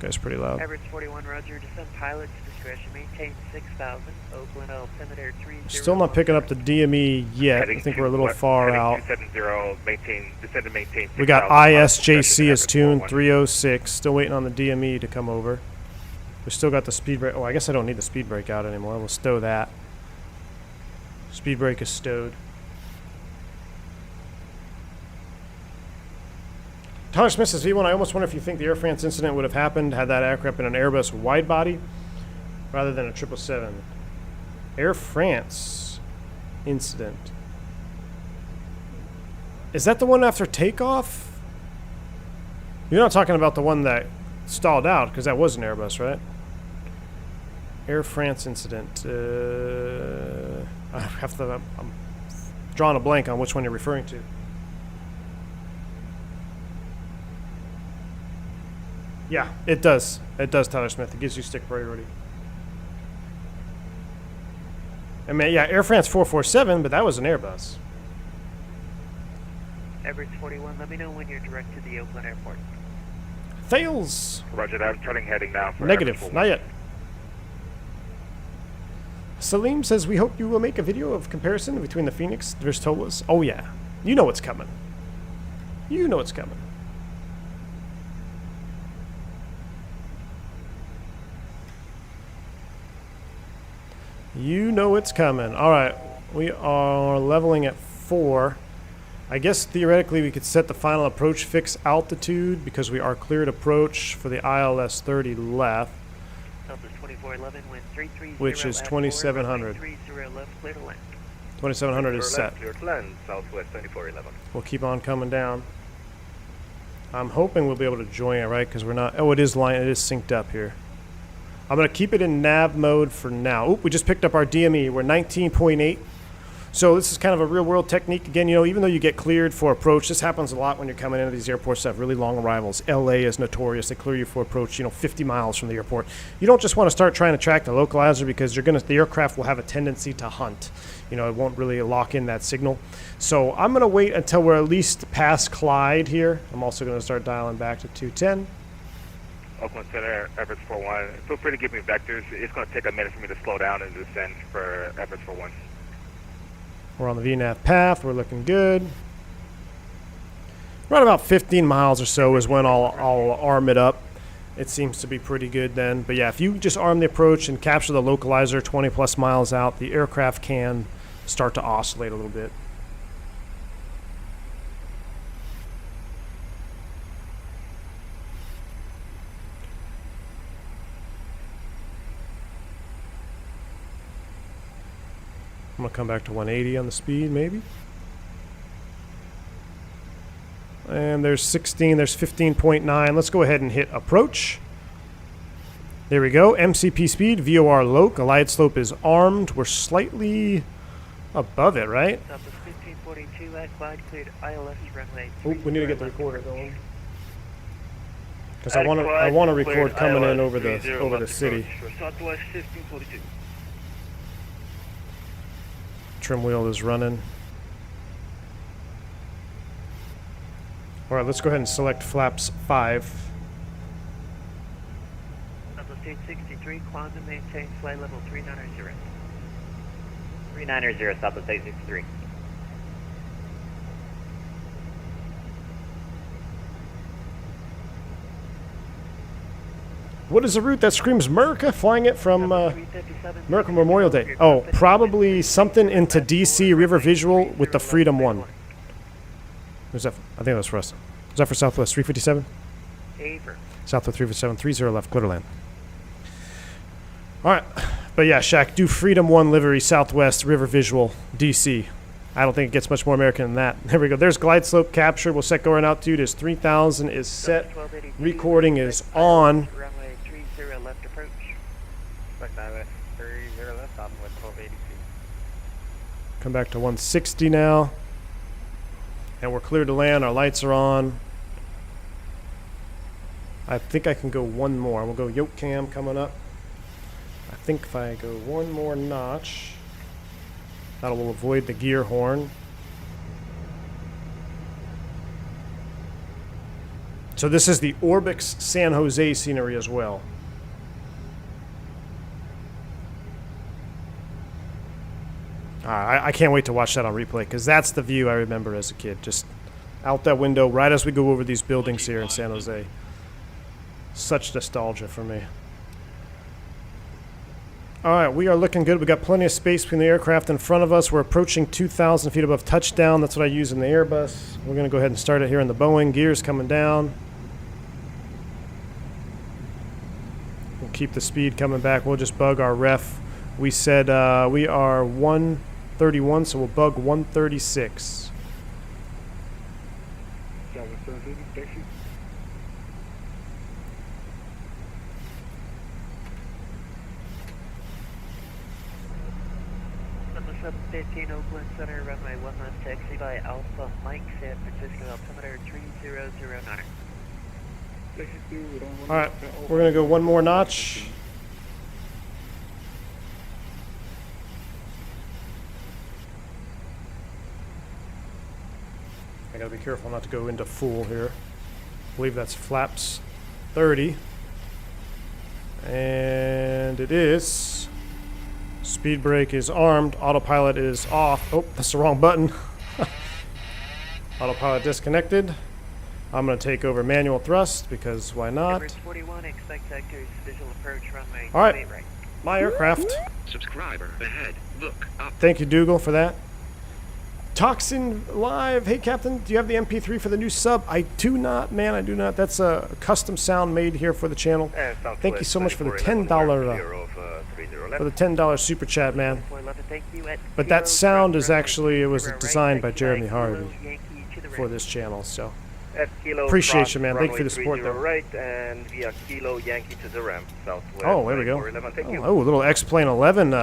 Guy's pretty loud. Everett 41, Roger. Descend pilot's discretion. Maintain 6,000. Oakland altimeter 30. Still not picking up the DME yet. I think we're a little far out. 270, maintain, descend and maintain. We got 6,000, ISJC is tuned, 41. 306. Still waiting on the DME to come over. We still got the speed brake. Oh, I guess I don't need the speed brake out anymore. We'll stow that. Speed brake is stowed. Tyler Smith says, V1, I almost wonder if you think the Air France incident would have happened had that aircraft been an Airbus wide body rather than a 777. Air France incident. Is that the one after takeoff? You're not talking about the one that stalled out, because that was an Airbus, right? Air France incident. I have to. I'm drawing a blank on which one you're referring to. Yeah, it does. It does, Tyler Smith. It gives you stick priority. I mean, yeah, Air France 447, but that was an Airbus. Everett 41, let me know when you're direct to the Oakland airport. Fails. Roger that. I'm turning heading now for Negative. Everett Not 41. yet. Salim says, we hope you will make a video of comparison between the Phoenix versus Tolas. Oh, yeah. You know what's coming. You know what's coming. You know it's coming. All right. We are leveling at 4. I guess theoretically we could set the final approach fix altitude because we are cleared approach for the ILS 30 left. Delta 2411, wind 330. Which is 2700. 30 left, clear to land. 2700 is set. Clear to land, Southwest 2411. We'll keep on coming down. I'm hoping we'll be able to join it, right? Because we're not. Oh, it is synced up here. I'm going to keep it in nav mode for now. Oop, we just picked up our DME. We're 19.8. So this is kind of a real-world technique. Again, even though you get cleared for approach, this happens a lot when you're coming into these airports that have really long arrivals. LA is notorious. They clear you for approach, 50 miles from the airport. You don't just want to start trying to track the localizer because the aircraft will have a tendency to hunt. It won't really lock in that signal. So I'm going to wait until we're at least past Clyde here. I'm also going to start dialing back to 210. Oakland Center, Everest 41. Feel free to give me vectors. It's going to take a minute for me to slow down and descend for Everest 41. We're on the VNAV path. We're looking good. Right about 15 miles or so is when I'll arm it up. It seems to be pretty good then. But yeah, if you just arm the approach and capture the localizer 20 plus miles out, the aircraft can start to oscillate a little bit. I'm going to come back to 180 on the speed, maybe. And there's 16, there's 15.9. Let's go ahead and hit approach. There we go. MCP speed, VOR low. Glide slope is armed. We're slightly above it, right? Southwest 1542 at Glide cleared ILS runway. Oh, we need to get the recorder going. Because I want to record coming in over the city. Southwest 1542. Trim wheel is running. All right, let's go ahead and select flaps 5. Southwest 863, Quantum maintain flight level 390. 390, Southwest 863. What is the route that screams America? Flying it from American Memorial Day. Oh, probably something into DC River Visual with the Freedom 1. Who's that? I think that's for us. Is that for Southwest 357? Aver. Southwest 357, 30 left, clear to land. All right. But yeah, Shaq, do Freedom 1 livery, Southwest River Visual, DC. I don't think it gets much more American than that. There we go. There's glide slope capture. We'll set going altitude is 3,000 is set. Recording is on. Runway 30 left approach. Southwest 30 left, Southwest 1282. Come back to 160 now. And we're cleared to land. Our lights are on. I think I can go one more. We'll go yoke cam coming up. I think if I go one more notch, that will avoid the gear horn. So this is the Orbix San Jose scenery as well. I can't wait to watch that on replay because that's the view I remember as a kid. Just out that window right as we go over these buildings here in San Jose. Such nostalgia for me. All right, we are looking good. We got plenty of space between the aircraft in front of us. We're approaching 2,000 feet above touchdown. That's what I use in the Airbus. We're going to go ahead and start it here in the Boeing. Gears coming down. We'll keep the speed coming back. We'll just bug our ref. We said we are 131, so we'll bug 136. Number 715 Oakland Center, runway 1 left taxi by Alpha Mike, San Francisco, altimeter 3009. All right, we're going to go one more notch. I gotta be careful not to go into full here. I believe that's flaps 30. And it is. Speed brake is armed. Autopilot is off. Oh, that's the wrong button. Autopilot disconnected. I'm gonna take over manual thrust because why not? Average 41, expect sectors, visual approach, runway All right, right. my aircraft. Subscriber ahead. Look up. Thank you, Dougal, for that. Toxin Live. Hey, Captain, do you have the MP3 for the new sub? I do not, man. I do not. That's a custom sound made here for the channel. Thank you so much for the $10 super chat, man. But that sound is actually, it was designed by Jeremy Harvey for this channel, so appreciate you, man. Thank you for the support, though. Right and via Kilo Yankee to the ramp, Southwest. Oh, there we go. Thank you. Oh, a little X-Plane 11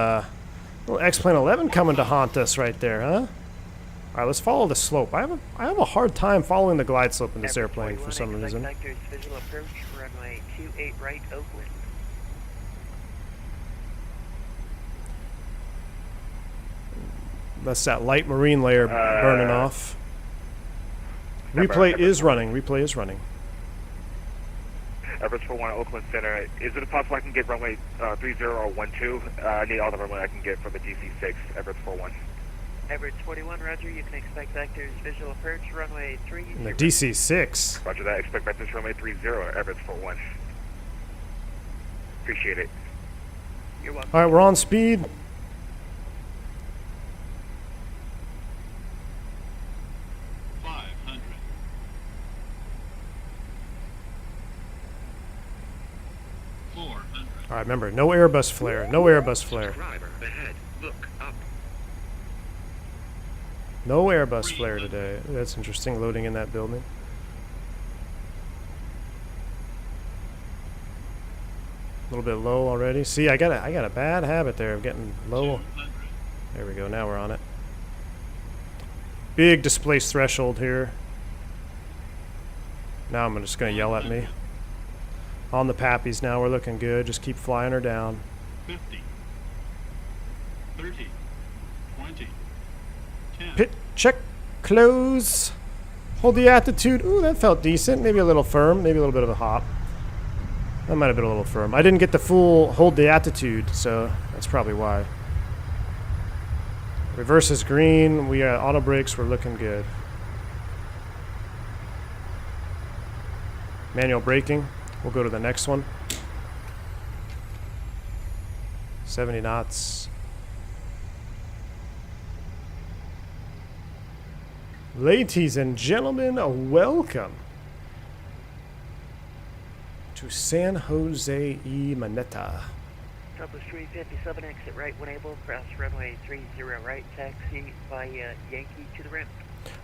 Little X-Plane 11 coming to haunt us right there, huh? Alright, let's follow the slope. I have a hard time following the glide slope in this airplane for some reason. Visual approach, runway 28 right, Oakland. That's that light marine layer burning off. Replay is running. Replay is running. Everest 41 Oakland Center. Is it possible I can get runway 30 or 12? I need all the runway I can get for the DC-6, Everest 41. Everest 41, roger. You can expect vectors visual approach, runway 30. And the DC-6. Roger that. Expect vectors runway 30, Everest 41. Appreciate it. You're welcome. Alright, we're on speed. Alright, remember, no Airbus flare. No Airbus flare. No Airbus flare today. That's interesting, loading in that building. A little bit low already. See, I got a bad habit there of getting low. There we go, now we're on it. Big displaced threshold here. Now I'm just going to yell at me. On the pappies now, we're looking good. Just keep flying her down. 50, 30, 20, 10. Pit check, close. Hold the attitude. Ooh, that felt decent. Maybe a little firm. Maybe a little bit of a hop. That might have been a little firm. I didn't get the full hold the attitude, so that's probably why. Reverse is green. We got auto brakes. We're looking good. Manual braking. We'll go to the next one. 70 knots. Ladies and gentlemen, welcome to San Jose y Maneta. Southwest 357, exit right when able, cross runway 30 right, taxi via Yankee to the ramp.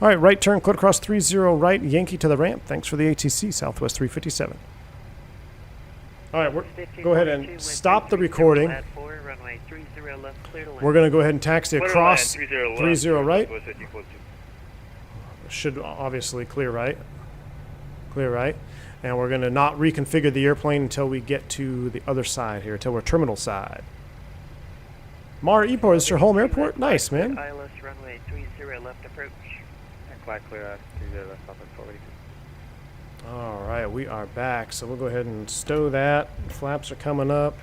All right, right turn, clear across 30 right, Yankee to the ramp. Thanks for the ATC, Southwest 357. All right, go ahead and stop the recording. We're going to go ahead and taxi across 30 right. Should obviously clear right. Clear right. And we're going to not reconfigure the airplane until we get to the other side here, until we're terminal side. Mara Epor, is this your home airport? Nice, man. ILS runway 30 left approach. Flag clear 30 left up and forward. All right, we are back, so we'll go ahead and stow that. Flaps are coming up.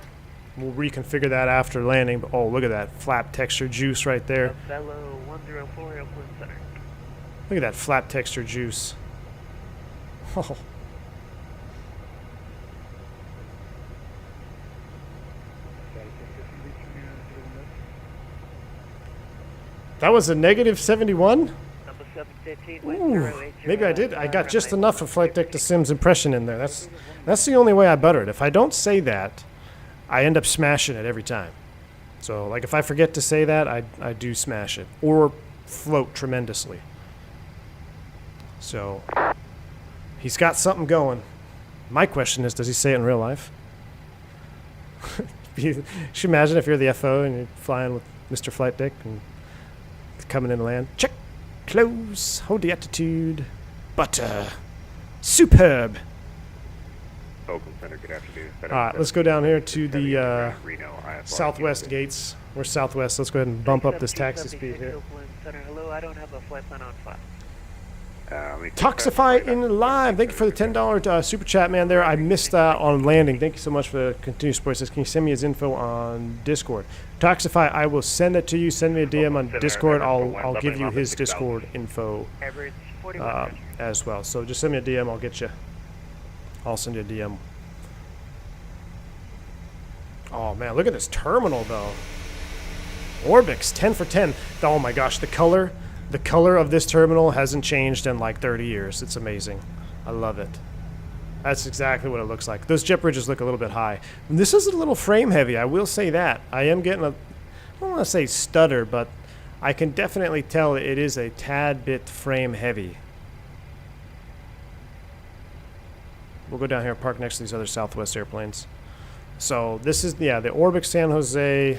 We'll reconfigure that after landing. But oh, look at that flap texture juice right there. Fellow 104 Oakland Center. Look at that flap texture juice. Oh. That was a negative 71? Ooh, maybe I did. I got just enough of Flight Deck to Sim's impression in there. That's the only way I butter it. If I don't say that, I end up smashing it every time. So, like, if I forget to say that, I do smash it. Or float tremendously. So, he's got something going. My question is, does he say it in real life? You should imagine if you're the FO and you're flying with Mr. Flight Deck and coming in to land. Check. Close. Hold the attitude. Butter. Superb. Oakland Center, good afternoon. Alright, let's go down here to the southwest gates. We're southwest. Let's go ahead and bump up this taxi speed here. Hello, I don't have a flight plan on file. Toxify in live. Thank you for the $10 super chat, man. There, I missed on landing. Thank you so much for the continued support. It says, can you send me his info on Discord? Toxify, I will send it to you. Send me a DM on Discord. I'll give you his Discord info as well. So just send me a DM. I'll get you. I'll send you a DM. Oh man, look at this terminal though. Orbix 10 for 10. Oh my gosh, the color of this terminal hasn't changed in like 30 years. It's amazing. I love it. That's exactly what it looks like. Those jet bridges look a little bit high. This is a little frame heavy, I will say that. I am getting I don't want to say stutter, but I can definitely tell it is a tad bit frame heavy. We'll go down here and park next to these other Southwest airplanes. So this is, yeah, the Orbix San Jose.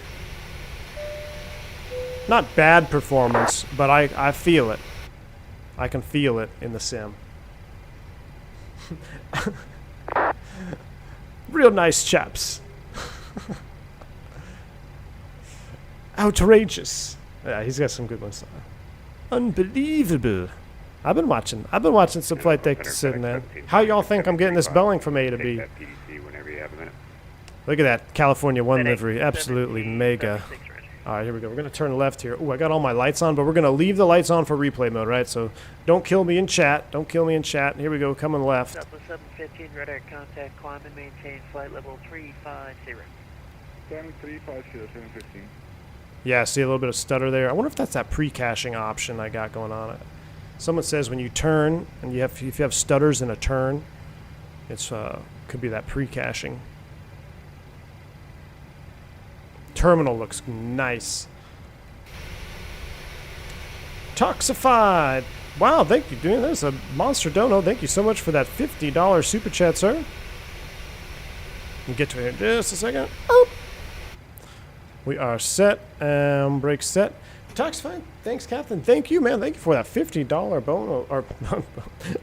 Not bad performance, but I feel it. I can feel it in the sim. Real nice chaps. Outrageous. Yeah, he's got some good ones. Unbelievable. I've been watching some flight deck sitting there. How y'all think I'm getting this Boeing from A to B? Look at that California 1 livery. Absolutely mega. Alright, here we go. We're going to turn left here. Oh, I got all my lights on, but we're going to leave the lights on for replay mode, right? So don't kill me in chat. Don't kill me in chat. Here we go. Coming left. Southwest 715, radar contact, climb and maintain flight level 350. 350, 715. Yeah, see a little bit of stutter there. I wonder if that's that pre-caching option I got going on. Someone says when you turn and if you have stutters in a turn, it's could be that pre-caching. Terminal looks nice. Toxified. Wow, thank you, dude. There's a monster dono. Thank you so much for that $50 super chat, sir. We'll get to it in just a second. Oop. We are set. Brake set. Toxified. Thanks, Captain. Thank you, man. Thank you for that $50 bono or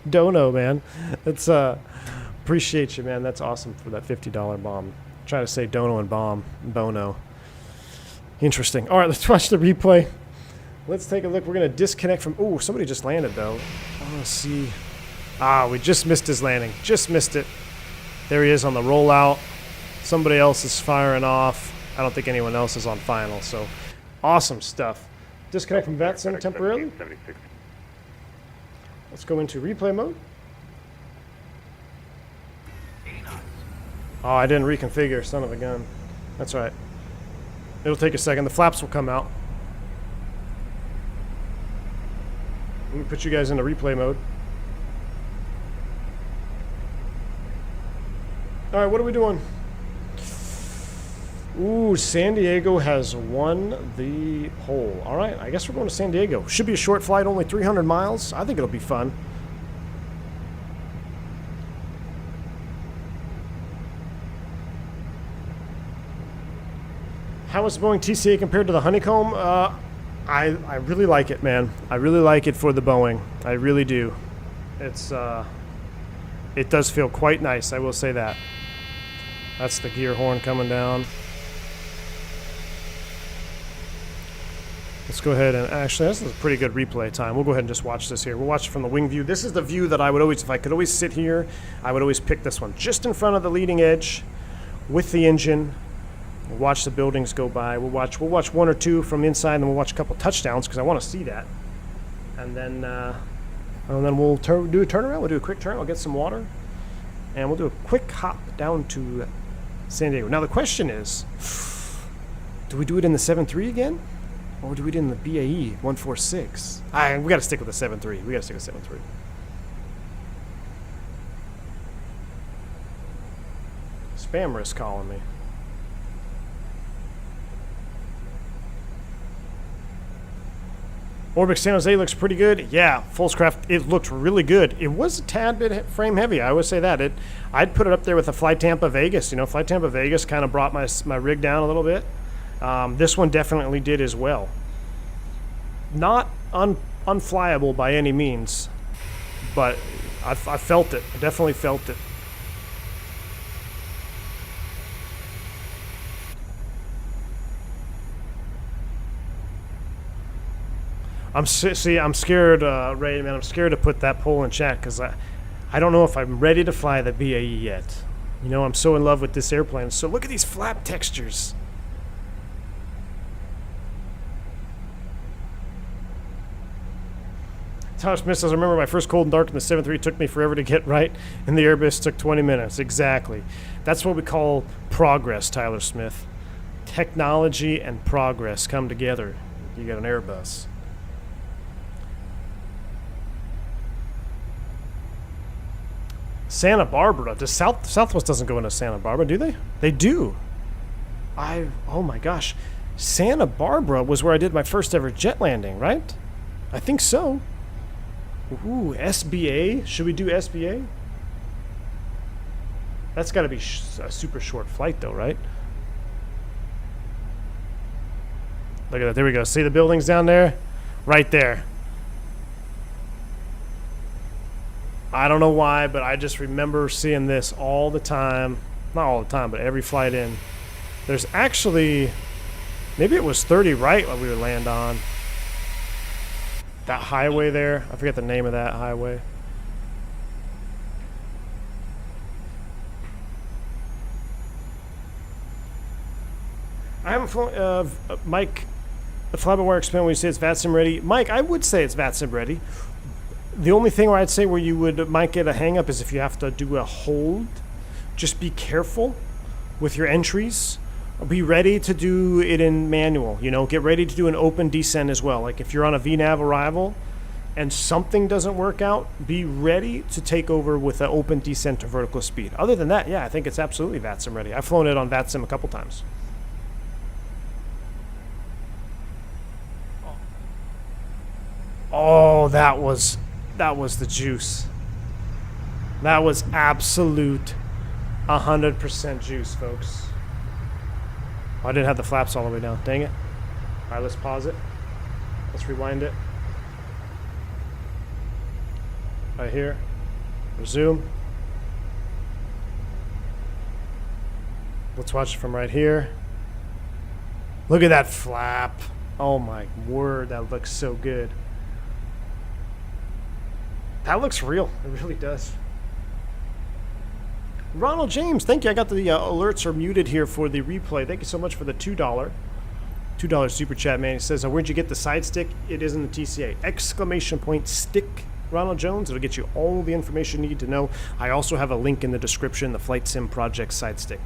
dono, man. That's appreciate you, man. That's awesome for that $50 bomb. Try to say dono and bomb. Bono. Interesting. All right, let's watch the replay. Let's take a look. We're going to disconnect from... Oh, somebody just landed, though. I want to see... Ah, we just missed his landing. Just missed it. There he is on the rollout. Somebody else is firing off. I don't think anyone else is on final, so awesome stuff. Disconnect from VATSIM temporarily. Let's go into replay mode. Oh, I didn't reconfigure, son of a gun. That's right. It'll take a second. The flaps will come out. Let me put you guys into replay mode. All right, what are we doing? Ooh, San Diego has won the pole. All right, I guess we're going to San Diego. Should be a short flight, only 300 miles. I think it'll be fun. How is the Boeing TCA compared to the Honeycomb? I really like it, man. I really like it for the Boeing. I really do. It's it does feel quite nice, I will say that. That's the gear horn coming down. Let's go ahead and actually, this is a pretty good replay time. We'll go ahead and just watch this here. We'll watch it from the wing view. This is the view that I would always, if I could always sit here, I would always pick this one. Just in front of the leading edge with the engine. We'll watch the buildings go by. We'll watch one or two from inside, and then we'll watch a couple touchdowns because I want to see that. And then we'll do a turnaround. We'll do a quick turn. I'll get some water, and we'll do a quick hop down to San Diego. Now the question is, do we do it in the 7.3 again, or do we do it in the BAE 146? We got to stick with the 7.3. We got to stick with 7.3. Spam risk calling me. Orbix San Jose looks pretty good. Yeah, Fullscraft, it looked really good. It was a tad bit frame heavy, I would say that. I'd put it up there with a Flight Tampa Vegas. You know, Flight Tampa Vegas kind of brought my rig down a little bit. This one definitely did as well. Not unflyable by any means, but I felt it. I definitely felt it. I'm scared, Ray, man. I'm scared to put that poll in chat because I don't know if I'm ready to fly the BAE yet. You know, I'm so in love with this airplane. So look at these flap textures. Tosh Missiles, I remember my first cold and dark in the 7.3 took me forever to get right, and the Airbus took 20 minutes. Exactly. That's what we call progress, Tyler Smith. Technology and progress come together. You got an Airbus. Santa Barbara. Southwest doesn't go into Santa Barbara, do they? They do. Oh my gosh. Santa Barbara was where I did my first ever jet landing, right? I think so. Ooh, SBA? Should we do SBA? That's got to be a super short flight though, right? Look at that. There we go. See the buildings down there? Right there. I don't know why, but I just remember seeing this all the time. Not all the time, but every flight in. There's actually, maybe it was 30 right what we would land on. That highway there. I forget the name of that highway. I haven't flown, Mike, the fly-by-wire experiment when you say it's VATSIM ready. Mike, I would say it's VATSIM ready. The only thing where I'd say where you might get a hang-up is if you have to do a hold. Just be careful with your entries. Be ready to do it in manual. You know, get ready to do an open descent as well. Like if you're on a VNAV arrival and something doesn't work out, be ready to take over with an open descent to vertical speed. Other than that, yeah, I think it's absolutely VATSIM ready. I've flown it on VATSIM a couple times. Oh, that was the juice. That was absolute 100% juice, folks. Oh, I didn't have the flaps all the way down. Dang it. All right, let's pause it. Let's rewind it. Right here. Resume. Let's watch it from right here. Look at that flap. Oh my word, that looks so good. That looks real. It really does. Ronald James, thank you. I got the alerts are muted here for the replay. Thank you so much for the $2 super chat, man. He says, where'd you get the side stick? It is in the TCA. Exclamation point stick, Ronald Jones. It'll get you all the information you need to know. I also have a link in the description, the Flight Sim Project side stick.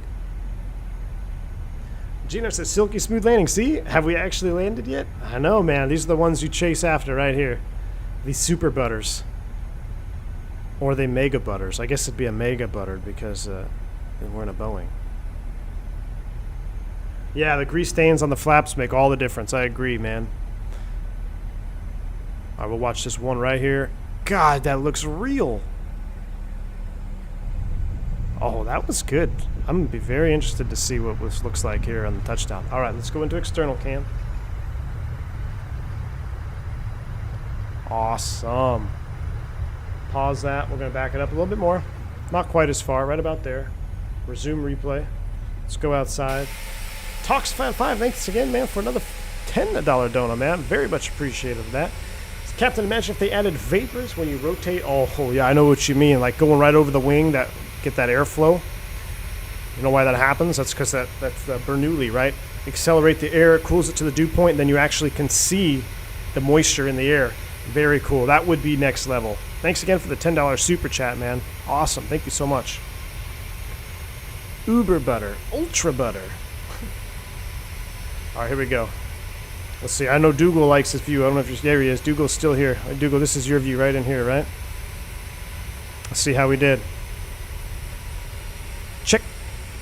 Gino says, silky smooth landing. See, have we actually landed yet? I know, man. These are the ones you chase after right here. These super butters. Or they mega butters. I guess it'd be a mega buttered because we're in a Boeing. Yeah, the grease stains on the flaps make all the difference. I agree, man. All right, we'll watch this one right here. God, that looks real. Oh, that was good. I'm going to be very interested to see what this looks like here on the touchdown. All right, let's go into external cam. Awesome. Pause that. We're going to back it up a little bit more. Not quite as far. Right about there. Resume replay. Let's go outside. Tox55, thanks again, man, for another $10 donut, man. Very much appreciative of that. Captain, imagine if they added vapors when you rotate. Oh, yeah, I know what you mean. Like going right over the wing, that get that airflow. You know why that happens? That's because that's the Bernoulli, right? Accelerate the air, cools it to the dew point, and then you actually can see the moisture in the air. Very cool. That would be next level. Thanks again for the $10 super chat, man. Awesome. Thank you so much. Uber butter. Ultra butter. All right, here we go. Let's see. I know Dougal likes this view. I don't know if you're... There he is. Dougal's still here. Dougal, this is your view right in here, right? Let's see how we did. Check.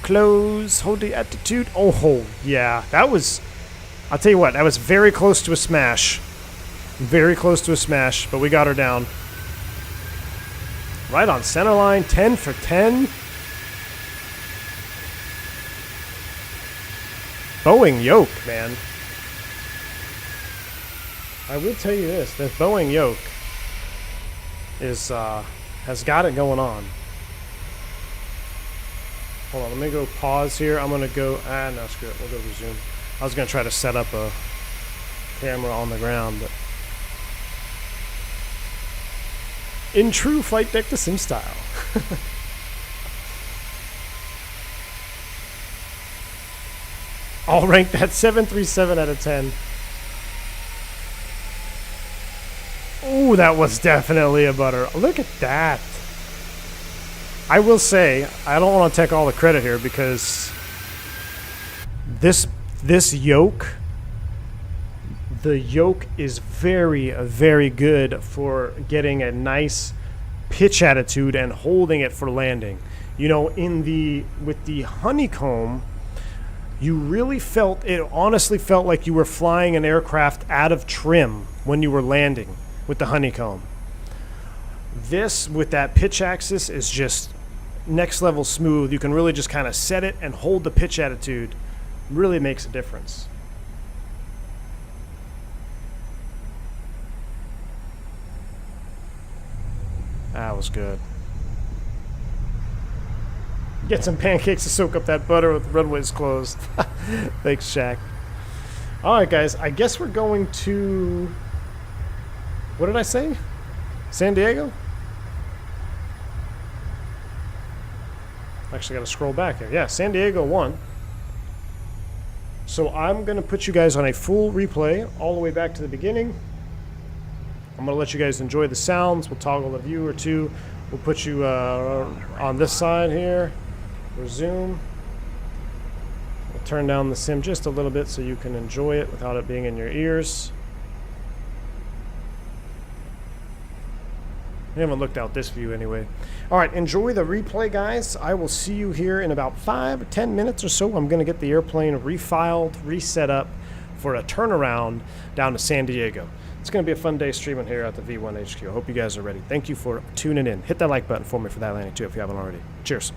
Close. Hold the attitude. Oh, yeah. That was... I'll tell you what. That was very close to a smash. Very close to a smash, but we got her down. Right on center line, 10 for 10. Boeing Yoke, man. I will tell you this, that Boeing Yoke is has got it going on. Hold on, let me go pause here. I'm gonna go, no, screw it, we'll go resume. I was gonna try to set up a camera on the ground, but in true flight deck to sim style. All ranked at 737 out of 10. Ooh, that was definitely a butter. Look at that. I will say, I don't want to take all the credit here because this yoke, the yoke is very, very good for getting a nice pitch attitude and holding it for landing. You know, with the honeycomb, you really felt, it honestly felt like you were flying an aircraft out of trim when you were landing with the honeycomb. This, with that pitch axis, is just next level smooth. You can really just kind of set it and hold the pitch attitude. Really makes a difference. That was good. Get some pancakes to soak up that butter with the runways closed. Thanks, Shaq. Alright, guys. I guess we're going to... What did I say? San Diego? Actually, got to scroll back here. Yeah, San Diego won. So I'm going to put you guys on a full replay all the way back to the beginning. I'm going to let you guys enjoy the sounds. We'll toggle a view or two. We'll put you on this side here. Resume. We'll turn down the sim just a little bit so you can enjoy it without it being in your ears. I haven't looked out this view anyway. Alright, enjoy the replay, guys. I will see you here in about 5 or 10 minutes or so. I'm going to get the airplane refiled, reset up for a turnaround down to San Diego. It's going to be a fun day streaming here at the V1 HQ. I hope you guys are ready. Thank you for tuning in. Hit that like button for me for that landing too if you haven't already. Cheers.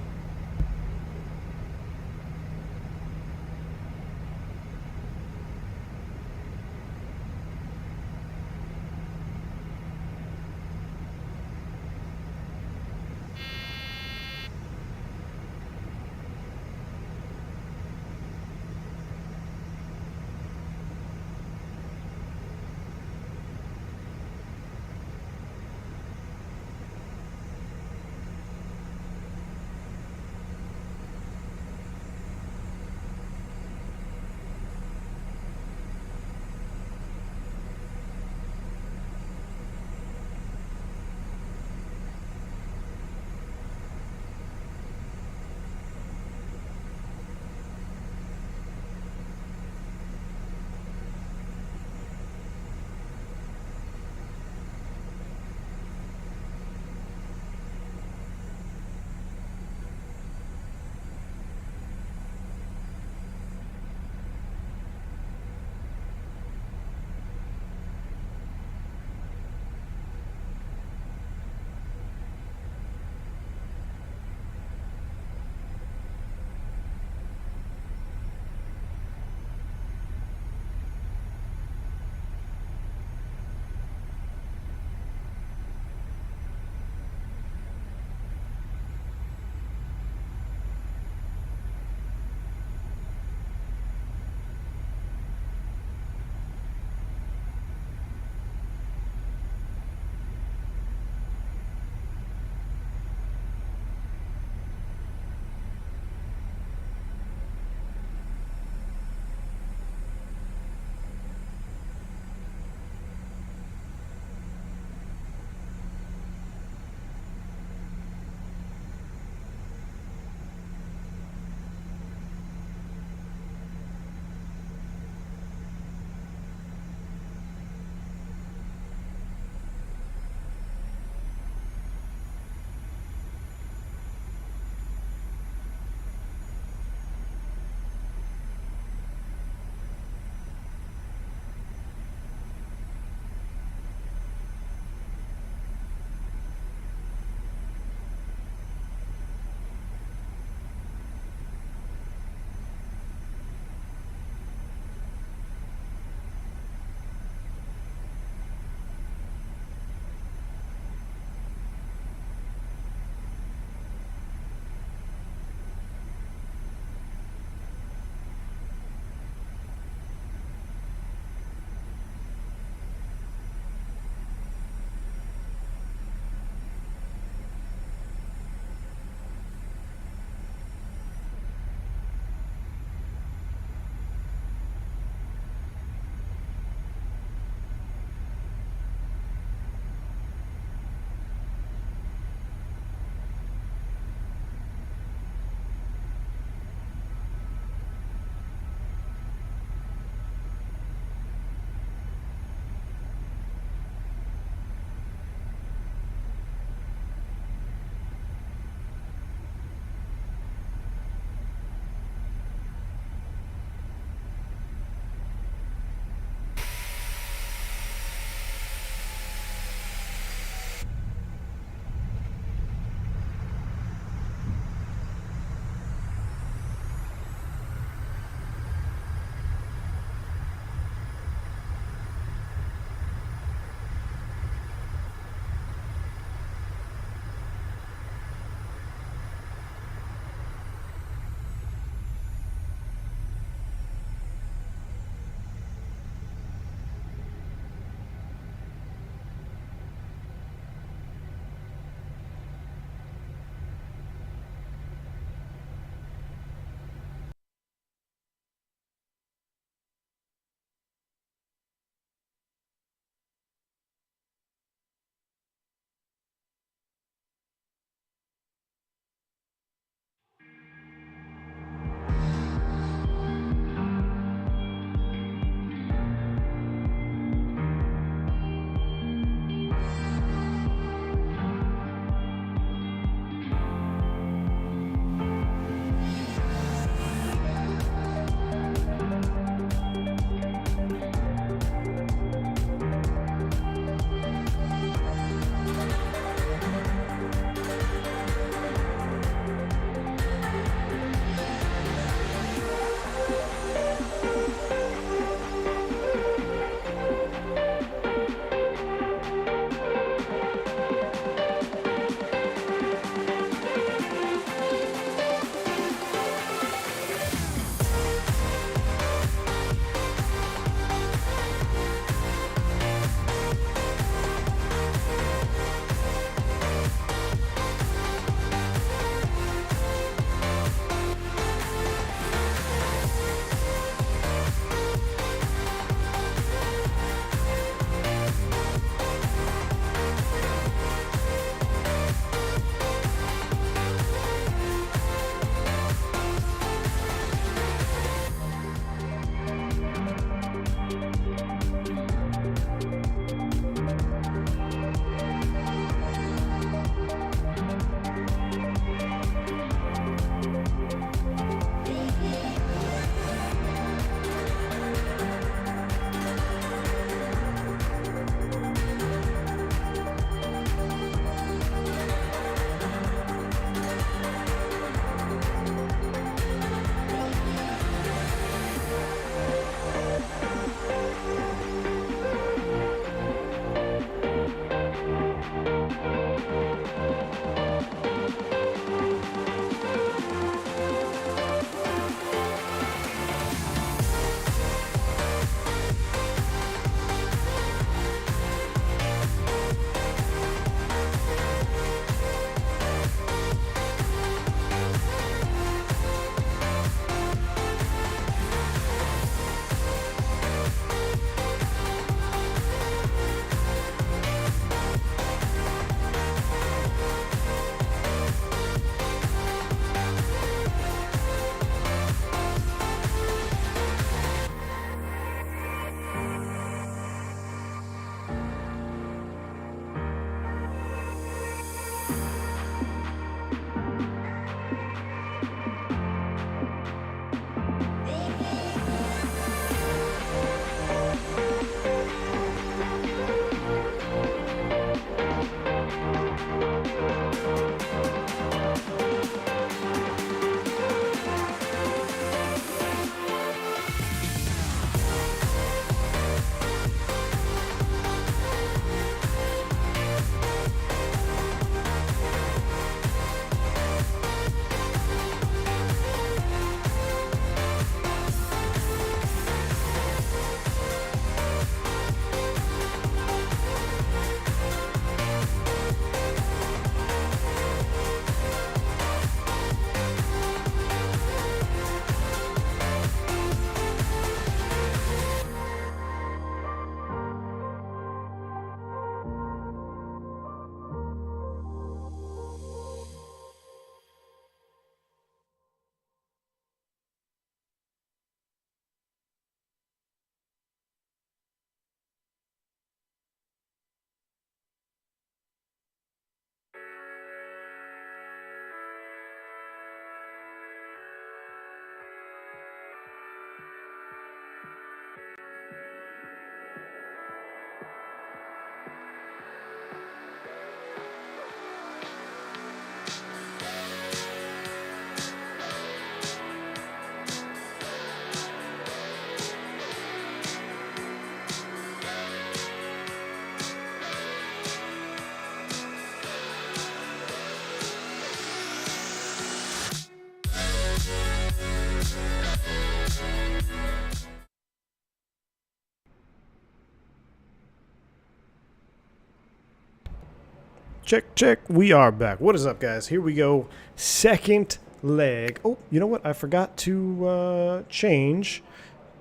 check. We are back. What is up, guys? Here we go. Second leg. Oh, you know what? I forgot to change.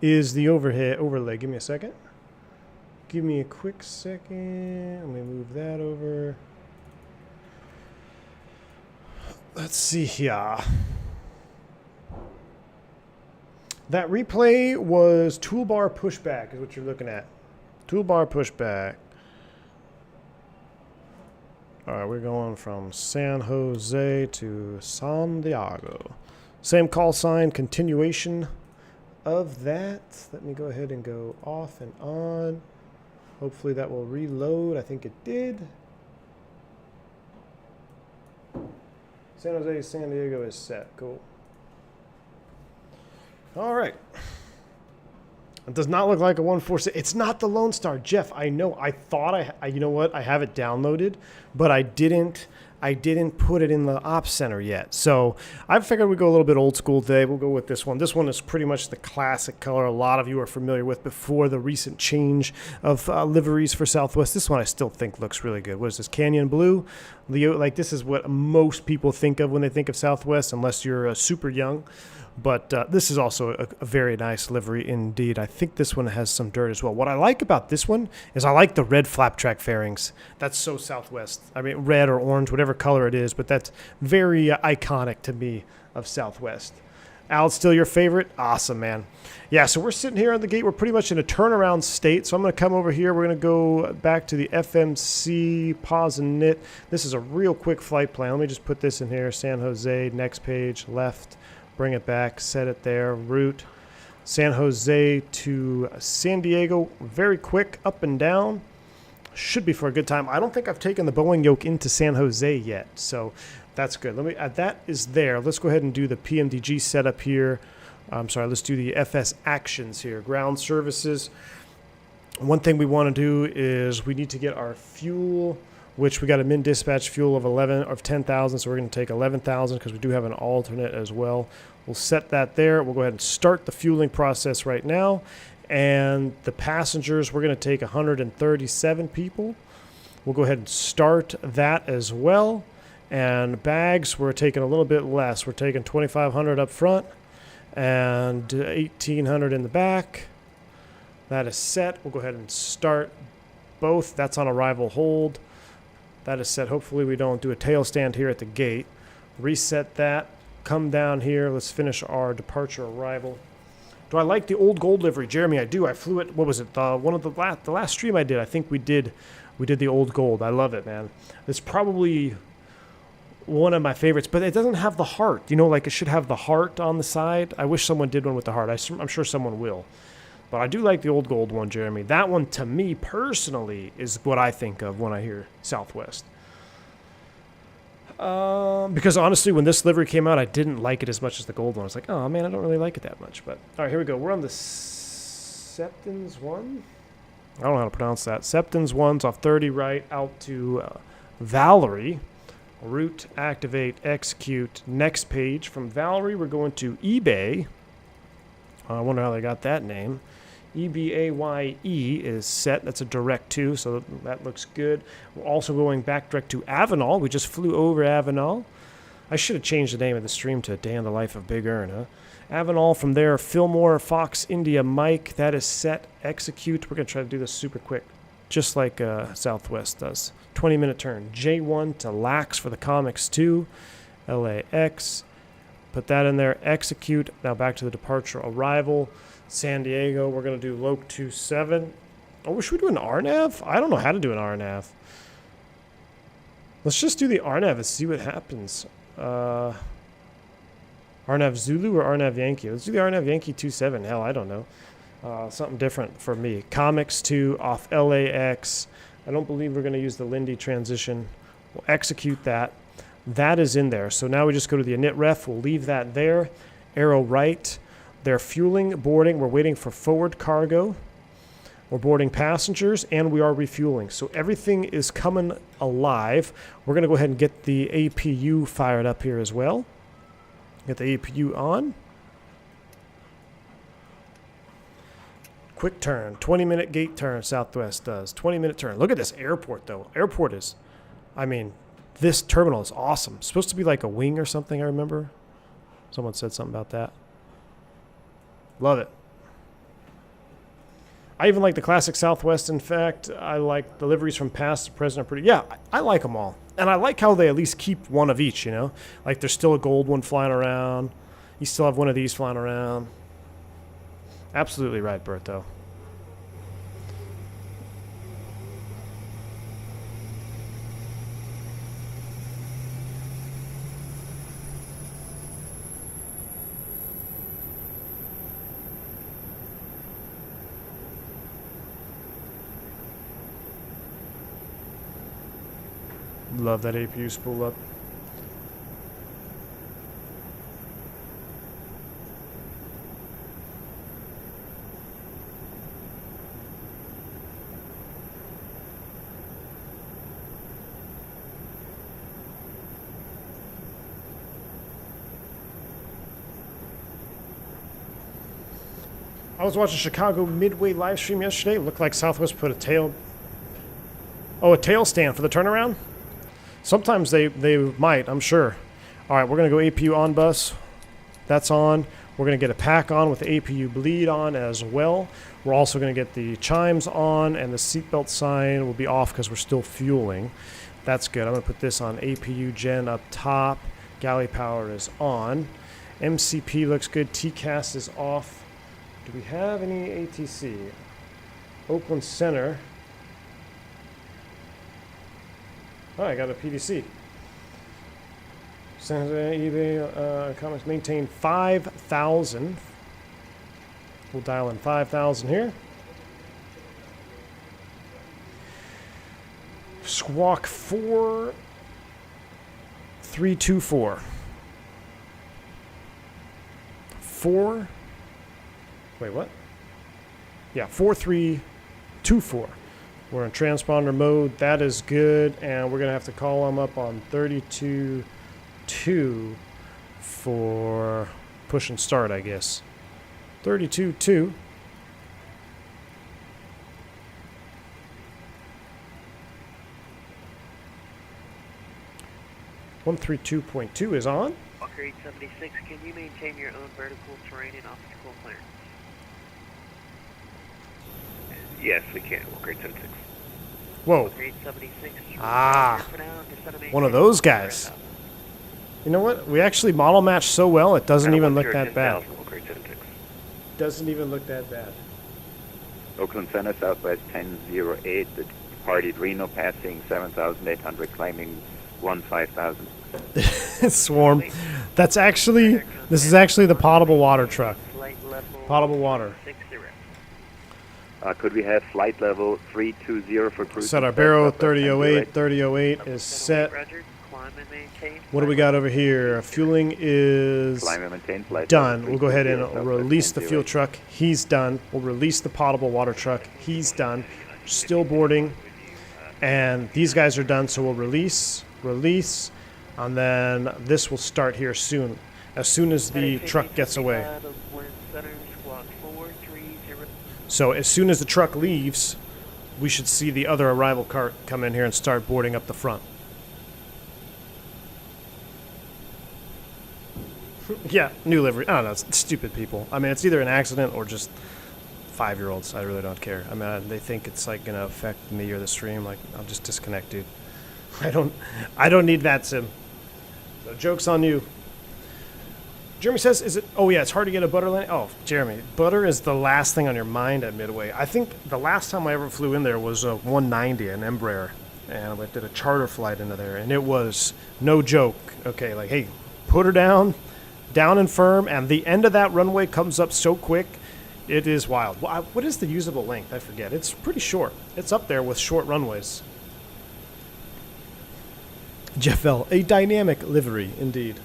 Is the overlay. Give me a second. Give me a quick second. Let me move that over. Let's see here. That replay was toolbar pushback is what you're looking at. Toolbar pushback. All right, we're going from San Jose to San Diego. Same call sign, continuation of that. Let me go ahead and go off and on. Hopefully that will reload. I think it did. San Jose, San Diego is set. Cool. All right. It does not look like a 146. It's not the Lone Star, Jeff. I know. I thought I you know what? I have it downloaded, but I didn't put it in the ops center yet. So I figured we'd go a little bit old school today. We'll go with this one. This one is pretty much the classic color a lot of you are familiar with before the recent change of liveries for Southwest. This one I still think looks really good. What is this? Canyon Blue? Leo, like this is what most people think of when they think of Southwest, unless you're super young. But this is also a very nice livery indeed. I think this one has some dirt as well. What I like about this one is I like the red flap track fairings. That's so Southwest. I mean, red or orange, whatever color it is, but that's very iconic to me of Southwest. Al, it's still your favorite? Awesome, man. Yeah, so we're sitting here on the gate. We're pretty much in a turnaround state. So I'm going to come over here. We're going to go back to the FMC, pause and knit. This is a real quick flight plan. Let me just put this in here. San Jose, next page, left. Bring it back, set it there, route, San Jose to San Diego, very quick, up and down, should be for a good time. I don't think I've taken the Boeing Yoke into San Jose yet, so that's good. Let me that is there. Let's go ahead and do the PMDG setup here. I'm sorry, let's do the FS actions here, ground services. One thing we want to do is we need to get our fuel, which we got a min dispatch fuel of 10,000, so we're going to take 11,000 because we do have an alternate as well. We'll set that there. We'll go ahead and start the fueling process right now. And the passengers, we're going to take 137 people. We'll go ahead and start that as well. And bags, we're taking a little bit less. We're taking 2,500 up front and 1,800 in the back. That is set. We'll go ahead and start both. That's on arrival hold. That is set. Hopefully we don't do a tail stand here at the gate. Reset that. Come down here. Let's finish our departure arrival. Do I like the old gold livery? Jeremy, I do. I flew it. What was it? One of the last stream I did. I think we did the old gold. I love it, man. It's probably one of my favorites, but it doesn't have the heart. You know, like it should have the heart on the side. I wish someone did one with the heart. I'm sure someone will. But I do like the old gold one, Jeremy. That one, to me personally, is what I think of when I hear Southwest. Because honestly, when this livery came out, I didn't like it as much as the gold one. I was like, oh man, I don't really like it that much. But all right, here we go. We're on the Septons one. I don't know how to pronounce that. Septons one's off 30 right out to Valerie. Route, activate, execute. Next page from Valerie, we're going to eBay. I wonder how they got that name. EBAYE is set. That's a direct to, so that looks good. We're also going back direct to Avenal. We just flew over Avenal. I should have changed the name of the stream to Day in the Life of Big Ern, huh? Avenal from there, Fillmore, Fox, India, Mike. That is set. Execute. We're going to try to do this super quick, just like Southwest does. 20-minute turn. J1 to LAX for the Comics 2. LAX. Put that in there. Execute. Now back to the departure arrival. San Diego, we're going to do Loke 27. Oh, should we do an RNAV? I don't know how to do an RNAV. Let's just do the RNAV and see what happens. RNAV Zulu or RNAV Yankee? Let's do the RNAV Yankee 27. Hell, I don't know. Something different for me. Comics 2 off LAX. I don't believe we're going to use the Lindy transition. We'll execute that. That is in there. So now we just go to the init ref. We'll leave that there. Arrow right. They're fueling, boarding. We're waiting for forward cargo. We're boarding passengers, and we are refueling. So everything is coming alive. We're going to go ahead and get the APU fired up here as well. Get the APU on. Quick turn. 20-minute gate turn, Southwest does. 20-minute turn. Look at this airport, though. Airport is, I mean, This terminal is awesome. It's supposed to be like a wing or something, I remember. Someone said something about that. Love it. I even like the classic Southwest. In fact, I like the liveries from past to present are pretty... Yeah, I like them all. And I like how they at least keep one of each, you know? Like there's still a gold one flying around. You still have one of these flying around. Absolutely right, Berto. Love that APU spool up. I was watching Chicago Midway live stream yesterday. It looked like Southwest put a tail stand for the turnaround. Sometimes they might, I'm sure. All right, we're going to go APU on bus. That's on. We're going to get a pack on with the APU bleed on as well. We're also going to get the chimes on, and the seatbelt sign will be off because we're still fueling. That's good. I'm going to put this on APU gen up top. Galley power is on. MCP looks good. TCAS is off. Do we have any ATC? Oakland Center. Oh, I got a PDC. San Jose, eBay, comments maintain 5,000. We'll dial in 5,000 here. Squawk 4324. 4. Wait, what? Yeah, 4324. We're in transponder mode. That is good. And we're going to have to call them up on 32.2 for push and start, I guess. 32.2. .2 is on. Walker 876, can you maintain your own vertical terrain and obstacle clearance? Yes, we can. Walker 876. Whoa. Walker 876. Ah. One of those guys. You know what? We actually model match so well, it doesn't even look that bad. Doesn't even look that bad. Oakland Center, Southwest 1008, the departed Reno, passing 7,800, claiming 15,000. Swarm. This is actually the potable water truck. Potable water. Could we have flight level 320 for cruise? Set our barrel 3008. 3008 is set. What do we got over here? Fueling is done. We'll go ahead and release the fuel truck. He's done. We'll release the potable water truck. He's done. Still boarding. And these guys are done, so we'll release, and then this will start here soon. As soon as the truck gets away. So as soon as the truck leaves, we should see the other arrival cart come in here and start boarding up the front. Yeah, new livery. I don't know, it's stupid people. I mean, it's either an accident or just 5-year-olds. I really don't care. I mean, they think it's like gonna affect me or the stream. Like, I'll just disconnect, dude. I don't need that sim. So joke's on you. Jeremy says, is it? Oh yeah, it's hard to get a butter landing. Oh, Jeremy, butter is the last thing on your mind at Midway. I think the last time I ever flew in there was a 190, an Embraer, and I did a charter flight into there, and it was no joke. Okay, like, hey, put her down and firm, and the end of that runway comes up so quick, it is wild. Well, what is the usable length? I forget. It's pretty short. It's up there with short runways. Jeff L., a dynamic livery, indeed.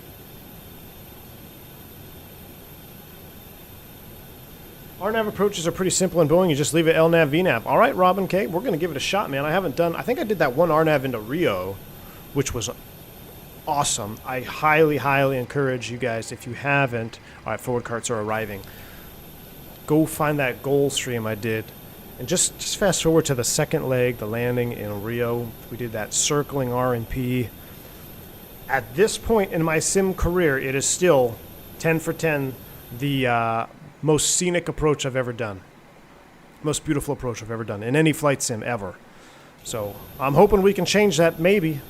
RNAV approaches are pretty simple in Boeing. You just leave it LNAV, VNAV. All right, Robin K., we're going to give it a shot, man. I think I did that one RNAV into Rio, which was awesome. I highly, highly encourage you guys, if you haven't, all right, forward carts are arriving. Go find that goal stream I did. And just fast forward to the second leg, the landing in Rio. We did that circling R&P. at this point in my sim career, it is still 10 for 10, the most scenic approach I've ever done. Most beautiful approach I've ever done in any flight sim ever. So I'm hoping we can change that, maybe.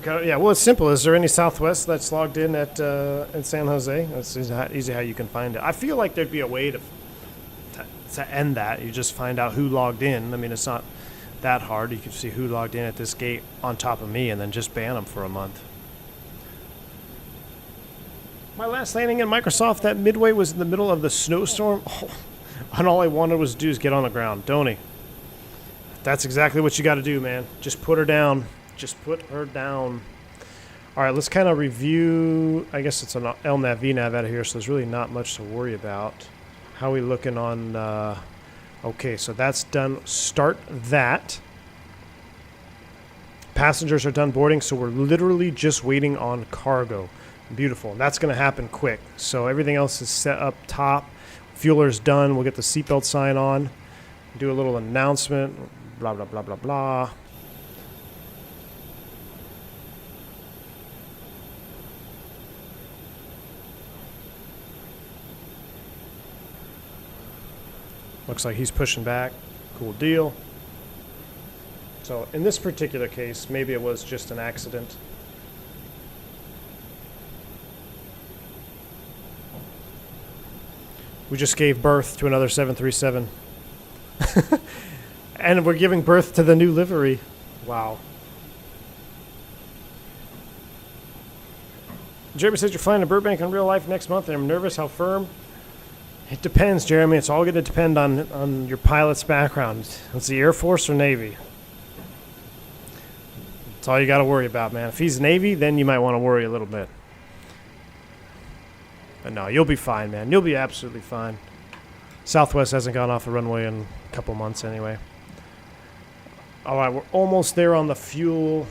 Yeah, well, it's simple. Is there any Southwest that's logged in at San Jose? That's easy how you can find it. I feel like there'd be a way to end that. You just find out who logged in. I mean, it's not that hard. You can see who logged in at this gate on top of me and then just ban them for a month. My last landing in Microsoft at Midway was in the middle of the snowstorm. Oh, and all I wanted was to do is get on the ground. Don't. That's exactly what you got to do, man. Just put her down. Just put her down. All right, let's kind of review. I guess it's an LNAV, VNAV out of here, so there's really not much to worry about. How are we looking on... okay, so that's done. Start that. Passengers are done boarding, so we're literally just waiting on cargo. Beautiful. And that's going to happen quick. So everything else is set up top. Fueler's done. We'll get the seatbelt sign on. Do a little announcement. Blah, blah, blah, blah, blah. Looks like he's pushing back. Cool deal. So in this particular case, maybe it was just an accident. We just gave birth to another 737. And we're giving birth to the new livery. Wow. Jeremy says you're flying to Burbank in real life next month and I'm nervous. How firm? It depends, Jeremy. It's all going to depend on your pilot's background. It's the Air Force or Navy. That's all you got to worry about, man. If he's Navy, then you might want to worry a little bit. But no, you'll be fine, man. You'll be absolutely fine. Southwest hasn't gone off the runway in a couple months anyway. All right, we're almost there on the fuel.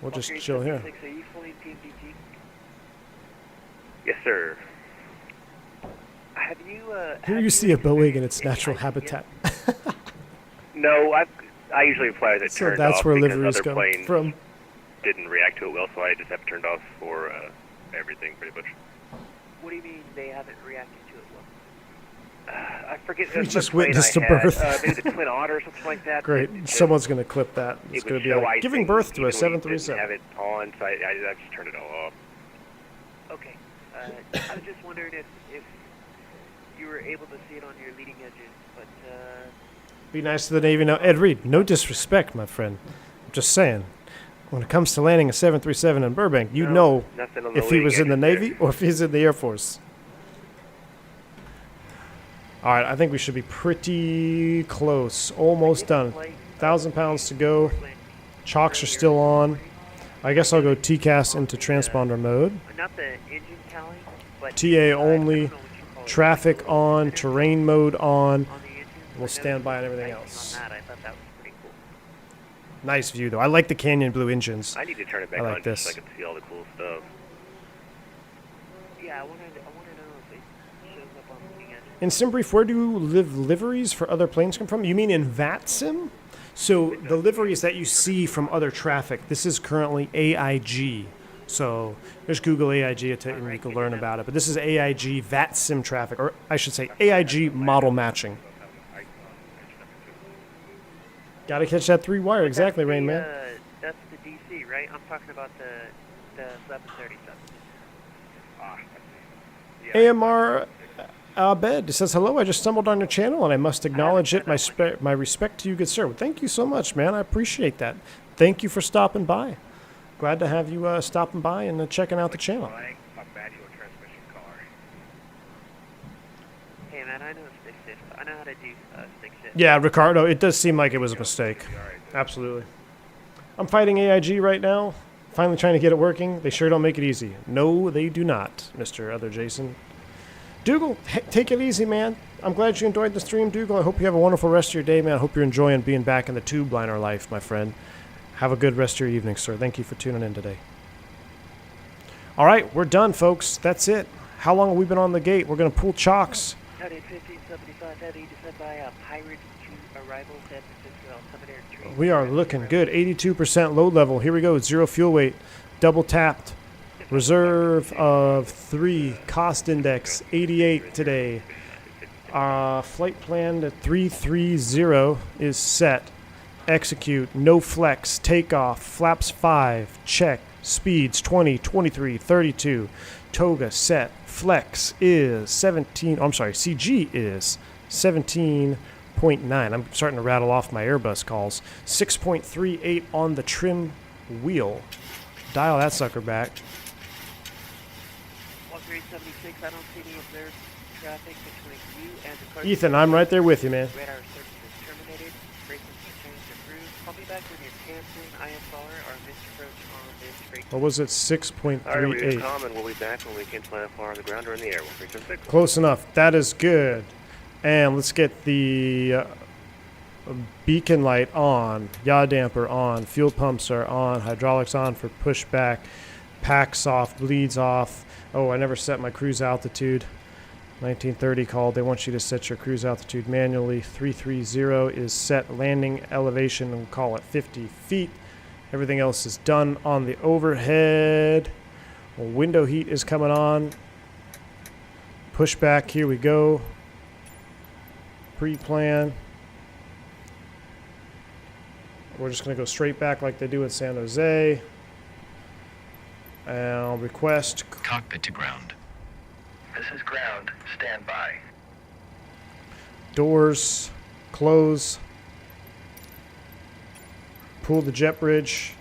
We'll just chill here. Are you fully PMDG? Yes, sir. Have you, Here you see a Boeing in its natural habitat. No, I usually fly with it So turned that's off where because liveries other come planes from. didn't react to it well, so I just have it turned off for everything, pretty much. What do you mean they haven't reacted to it well? I forget. We the just plane witnessed I a had, birth. maybe the Twin Otter or something like that. Great. It just- Someone's going to clip that. it It's would going to be show like giving icing birth to a even when you 737. didn't have it on, so I just turned it all off. Okay. I was just wondering if you were able to see it on your leading edges, but Be nice to the Navy. Now, Ed Reed, no disrespect, my friend. I'm just saying. When it comes to landing a 737 in Burbank, you know Nothing on the if he was in the leading edges Navy or if he's in the Air Force. All right, I think we should be pretty close. Almost done. 1,000 pounds to go. Chocks are still on. I guess I'll go TCAS into transponder mode. not the engine tally, but TA only. I don't know what you call it. Traffic on. Terrain mode on. On the engine, We'll but stand by on no everything icing else. On that, I thought that was pretty cool. Nice view, though. I like the canyon blue engines. I need to turn it back I like on this. just so I can see all the cool stuff. Yeah, I want to know if it shows up on the leading edge. In SimBrief, where do liveries for other planes come from? You mean in VATSIM? So the liveries that you see from other traffic, this is currently AIG. So just Google AIG and you can learn about it. But this is AIG VATSIM traffic, or I should say AIG model matching. Got to catch that 3-wire. Exactly, Rain Man. That's the DC, right? I'm talking about the 737. AMR Abed says, hello, I just stumbled on your channel and I must acknowledge it. My respect to you, good sir. Well, thank you so much, man. I appreciate that. Thank you for stopping by. Glad to have you stopping by and checking out the channel. Hey, man, I know stick shift. I know how to do stick shift. Yeah, Ricardo, it does seem like it was a mistake. Absolutely. I'm fighting AIG right now. Finally trying to get it working. They sure don't make it easy. No, they do not, Mr. Other Jason. Dougal, take it easy, man. I'm glad you enjoyed the stream, Dougal. I hope you have a wonderful rest of your day, man. I hope you're enjoying being back in the tube liner life, my friend. Have a good rest of your evening, sir. Thank you for tuning in today. All right, we're done, folks. That's it. How long have we been on the gate? We're going to pull chocks. United 1575 Heavy, descend by Pirate 2 arrival, San Francisco altimeter 3. We are looking good. 82% load level. Here we go. 0 fuel weight. Double tapped. Reserve of 3. Cost index 88 today. Flight plan at 330 is set. Execute. No flex. Takeoff. Flaps 5. Check. Speeds 20, 23, 32. Toga set. Flex is 17. Oh, I'm sorry. CG is 17.9. I'm starting to rattle off my Airbus calls. 6.38 on the trim wheel. Dial that sucker back. Walker 876, I don't see any observed traffic between you and the car. Ethan, I'm right there with you, man. Radar service is terminated. Frequency change approved. Call me back when you're canceling IFR or misapproach on this frequency. What was it? Alright, we 6.38. calm and we'll be back when we can plan far on the ground or in the air. 1376. Close enough. That is good. And let's get the beacon light on, yaw damper on, fuel pumps are on, hydraulics on for pushback, packs off, bleeds off. Oh, I never set my cruise altitude. 1930 called. They want you to set your cruise altitude manually. 330 is set. Landing elevation, we'll call it 50 feet. Everything else is done on the overhead. Window heat is coming on. Pushback, here we go. Pre-plan. We're just going to go straight back like they do in San Jose. And I'll request Cockpit to ground. This is ground. Stand by. doors, close, pull the jet bridge.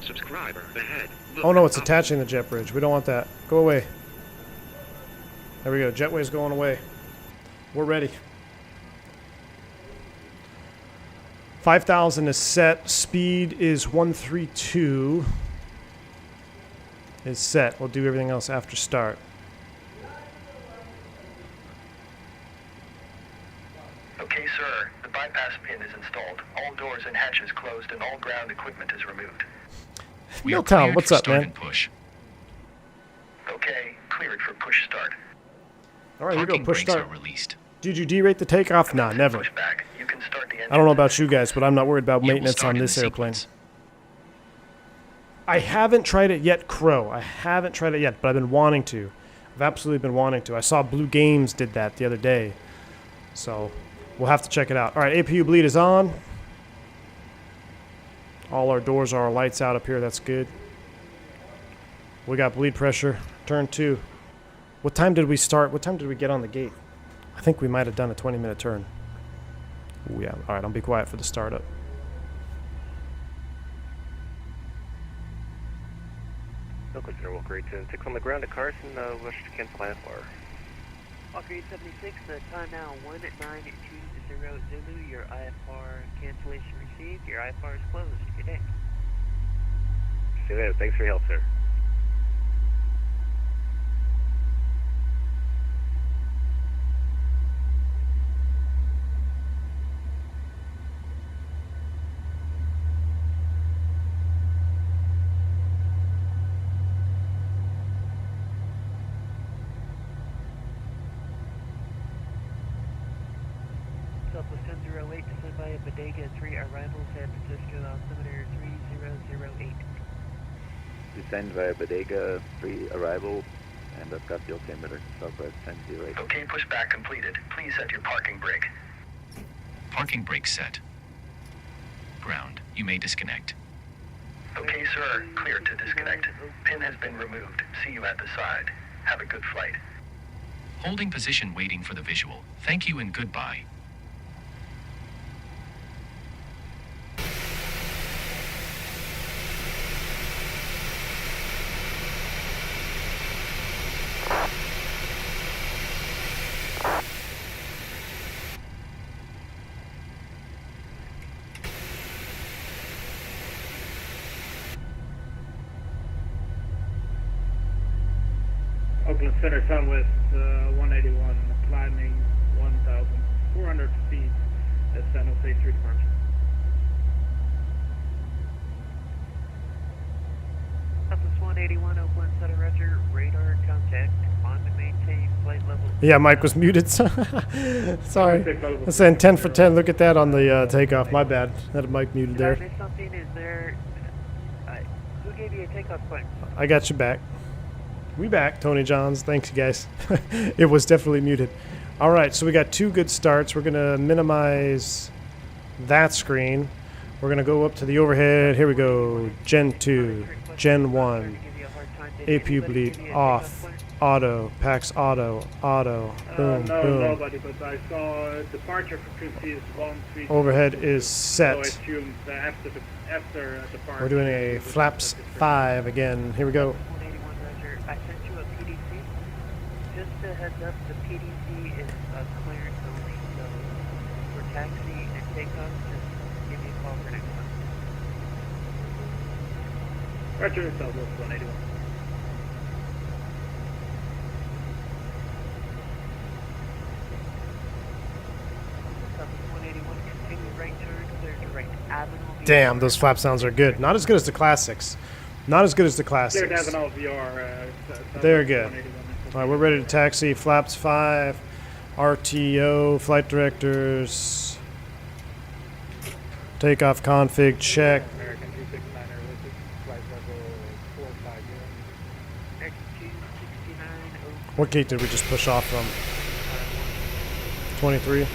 Subscriber ahead. Oh no, it's attaching the jet bridge. We don't want that. Go away. There we go. Jetway's going away. We're ready. 5,000 is set. Speed is 132. Is set. We'll do everything else after start. Okay, sir. The bypass pin is installed. All doors and hatches closed and all ground equipment is removed. Milltown, what's up, man? Push. Okay, cleared for push start. All right, here we go. Push start. Released. Did you derate the takeoff? Nah, never. Pushback. You can start the engine. I don't know about you guys, but I'm not worried about maintenance on this airplane. I haven't tried it yet, Crow. I haven't tried it yet, but I've been wanting to. I've absolutely been wanting to. I saw Blue Games did that the other day. So we'll have to check it out. All right, APU bleed is on. All our doors are lights out up here. That's good. We got bleed pressure. Turn 2. What time did we start? What time did we get on the gate? I think we might have done a 20-minute turn. Ooh, yeah. All right, I'll be quiet for the startup. No consider Walker 876 on the ground at Carson, wish to cancel IFR. Walker 876, the time now 1920 Zulu, your IFR cancellation received, your IFR is closed. Good day. See you later, thanks for your help, sir. Southwest 1008, descend by Bodega 3, arrival San Francisco, altimeter 3008. Descend via Bodega 3 arrival, and I've got the altimeter, Southwest 1008. Okay, pushback completed. Please set your parking brake. Parking brake set. Ground. You may disconnect. Okay, sir. Clear to disconnect. Pin has been removed. See you at the side. Have a good flight. Holding position waiting for the visual. Thank you and goodbye. Oakland Center, Southwest 181, climbing 1,400 feet at San Jose 3 departure. Southwest 181, Oakland Center, Roger, radar contact, on to maintain flight Yeah, Mike was muted. Sorry. I said 10 for 10. Look at that on the takeoff. My bad. Had a mic muted Did I there. miss something? Is there... who gave you a takeoff point? I got you back. We back, Tony Johns. Thanks, you guys. It was definitely muted. All right, so we got 2 good starts. We're going to minimize that screen. We're going to go up to the overhead. Here we go. Gen 2, Gen 1, APU bleed, off, auto, PAX auto, boom, no, boom. nobody, but I saw departure frequency is 13. Overhead is So I set. assumed that after departure. We're doing a flaps 5 again. Here we go. 181 Roger. I sent you a PDC. Just a heads up, the PDC is a clearance only, so for taxi and takeoff, just give me a call for next one. Roger, Southwest 181. Southwest 181, continue right turn, clear direct avenue. Damn, those flap sounds are good. Not as good as the classics. Not as good as the classics. Cleared Avenue VR. They're good. All right, we're ready to taxi. Flaps 5, RTO, flight directors, takeoff config check. American 269 Airlines, flight level 450. Next 269, What gate did we just push off from? 23.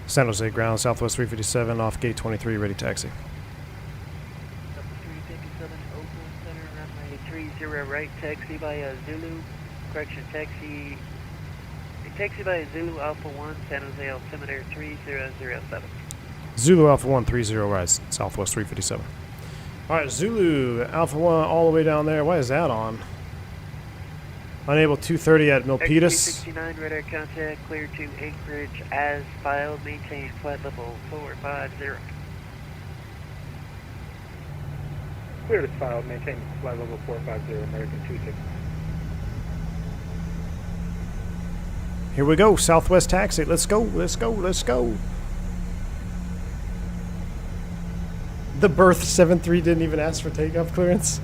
San Jose ground, Southwest 357, off gate 23, ready taxi. 357 Oakland Center, runway 30 right, taxi by Zulu, correction, taxi by Zulu Alpha 1, San Jose altimeter 3007. Zulu Alpha 1, 30 rise, Southwest 357. All right, Zulu Alpha 1 all the way down there. Why is that on? Unable 230 at Milpitas. X269 radar contact, clear to Anchorage as filed, maintain flight level 450. Cleared as filed, maintain flight level 450, American 269. Here we go, Southwest taxi. Let's go, let's go, let's go. The berth 73 didn't even ask for takeoff clearance.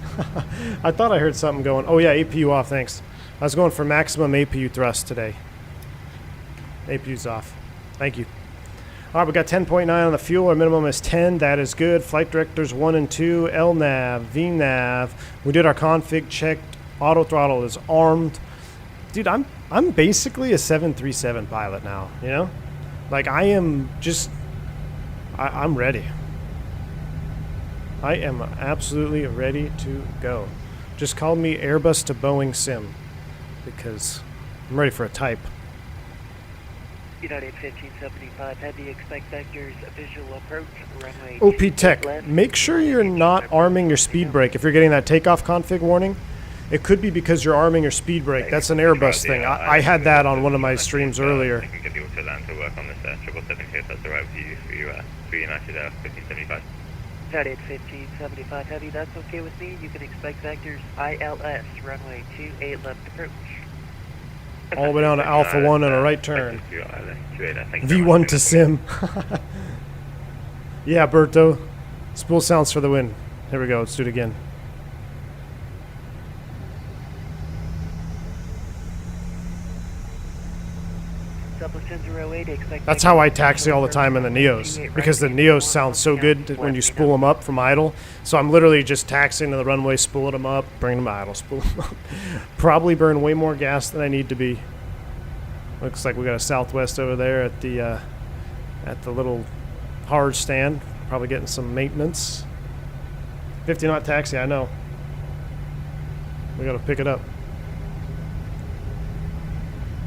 I thought I heard something going. Oh yeah, APU off, thanks. I was going for maximum APU thrust today. APU's off. Thank you. All right, we got 10.9 on the fuel. Our minimum is 10. That is good. Flight directors 1 and 2, LNAV, VNAV. We did our config check. Auto throttle is armed. Dude, I'm basically a 737 pilot now, you know? Like I am just I'm ready. I am absolutely ready to go. Just call me Airbus to Boeing Sim because I'm ready for a type. United 1575, heavy expect vectors, visual approach, runway. OP Tech, make sure you're not arming your speed brake. If you're getting that takeoff config warning, it could be because you're arming your speed brake. That's an Airbus thing. I had that on one of my streams earlier. I can get the auto land to work on this 777 here, if that's alright with you for United 1575. United 1575, heavy, that's okay with me. You can expect vectors ILS, runway 28 left approach. All the way down to Alpha 1 and a right turn. V1 to Sim. Yeah, Berto. Spool sounds for the win. Here we go. Let's do it again. That's how I taxi all the time in the Neos, because the Neos sound so good when you spool them up from idle. So I'm literally just taxiing to the runway, spooling them up, bringing them to idle, spool them up. Probably burn way more gas than I need to be. Looks like we got a Southwest over there at the little hard stand. Probably getting some maintenance. 50 knot taxi, I know. We gotta pick it up.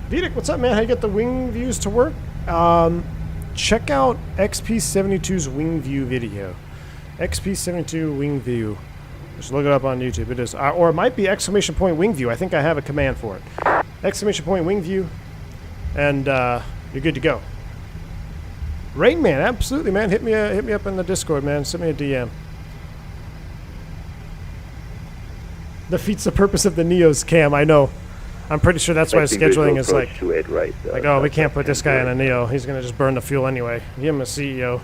Vidic, what's up, man? How you get the wing views to work? Check out XP72's wing view video. XP72 wing view. Just look it up on YouTube. It is, or it might be exclamation point wing view. I think I have a command for it. Exclamation point wing view, and you're good to go. Rain Man, absolutely, man. Hit me up in the Discord, man. Send me a DM. Defeats the purpose of the Neos cam. I know. I'm pretty sure that's why scheduling is like, oh, we can't put this guy in a Neo. He's going to just burn the fuel anyway. Give him a CEO.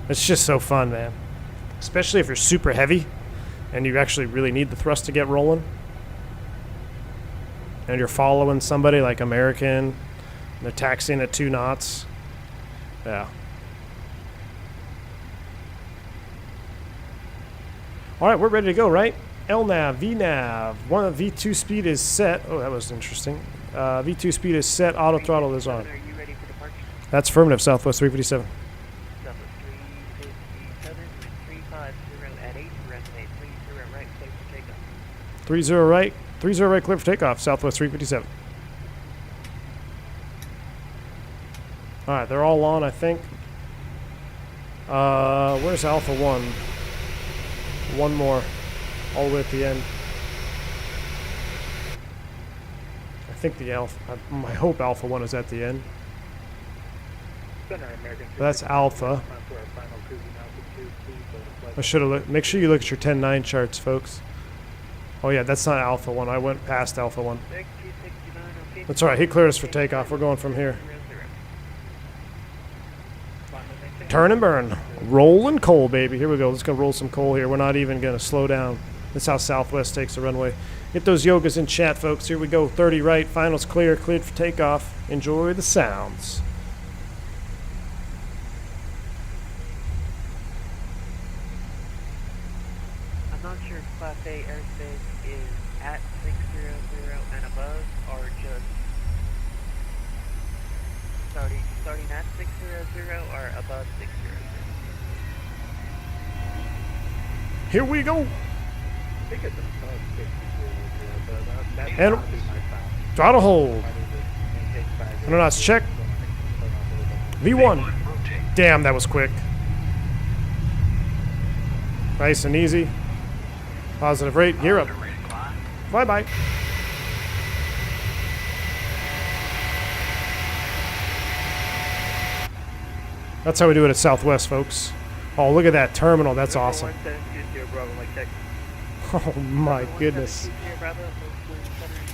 It's just so fun, man. Especially if you're super heavy and you actually really need the thrust to get rolling. and you're following somebody like American, and they're taxiing at 2 knots. Yeah. All right, we're ready to go, right? LNAV, VNAV. V2 speed is set. Oh, that was interesting. V2 speed is set. Auto throttle is on. Are you ready for departure? That's affirmative, Southwest 357. Southwest 357 with 350 at 8, runway 30 right, clear for takeoff. 30 right. 30 right, clear for takeoff. Southwest 357. All right, they're all on, I think. Where's Alpha 1? One more. All the way at the end. I think the Alpha... I hope Alpha 1 is at the end. That's Alpha. I should have looked. Make sure you look at your 10-9 charts, folks. Oh yeah, that's not Alpha 1. I went past Alpha 1. That's alright, he cleared us for takeoff. We're going from here. Turn and burn. Rolling coal, baby. Here we go. Let's go roll some coal here. We're not even going to slow down. That's how Southwest takes the runway. Get those yogas in chat, folks. Here we go. 30 right. Finals clear. Cleared for takeoff. Enjoy the sounds. I'm not sure if Class A airspace is at 600 and above, or just starting at 600 or above 600. Here we go. I think it's above 600, but that's And not my time. throttle hold. No, it's check. V1. Damn, that was quick. Nice and easy. Positive rate. Gear up. Bye-bye. That's how we do it at Southwest, folks. Oh, look at that terminal. That's awesome. Oh, my goodness.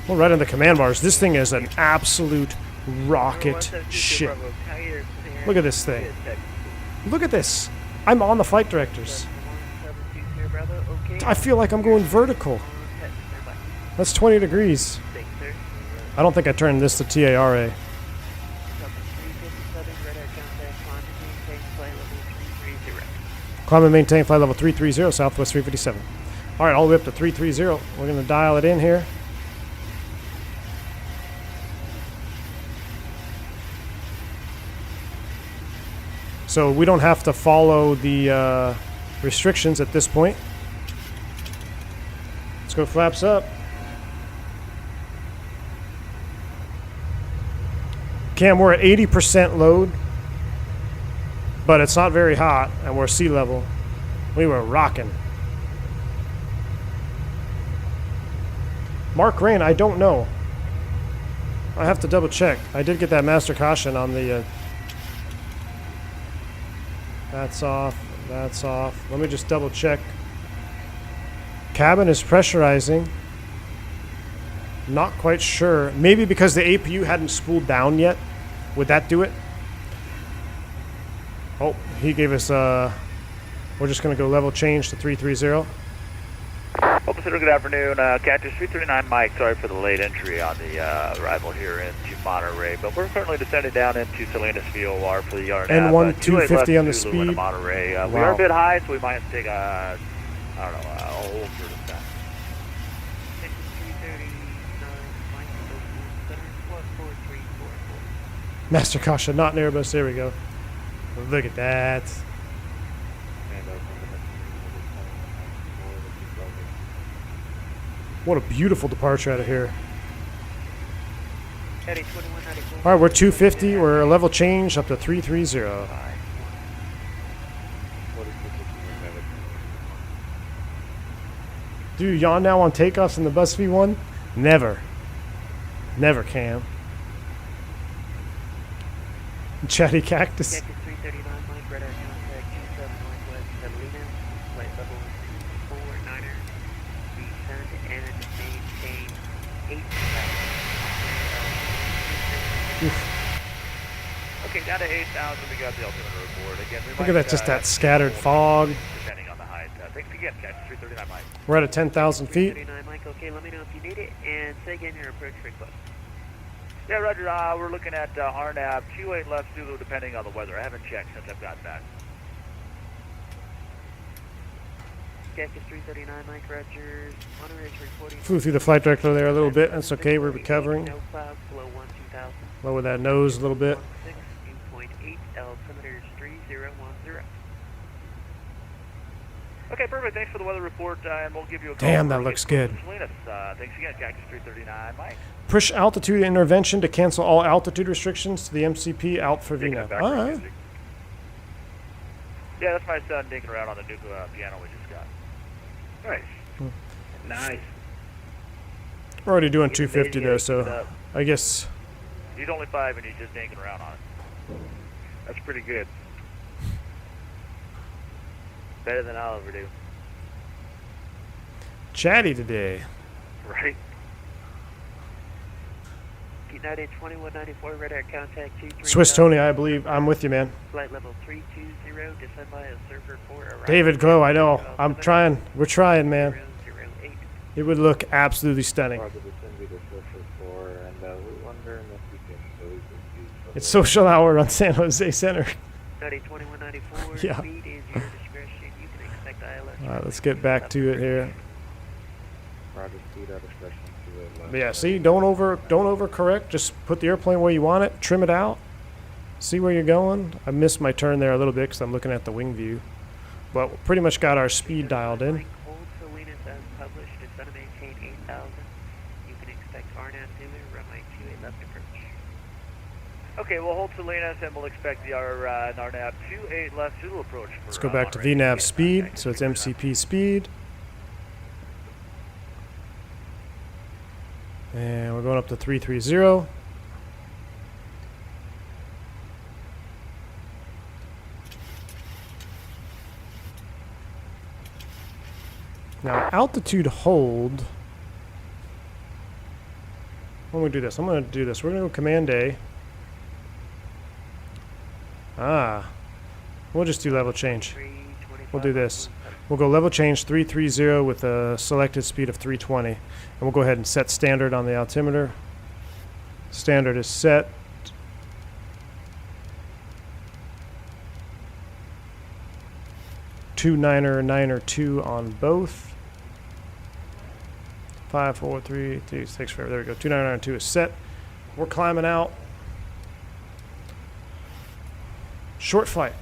Well, right in the command bars. This thing is an absolute rocket ship. Look at this thing. Look at this. I'm on the flight directors. I feel like I'm going vertical. That's 20 degrees. I don't think I turned this to TARA. Climb and maintain flight level 330, Southwest 357. All right, all the way up to 330. We're going to dial it in here. So we don't have to follow the restrictions at this point. Let's go flaps up. Cam, we're at 80% load, but it's not very hot, and we're sea level. We were rocking. Mark Rain, I don't know. I have to double check. I did get that master caution on the... That's off. That's off. Let me just double check. Cabin is pressurizing. Not quite sure. Maybe because the APU hadn't spooled down yet. Would that do it? Oh, he gave us we're just going to go level change to 330. Well, Pacific, good afternoon. Cactus 339 Mike, sorry for the late entry on the arrival here into Monterey, but we're currently descending down into Salinas VOR for the yard. N1 250 on the speed. Monterey. Wow. We are a bit high, so we might have to take a, I don't know, a hold for the time. Master caution, not an Airbus. There we go. Look at that. What a beautiful departure out of here. All right, we're 250. We're a level change up to 330. Do you yawn now on takeoffs in the Bus V1? Never. Never, Cam. Chatty Cactus. Okay, down to 8,000, we got the ultimate report. Again, we Look at that, just that scattered fog. Depending on the high test Thanks again, Cactus 339 Mike. We're at a 10,000 feet. 339 Mike, okay, let me know if you need it, and say again your approach request. Yeah, Roger, we're looking at RNAV 28 left Zulu depending on the weather. I haven't checked since I've gotten back. Cactus 339 Mike, Roger. Monitor is reporting. Flew through the flight director there a little bit. That's okay. We're recovering. No clouds below 12,000. Lower that nose a little bit. 6.8 altimeter is 3010. Okay, perfect. Thanks for the weather report, and we'll give you a call. Damn, that looks good. Salinas. Thanks again, Cactus 339 Mike. Push altitude intervention to cancel all altitude restrictions to the MCP out for VNAV. All right. Yeah, that's my son dinking around on the new piano we just got. Nice. Nice. We're already doing 250 though, so I guess. He's only 5 and he's just dinking around on it. That's pretty good. Better than I'll ever do. Chatty today. Right. United 2194, radar contact 23. Swiss Tony, I believe. I'm with you, man. Flight level 320, descend by a server 4. David Glow, I know. I'm trying. We're trying, man. 008. It would look absolutely stunning. It's social hour on San Jose Center. United 2194, Yeah. speed is your discretion. You can expect ILS. All right, let's get back to it here. But yeah, see, don't overcorrect. Just put the airplane where you want it. Trim it out. See where you're going. I missed my turn there a little bit because I'm looking at the wing view. But we pretty much got our speed dialed in. Hold Salinas as published. Descend to maintain 8,000. You can expect RNAV Zulu, runway 28 left approach. Okay, we'll hold Salinas and we'll expect the RNAV 28 left Zulu approach. Let's go back to VNAV speed. So it's MCP speed. And we're going up to 330. Now, altitude hold. When we do this, I'm going to do this. We're going to go Command A. We'll just do level change. We'll do this. We'll go level change 330 with a selected speed of 320. And we'll go ahead and set standard on the altimeter. Standard is set. Two 9er 2 on both. 5, 4, 3, 2, 6, 4. There we go. 2 is set. We're climbing out. Short flight.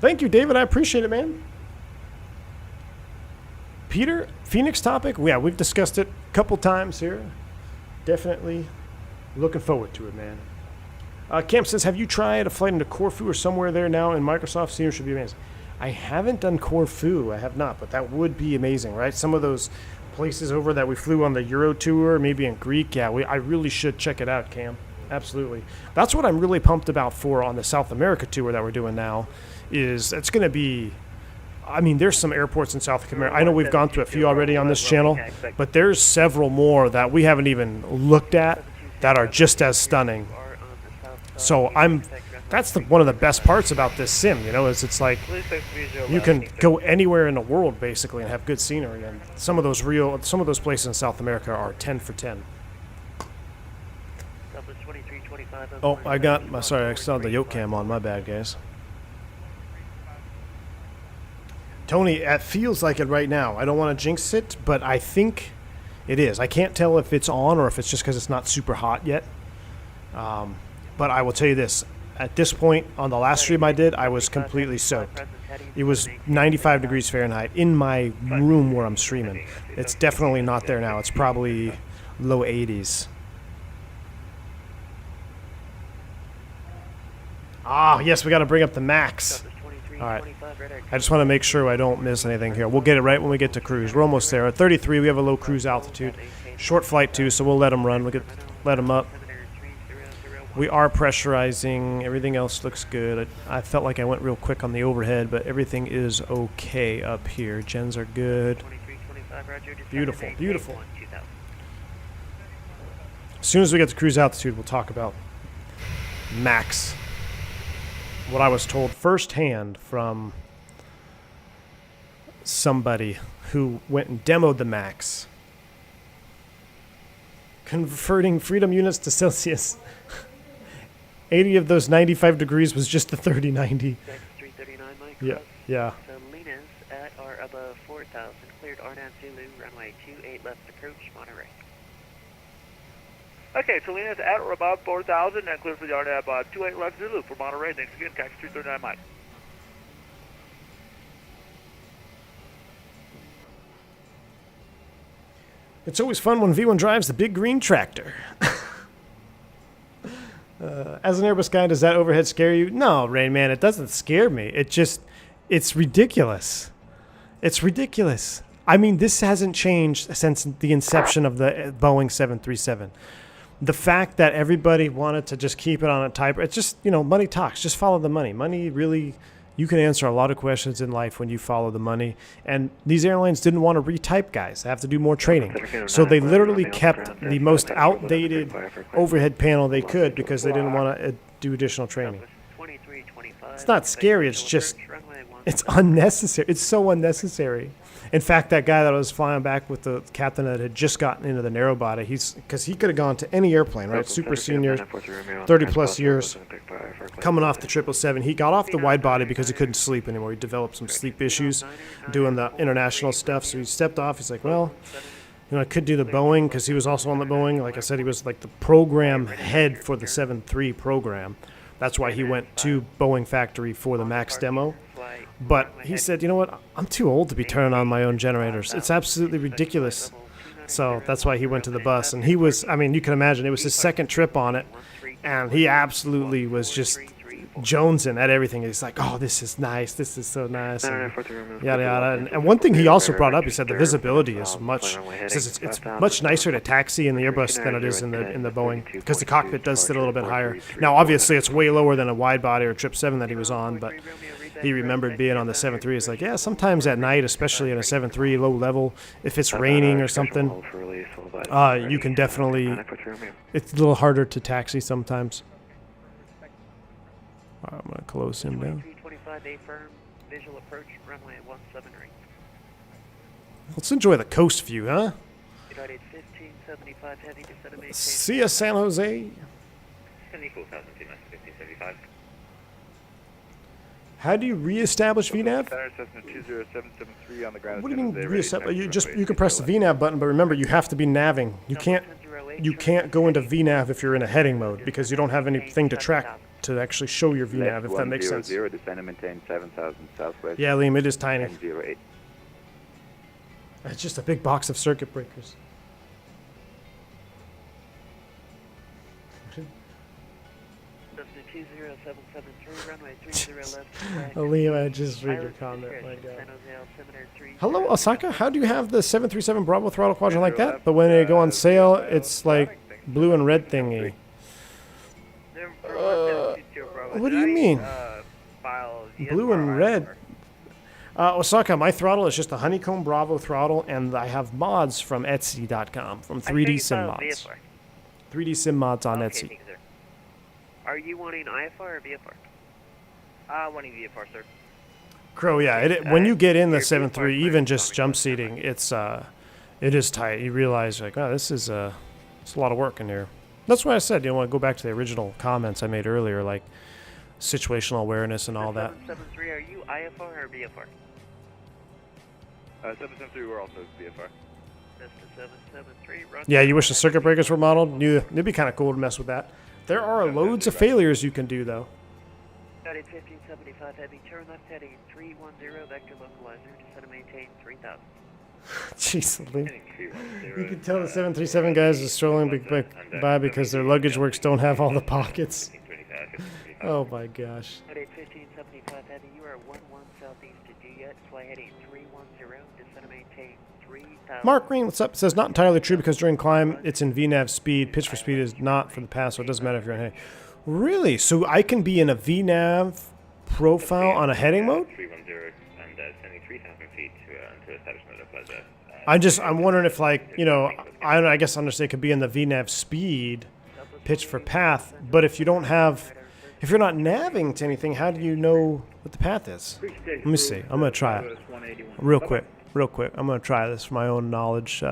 Thank you, David. I appreciate it, man. Peter, Phoenix topic? Yeah, we've discussed it a couple times here. Definitely looking forward to it, man. Camp says, have you tried a flight into Corfu or somewhere there now in Microsoft? Senior should be amazing. I haven't done Corfu. I have not, but that would be amazing, right? Some of those places over that we flew on the Euro tour, maybe in Greek. Yeah, I really should check it out, Cam. Absolutely. That's what I'm really pumped about for on the South America tour that we're doing now. Is it's going to be, I mean, there's some airports in South America. I know we've gone through a few already on this channel, but there's several more that we haven't even looked at that are just as stunning. So that's one of the best parts about this sim, you know, is it's like you can go anywhere in the world basically and have good scenery. And some of those places in South America are 10 for 10. Oh, sorry, I saw the Yoke cam on. My bad, guys. Tony, it feels like it right now. I don't want to jinx it, but I think it is. I can't tell if it's on or if it's just because it's not super hot yet. But I will tell you this. At this point, on the last stream I did, I was completely soaked. It was 95 degrees Fahrenheit in my room where I'm streaming. It's definitely not there now. It's probably low 80s. Ah, yes, we got to bring up the max. All right. I just want to make sure I don't miss anything here. We'll get it right when we get to cruise. We're almost there. At 33, we have a low cruise altitude. Short flight, too, so we'll let them run. We'll let them up. We are pressurizing. Everything else looks good. I felt like I went real quick on the overhead, but everything is okay up here. Gens are good. Beautiful, beautiful. As soon as we get to cruise altitude, we'll talk about max. What I was told firsthand from somebody who went and demoed the Max, converting freedom units to Celsius. 80 of those 95 degrees was just the 3090. 339, Mike. Yeah, yeah. Salinas at or above 4,000. Cleared RNAV Zulu, runway 28 left approach, Monterey. Okay, Salinas at or above 4,000 and clear for the RNAV 28 left Zulu for Monterey. Thanks again, Cactus 339, Mike. It's always fun when V1 drives the big green tractor. As an Airbus guy, does that overhead scare you? No, Rain Man, it doesn't scare me. It's ridiculous. It's ridiculous. I mean, this hasn't changed since the inception of the Boeing 737. The fact that everybody wanted to just keep it on a type, it's just, money talks. Just follow the money. Money really, you can answer a lot of questions in life when you follow the money. And these airlines didn't want to retype guys. They have to do more training. So they literally kept the most outdated overhead panel they could because they didn't want to do additional training. It's not scary. It's just, it's unnecessary. It's so unnecessary. In fact, that guy that was flying back with the captain that had just gotten into the narrow body, because he could have gone to any airplane, right? Super senior, 30 plus years, coming off the 777. He got off the wide body because he couldn't sleep anymore. He developed some sleep issues doing the international stuff. So he stepped off. He's like, well, I could do the Boeing because he was also on the Boeing. Like I said, he was like the program head for the 7.3 program. That's why he went to Boeing factory for the MAX demo. But he said, you know what, I'm too old to be turning on my own generators. It's absolutely ridiculous. So that's why he went to the bus. And he was, you can imagine, it was his second trip on it. And he absolutely was just jonesing at everything. He's like, oh, this is nice. This is so nice. And yada, yada. And one thing he also brought up, he said the visibility is much, he says it's much nicer to taxi in the Airbus than it is in the Boeing because the cockpit does sit a little bit higher. Now, obviously, it's way lower than a wide body or 777 that he was on, but he remembered being on the 7.3. He's like, yeah, sometimes at night, especially in a 7.3 low level, if it's raining or something, you can definitely, it's a little harder to taxi sometimes. I'm going to close him down. Let's enjoy the coast view, huh? See ya, San Jose. How do you reestablish VNAV? What do you mean reestablish? You can press the VNAV button, but remember you have to be navving. You can't go into VNAV if you're in a heading mode because you don't have anything to track to actually show your VNAV, if that makes sense. Descend and maintain 7,000 southwest. Yeah, Liam, it is tiny. 10-08. It's just a big box of circuit breakers. Liam, I just read your comment. My God. Hello, Osaka. How do you have the 737 Bravo throttle quadrant like that? But when they go on sale, it's like blue and red thingy. What do you mean? Blue and red. Osaka, my throttle is just a Honeycomb Bravo throttle, and I have mods from Etsy.com, from 3D Sim Mods. 3D Sim Mods on Etsy. Are you wanting IFR or VFR? Wanting VFR, sir. Crow, yeah. When you get in the 7.3, even just jump seating, it is tight. You realize, like, oh, it's a lot of work in here. That's why I said, want to go back to the original comments I made earlier, like situational awareness and all that. 773, are you IFR or VFR? 773, we're also VFR. That's the 773. Yeah, you wish the circuit breakers were modeled? It'd be kind of cool to mess with that. There are loads of failures you can do, though. United 1575 Heavy, turn left heading 310, vector localizer, descend and maintain 3,000. Jeez, you can tell the 737 guys are strolling by because their luggage works don't have all the pockets. Oh my gosh. United 1575 Heavy, you are 11 southeast to Juliet, fly heading 310, descend and maintain 3,000. Mark Green, what's up? It says not entirely true because during climb it's in VNAV speed. Pitch for speed is not for the pass, so it doesn't matter if you're on heading. Really? So I can be in a VNAV profile on a heading mode? 310 and sending 3,000 feet to establishment of pleasure. I'm wondering if, like, I guess I understand it could be in the VNAV speed, pitch for path, but if If you're not navving to anything, how do you know what the path is? Let me see. I'm going to try it real quick. I'm going to try this for my own knowledge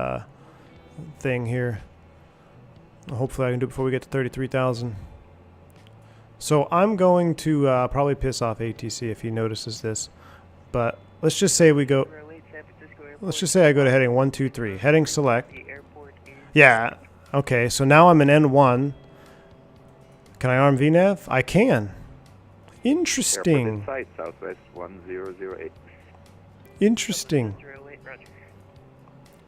thing here. Hopefully I can do it before we get to 33,000. So I'm going to probably piss off ATC if he notices this. But let's just say we go... Let's just say I go to heading 123. Heading select. Yeah. Okay, so now I'm in N1. Can I arm VNav? I can. Interesting. Airport in sight, southwest 1008. Interesting.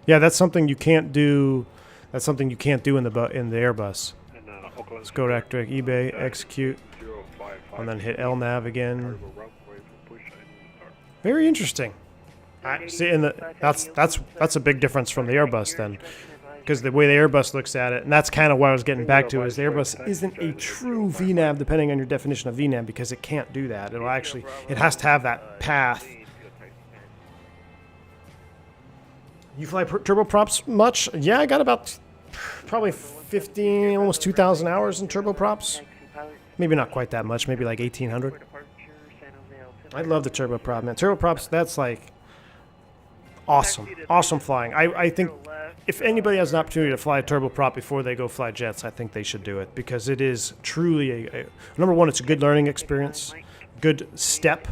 Yeah, that's something you can't do. That's something you can't do in the Airbus. Let's go to direct eBay, execute, and then hit LNav again. Very interesting. See, that's a big difference from the Airbus then, because the way the Airbus looks at it, and that's kind of what I was getting back to, is the Airbus isn't a true VNav, depending on your definition of VNav, because it can't do that. It has to have that path. You fly turboprops much? Yeah, I got about probably 15, almost 2,000 hours in turboprops. Maybe not quite that much, maybe like 1,800. I love the turboprop, man. Turboprops, that's like awesome. Awesome flying. I think if anybody has an opportunity to fly a turboprop before they go fly jets, I think they should do it, because it is truly number one, it's a good learning experience, good step,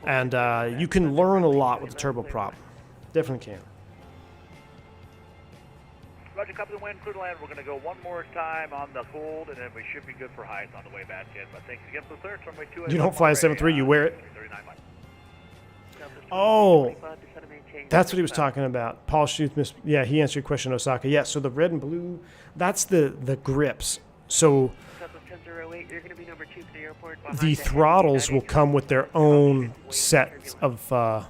and you can learn a lot with the turboprop. Definitely can. Roger, copy the wind, clear to land. We're going to go one more time on the cold, and then we should be good for heights on the way back in. But thanks again for the clearance. Runway 2. You don't fly a 7.3, you wear it? Oh, that's what he was talking about. Paul Schuth, yeah, he answered your question, Osaka. Yeah, so the red and blue, that's the grips. So the throttles will come with their own set of... Caution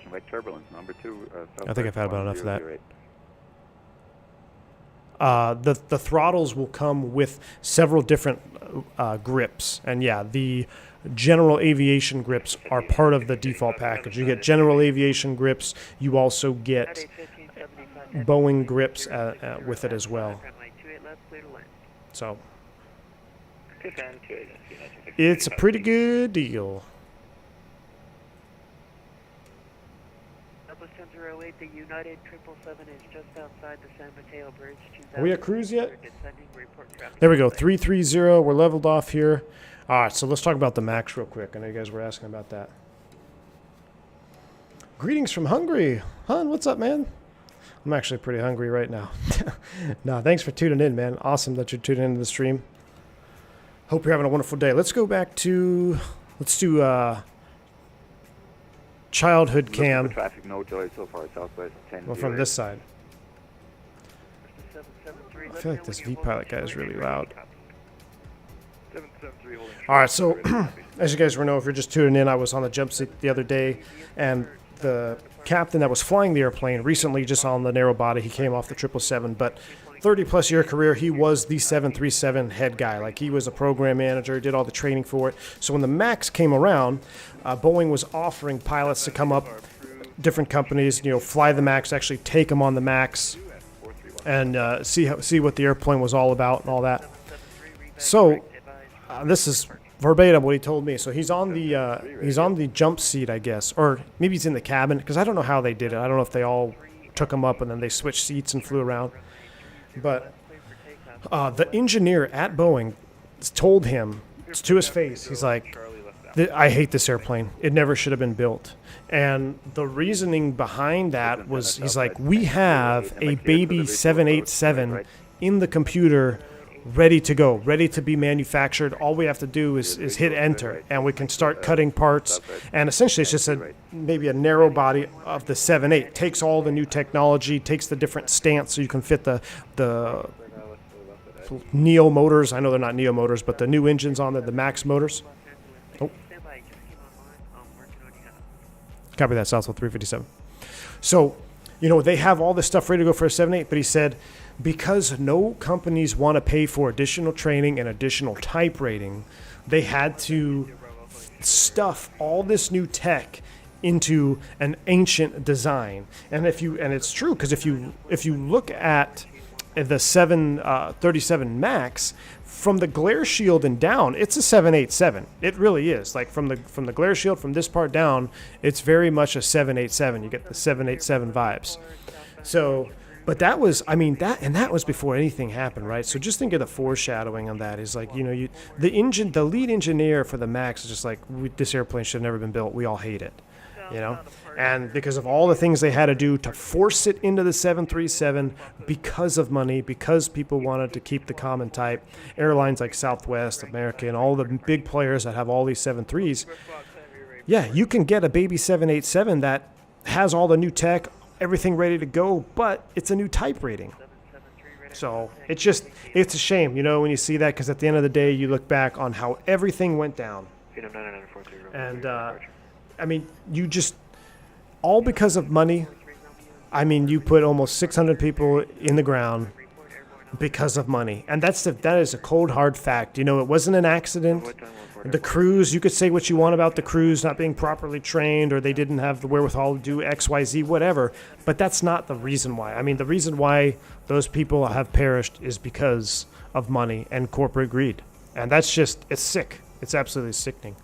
by turbulence, number 2. I think I've had about enough of that. The throttles will come with several different grips, and yeah, the general aviation grips are part of the default package. You get general aviation grips. You also get Boeing grips with it as well. So it's a pretty good deal. The United 777 is just outside the San Mateo Bridge. Are we at cruise yet? There we go, 330. We're leveled off here. All right, so let's talk about the MAX real quick. I know you guys were asking about that. Greetings from Hungary. Hun, what's up, man? I'm actually pretty hungry right now. No, thanks for tuning in, man. Awesome that you're tuning into the stream. Hope you're having a wonderful day. Let's go back to... Let's do... childhood cam. Traffic, no joy so far, southwest 10. Well, from this side. I feel like this V-pilot guy is really loud. Alright, so as you guys know, if you're just tuning in, I was on the jump seat the other day, and the captain that was flying the airplane recently, just on the narrow body, he came off the 777, but 30-plus year career, he was the 737 head guy. Like, he was a program manager, did all the training for it. So when the MAX came around, Boeing was offering pilots to come up, different companies, fly the MAX, actually take them on the MAX, and see what the airplane was all about and all that. So this is verbatim what he told me. So he's on the jump seat, I guess, or maybe he's in the cabin, because I don't know how they did it. I don't know if they all took him up and then they switched seats and flew around. But the engineer at Boeing told him, to his face, he's like, I hate this airplane. It never should have been built. And the reasoning behind that was, he's like, we have a baby 787 in the computer ready to go, ready to be manufactured. All we have to do is hit enter, and we can start cutting parts. And essentially, it's just maybe a narrow body of the 7.8. Takes all the new technology, takes the different stance so you can fit the Neo motors. I know they're not Neo motors, but the new engines on the Max motors. Oh. Copy that, Southwest 357. So, they have all this stuff ready to go for a 7.8, but he said, because no companies want to pay for additional training and additional type rating, they had to stuff all this new tech into an ancient design. And it's true, because if you look at the 737 MAX, from the glare shield and down, it's a 787. It really is. Like from the glare shield, from this part down, it's very much a 787. You get the 787 vibes. So, but that was, I mean, that was before anything happened, right? So just think of the foreshadowing on that. Is like, the lead engineer for the MAX is just like, this airplane should have never been built. We all hate it, And because of all the things they had to do to force it into the 737 because of money, because people wanted to keep the common type, airlines like Southwest, American, all the big players that have all these 73s, yeah, you can get a baby 787 that has all the new tech, everything ready to go, but it's a new type rating. So it's a shame, when you see that, because at the end of the day, you look back on how everything went down. And, I mean, all because of money. I mean, you put almost 600 people in the ground because of money. And that is a cold, hard fact. It wasn't an accident. The crews, you could say what you want about the crews not being properly trained, or they didn't have the wherewithal to do X, Y, Z, whatever. But that's not the reason why. I mean, the reason why those people have perished is because of money and corporate greed. And that's just, it's sick. It's absolutely sickening.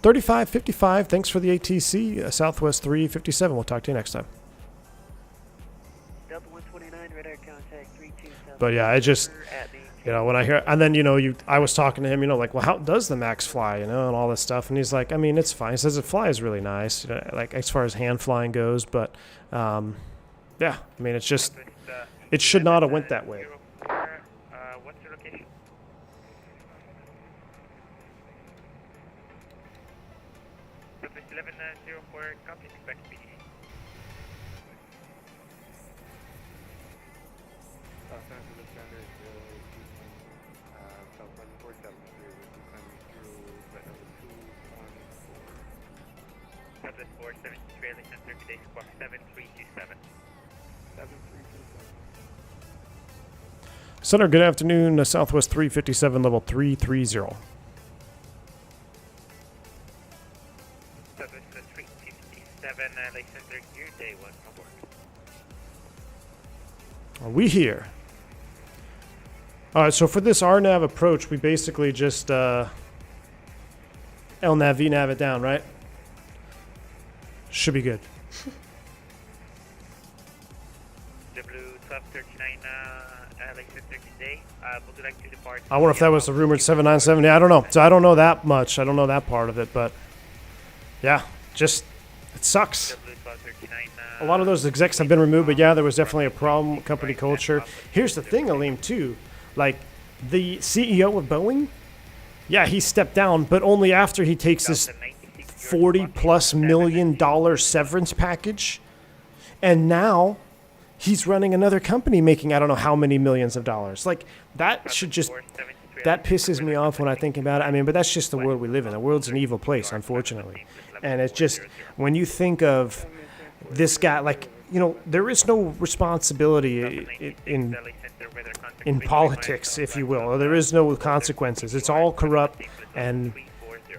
3555, thanks for the ATC, Southwest 357. We'll talk to you next time. But yeah, I just, when I hear, and then, I was talking to him, like, well, how does the MAX fly, and all this stuff. And he's like, I mean, it's fine. He says it flies really nice, like as far as hand flying goes. But, yeah, I mean, it's just, it should not have went that way. What's your location? Surface 1104, copy, expect PD. South Angeles Standard, South 147, coming through flight number 214. Southwest 473, listen to today's squawk 7327. 7327. Center, good afternoon, Southwest 357, level 330. Southwest 357, listen to your day one, aboard. Are we here? All right, so for this RNAV approach, we basically just LNAV, VNAV it down, right? Should be good. W1239, listen to today. Would you like to depart? I wonder if that was the rumored 797. Yeah, I don't know. So I don't know that much. I don't know that part of it, but yeah, just it sucks. A lot of those execs have been removed, but yeah, there was definitely a problem with company culture. Here's the thing, Aleem, too. Like, the CEO of Boeing, yeah, he stepped down, but only after he takes this $40+ million severance package. And now he's running another company making I don't know how many millions of dollars. Like, that should just, that pisses me off when I think about it. I mean, but that's just the world we live in. The world's an evil place, unfortunately. And it's just, when you think of this guy, like, there is no responsibility in politics, if you will, or there is no consequences. It's all corrupt, and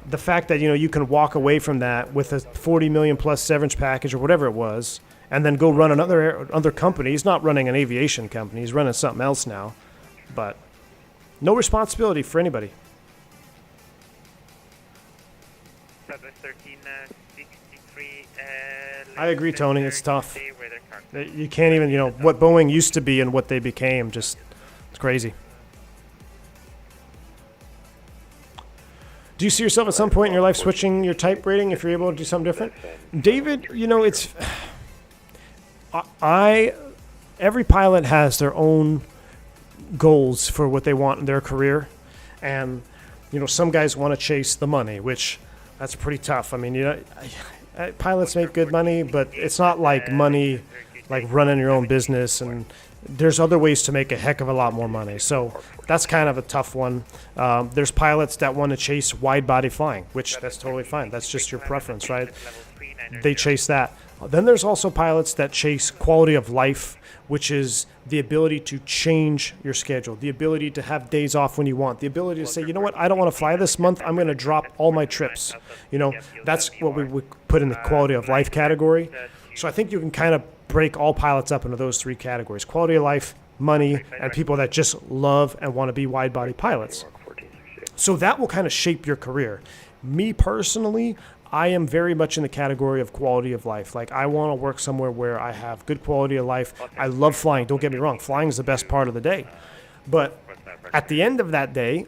the fact that, you can walk away from that with a $40 million plus severance package or whatever it was, and then go run another company. He's not running an aviation company. He's running something else now. But no responsibility for anybody. I agree, Tony. It's tough. You can't even, what Boeing used to be and what they became, just, it's crazy. Do you see yourself at some point in your life switching your type rating if you're able to do something different? David, it's, every pilot has their own goals for what they want in their career. And, some guys want to chase the money, which that's pretty tough. I mean, pilots make good money, but it's not like money like running your own business, and there's other ways to make a heck of a lot more money. So that's kind of a tough one. There's pilots that want to chase wide body flying, which that's totally fine. That's just your preference, right? They chase that. Then there's also pilots that chase quality of life, which is the ability to change your schedule, the ability to have days off when you want, the ability to say, you know what, I don't want to fly this month, I'm going to drop all my trips. You know, that's what we would put in the quality of life category. So I think you can kind of break all pilots up into those three categories: quality of life, money, and people that just love and want to be wide-body pilots. So that will kind of shape your career. Me personally, I am very much in the category of quality of life. Like, I want to work somewhere where I have good quality of life. I love flying. Don't get me wrong. Flying is the best part of the day. But at the end of that day,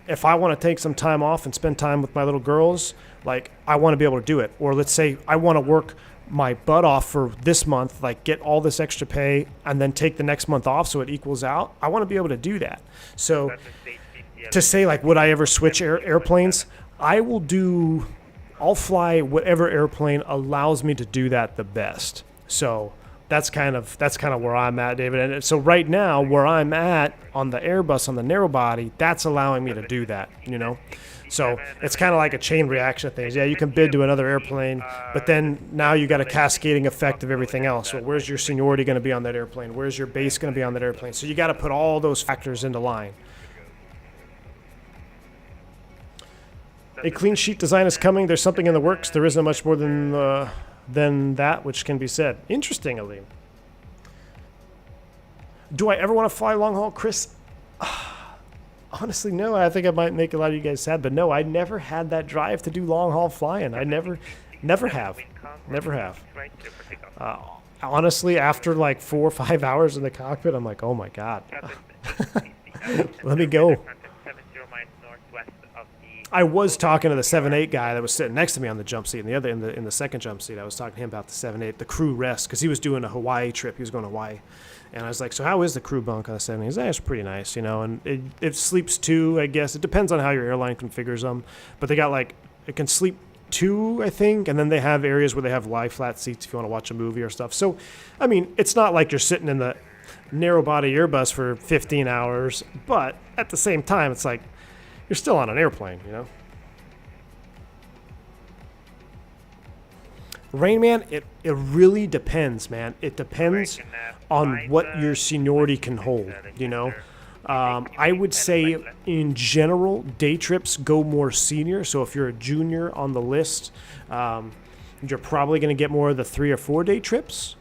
if I want to take some time off and spend time with my little girls, like, I want to be able to do it. Or let's say I want to work my butt off for this month, like get all this extra pay and then take the next month off so it equals out. I want to be able to do that. So to say, like, would I ever switch airplanes? I'll fly whatever airplane allows me to do that the best. So that's kind of where I'm at, David. And so right now, where I'm at on the Airbus, on the narrow body, that's allowing me to do that, you know? So it's kind of like a chain reaction of things. Yeah, you can bid to another airplane, but then now you got a cascading effect of everything else. So where's your seniority going to be on that airplane? Where's your base going to be on that airplane? So you got to put all those factors into line. A clean sheet design is coming. There's something in the works. There isn't much more than that which can be said. Interesting, Aline. Do I ever want to fly long haul, Chris? Honestly, no. I think I might make a lot of you guys sad, but no, I never had that drive to do long haul flying. I never have. Honestly, after like 4 or 5 hours in the cockpit, I'm like, oh my God. Let me go. I was talking to the 7-8 guy that was sitting next to me on the jump seat, and the other in the second jump seat, I was talking to him about the 7-8, the crew rest, because he was doing a Hawaii trip. He was going to Hawaii, and I was like, "So how is the crew bunk on the 7-8?" He's like, "It's pretty nice, you know." And it sleeps 2, I guess. It depends on how your airline configures them, but they got like it can sleep 2, I think, and then they have areas where they have lie flat seats if you want to watch a movie or stuff. So, I mean, it's not like you're sitting in the narrow body Airbus for 15 hours, but at the same time, it's like you're still on an airplane, you know? Rain Man, it really depends, man. It depends on what your seniority can hold, you know? I would say, in general, day trips go more senior. So if you're a junior on the list, you're probably going to get more of the 3 or 4 day trips.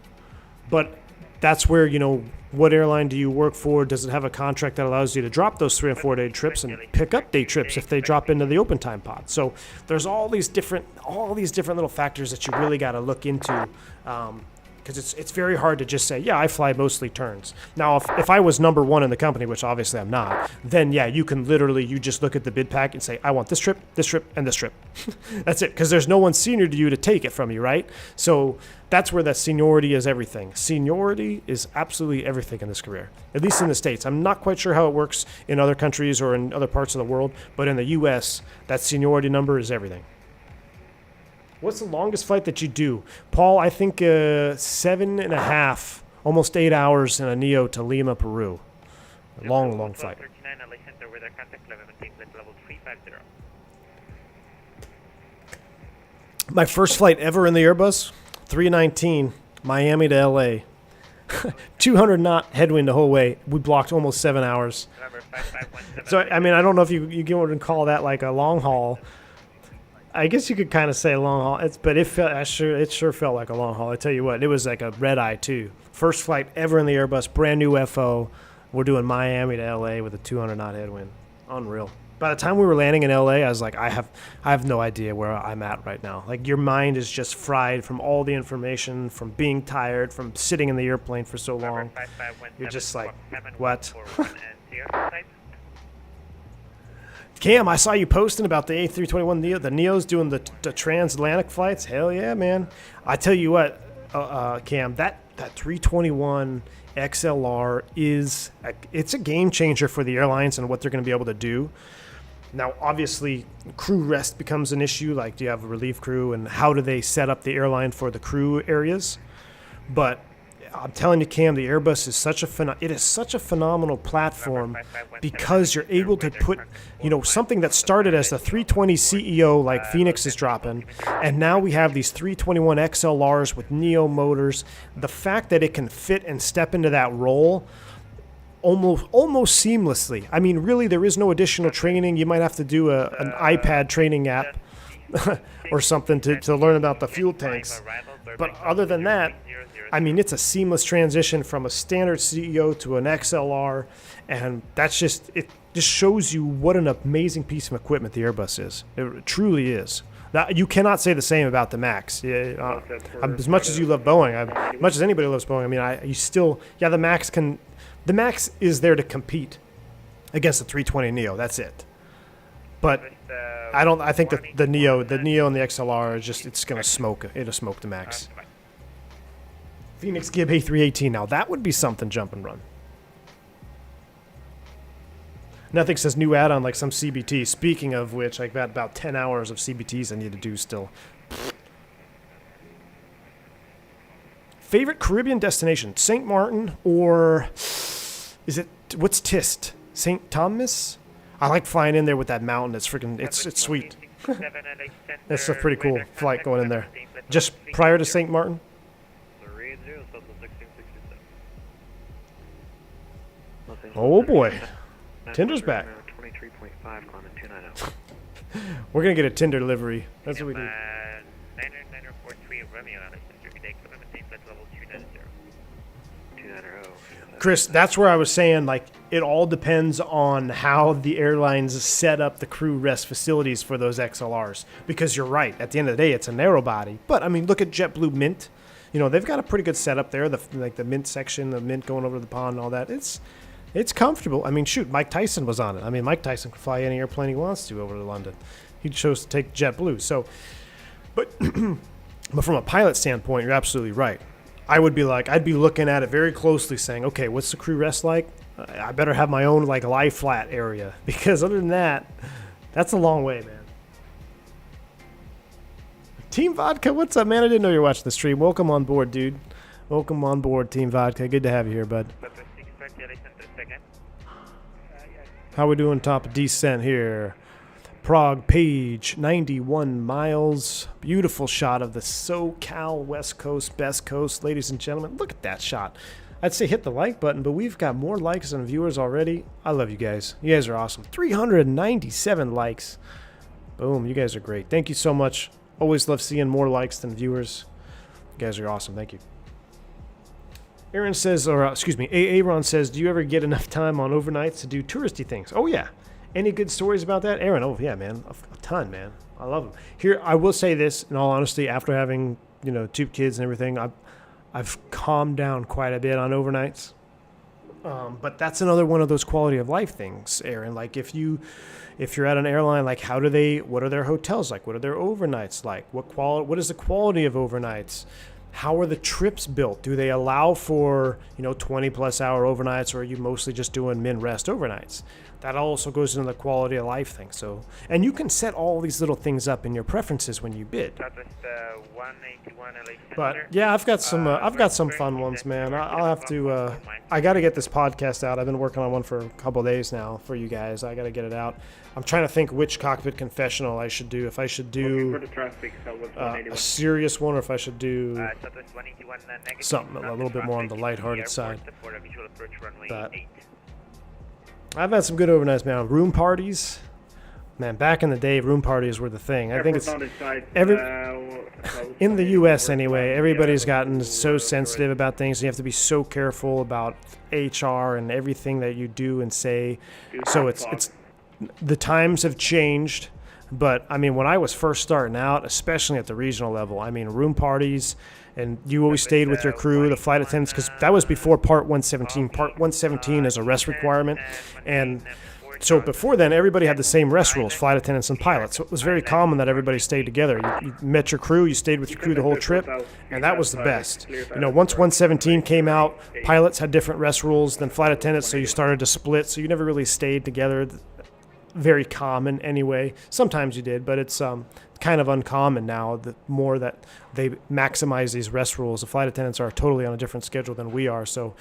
But that's where, you know, what airline do you work for? Does it have a contract that allows you to drop those 3 or 4 day trips and pick up day trips if they drop into the open time pod? So there's all these different little factors that you really got to look into, because it's very hard to just say, yeah, I fly mostly turns. Now, if I was number 1 in the company, which obviously I'm not, then yeah, you can literally, you just look at the bid pack and say, I want this trip, and this trip. That's it, because there's no one senior to you to take it from you, right? So that's where that seniority is everything. Seniority is absolutely everything in this career, at least in the States. I'm not quite sure how it works in other countries or in other parts of the world, but in the U.S., that seniority number is everything. What's the longest flight that you do? Paul, I think 7.5, almost 8 hours in a Neo to Lima, Peru. A long flight. My first flight ever in the Airbus, 319, Miami to LA. 200 knot headwind the whole way. We blocked almost 7 hours. So, I mean, I don't know if you would call that like a long haul. I guess you could kind of say long haul, but it sure felt like a long haul. I tell you what, it was like a red eye too. First flight ever in the Airbus, brand new FO. We're doing Miami to LA with a 200 knot headwind. Unreal. By the time we were landing in LA, I was like, I have no idea where I'm at right now. Like, your mind is just fried from all the information, from being tired, from sitting in the airplane for so long. You're just like, what? Cam, I saw you posting about the A321 Neo, the Neos doing the transatlantic flights. Hell yeah, man. I tell you what, Cam, that 321 XLR it's a game changer for the airlines and what they're going to be able to do. Now, obviously, crew rest becomes an issue. Like, do you have a relief crew, and how do they set up the airline for the crew areas? But I'm telling you, Cam, the Airbus is such a phenomenal platform because you're able to put, something that started as the 320 CEO like Phoenix is dropping, and now we have these 321 XLRs with Neo motors. The fact that it can fit and step into that role almost seamlessly. I mean, really, there is no additional training. You might have to do an iPad training app or something to learn about the fuel tanks. But other than that, I mean, it's a seamless transition from a standard CEO to an XLR, and it just shows you what an amazing piece of equipment the Airbus is. It truly is. You cannot say the same about the Max. As much as you love Boeing, as much as anybody loves Boeing, I mean, the Max is there to compete against the 320 Neo. That's it. But I think that the Neo and the XLR it's going to smoke. It'll smoke the Max. Phoenix Gib A318. Now that would be something jump and run. Nothing says new add-on like some CBT. Speaking of which, I've got about 10 hours of CBTs I need to do still. Favorite Caribbean destination? St. Martin or what's Tist? St. Thomas? I like flying in there with that mountain. It's freaking, it's sweet. That's a pretty cool flight going in there. Just prior to St. Martin? Oh boy. Tinder's back. We're going to get a Tinder delivery. That's what we do. Chris, that's where I was saying, like, it all depends on how the airlines set up the crew rest facilities for those XLRs. Because you're right, at the end of the day, it's a narrow body. But, I mean, look at JetBlue Mint. They've got a pretty good setup there. The Mint section, the Mint going over the pond and all that. It's comfortable. I mean, shoot, Mike Tyson was on it. I mean, Mike Tyson can fly any airplane he wants to over to London. He chose to take JetBlue. So, but from a pilot standpoint, you're absolutely right. I'd be looking at it very closely saying, okay, what's the crew rest like? I better have my own, lie flat area. Because other than that, that's a long way, man. Team Vodka, what's up, man? I didn't know you were watching the stream. Welcome on board, dude. Welcome on board, Team Vodka. Good to have you here, bud. How we doing top of descent here? Prague Page, 91 miles. Beautiful shot of the SoCal West Coast, best coast. Ladies and gentlemen, look at that shot. I'd say hit the like button, but we've got more likes than viewers already. I love you guys. You guys are awesome. 397 likes. Boom, you guys are great. Thank you so much. Always love seeing more likes than viewers. You guys are awesome. Thank you. Aaron says, Aaron says, do you ever get enough time on overnights to do touristy things? Oh, yeah. Any good stories about that? Aaron, oh, yeah, man. A ton, man. I love them. Here, I will say this, in all honesty, after having, 2 kids and everything, I've calmed down quite a bit on overnights. But that's another one of those quality of life things, Aaron. Like, if you're at an airline, like, what are their hotels like? What are their overnights like? What is the quality of overnights? How are the trips built? Do they allow for, 20-plus hour overnights, or are you mostly just doing min-rest overnights? That also goes into the quality of life thing. So, and you can set all these little things up in your preferences when you bid. But yeah, I've got some fun ones, man. I'll have to. I got to get this podcast out. I've been working on one for a couple of days now for you guys. I got to get it out. I'm trying to think which cockpit confessional I should do. If I should do a serious one, or if I should do something a little bit more on the lighthearted side. But I've had some good overnights, man. Room parties. Man, back in the day, room parties were the thing. I think it's in the U.S. anyway, everybody's gotten so sensitive about things. You have to be so careful about HR and everything that you do and say. So it's the times have changed. But, I mean, when I was first starting out, especially at the regional level, I mean, room parties, and you always stayed with your crew, the flight attendants, because that was before Part 117. Part 117 is a rest requirement. And so before then, everybody had the same rest rules, flight attendants and pilots. So it was very common that everybody stayed together. You met your crew, you stayed with your crew the whole trip, and that was the best. Once 117 came out, pilots had different rest rules than flight attendants, so you started to split, so you never really stayed together. very common anyway. Sometimes you did, but it's kind of uncommon now. The more that they maximize these rest rules, the flight attendants are totally on a different schedule than we are. So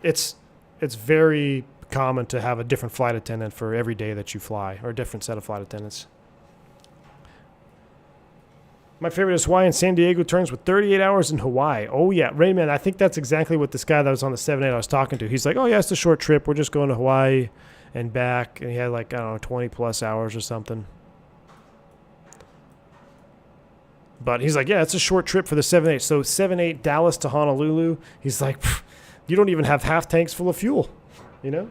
it's very common to have a different flight attendant for every day that you fly, or a different set of flight attendants. My favorite is Hawaii and San Diego turns with 38 hours in Hawaii. Oh, yeah. Rayman, I think that's exactly what this guy that was on the 7-8 I was talking to. He's like, oh, yeah, it's a short trip. We're just going to Hawaii and back. And he had like, I don't know, 20-plus hours or something. But he's like, yeah, it's a short trip for the 7-8. So 7-8 Dallas to Honolulu. He's like, you don't even have half tanks full of fuel, you know?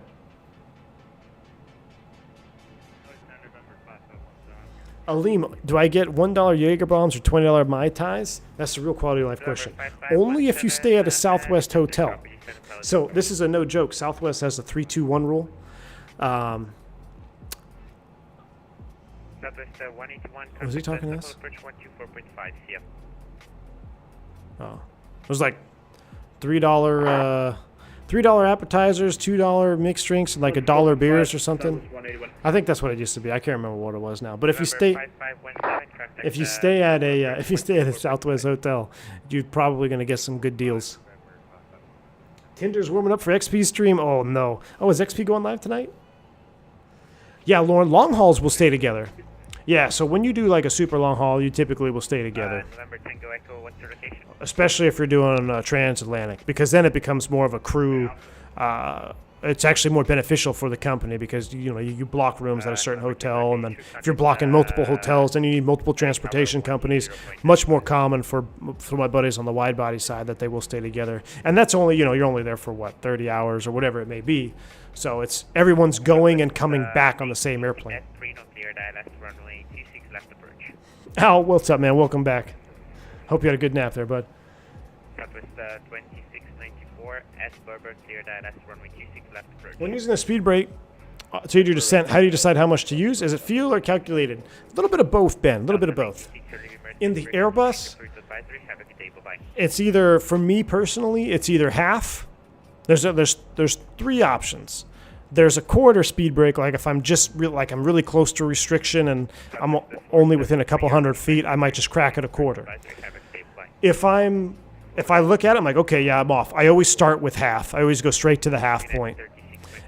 Aleem, do I get $1 Jaeger bombs or $20 Mai Tais? That's the real quality of life question. Only if you stay at a Southwest hotel. So this is a no joke. Southwest has a 3-2-1 rule. Was he talking to us? Oh, it was like $3 appetizers, $2 mixed drinks, and like $1 beers or something. I think that's what it used to be. I can't remember what it was now. But if you stay at a Southwest hotel, you're probably going to get some good deals. Tinder's warming up for XP stream. Oh no. Oh, is XP going live tonight? Yeah, Lauren. Long hauls will stay together. Yeah, so when you do like a super long haul, you typically will stay together. Especially if you're doing transatlantic, because then it becomes more of a crew. It's actually more beneficial for the company because you block rooms at a certain hotel, and then if you're blocking multiple hotels, then you need multiple transportation companies. Much more common for my buddies on the wide body side that they will stay together, and that's only you're only there for what 30 hours or whatever it may be. So it's everyone's going and coming back on the same airplane. Al, what's up, man? Welcome back. Hope you had a good nap there, bud. Southwest 2694, S Berber, clear direct runway 26 left approach. When using a speed brake to aid your descent, how do you decide how much to use? Is it fuel or calculated? A little bit of both, Ben. A little bit of both. In the Airbus, it's either, for me personally, it's either half. There's three options. There's a quarter speed brake, like if I'm just I'm really close to restriction and I'm only within a couple hundred feet, I might just crack it a quarter. If I look at it, I'm like, okay, yeah, I'm off. I always start with half. I always go straight to the half point.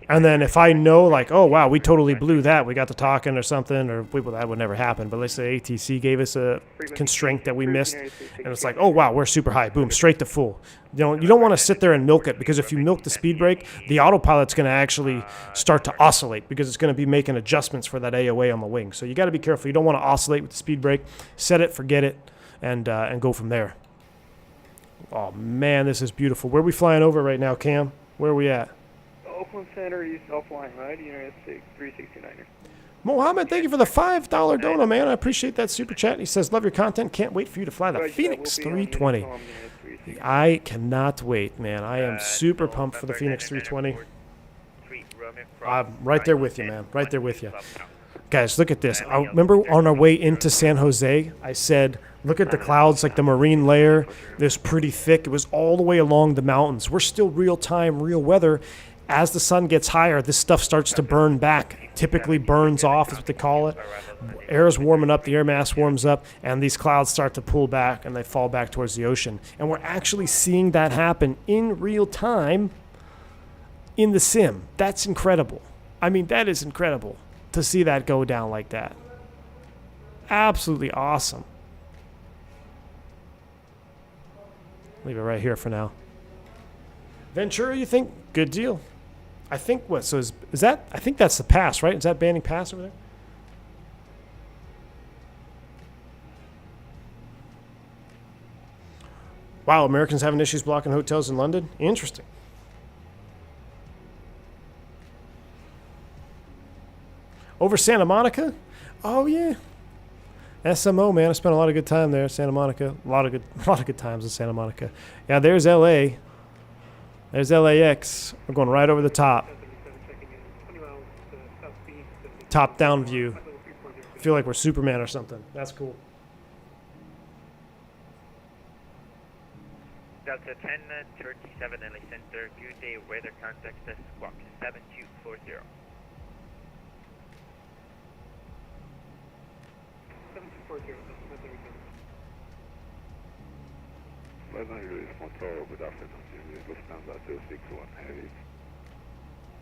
And then if I know, like, oh, wow, we totally blew that. We got to talking or something, or well, that would never happen. But let's say ATC gave us a constraint that we missed, and it's like, oh, wow, we're super high. Boom, straight to full. You don't want to sit there and milk it, because if you milk the speed brake, the autopilot's going to actually start to oscillate because it's going to be making adjustments for that AOA on the wing. So you got to be careful. You don't want to oscillate with the speed brake. Set it, forget it, and go from there. Oh, man, this is beautiful. Where are we flying over right now, Cam? Where are we at? Oakland Center, East Offline, right? United States 369er. Mohammed, thank you for the $5 dono, man. I appreciate that super chat. He says, love your content. Can't wait for you to fly the Phoenix 320. I cannot wait, man. I am super pumped for the Phoenix 320. I'm right there with you, man. Right there with you. Guys, look at this. I remember on our way into San Jose, I said, look at the clouds, like the marine layer. It was pretty thick. It was all the way along the mountains. We're still real time, real weather. As the sun gets higher, this stuff starts to burn back. Typically burns off, is what they call it. Air is warming up, the air mass warms up, and these clouds start to pull back, and they fall back towards the ocean. And we're actually seeing that happen in real time in the sim. That's incredible. I mean, that is incredible to see that go down like that. Absolutely awesome. Leave it right here for now. Ventura, you think? Good deal. I think what? So is that? I think that's the pass, right? Is that Banning Pass over there? Wow, Americans having issues blocking hotels in London? Interesting. Over Santa Monica? Oh yeah. SMO, man. I spent a lot of good time there, Santa Monica. A lot of good times in Santa Monica. Yeah, there's LA. There's LAX. We're going right over the top. Top down view. I feel like we're Superman or something. That's cool. Delta 1037 LA Center. Good day. Weather contact. Squawk 7240. Lufthansa 261 Heavy.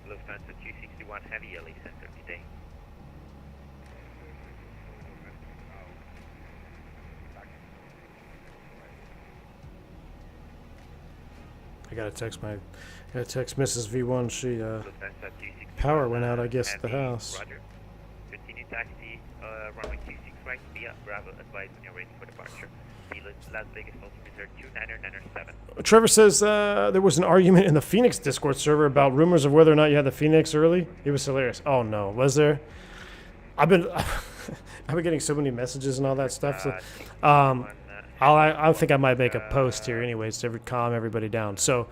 Lufthansa 261 Heavy, LA Center today. I gotta text Mrs. V1. She power went out, I guess, at the house. Roger. Continue taxi, runway 26 right via Bravo. Advise when you're ready for departure. Las Vegas altimeter 29997. Trevor says there was an argument in the Phoenix Discord server about rumors of whether or not you had the Phoenix early. It was hilarious. Oh no, was there? I've been getting so many messages and all that stuff. So, I think I might make a post here anyways to calm everybody down. So,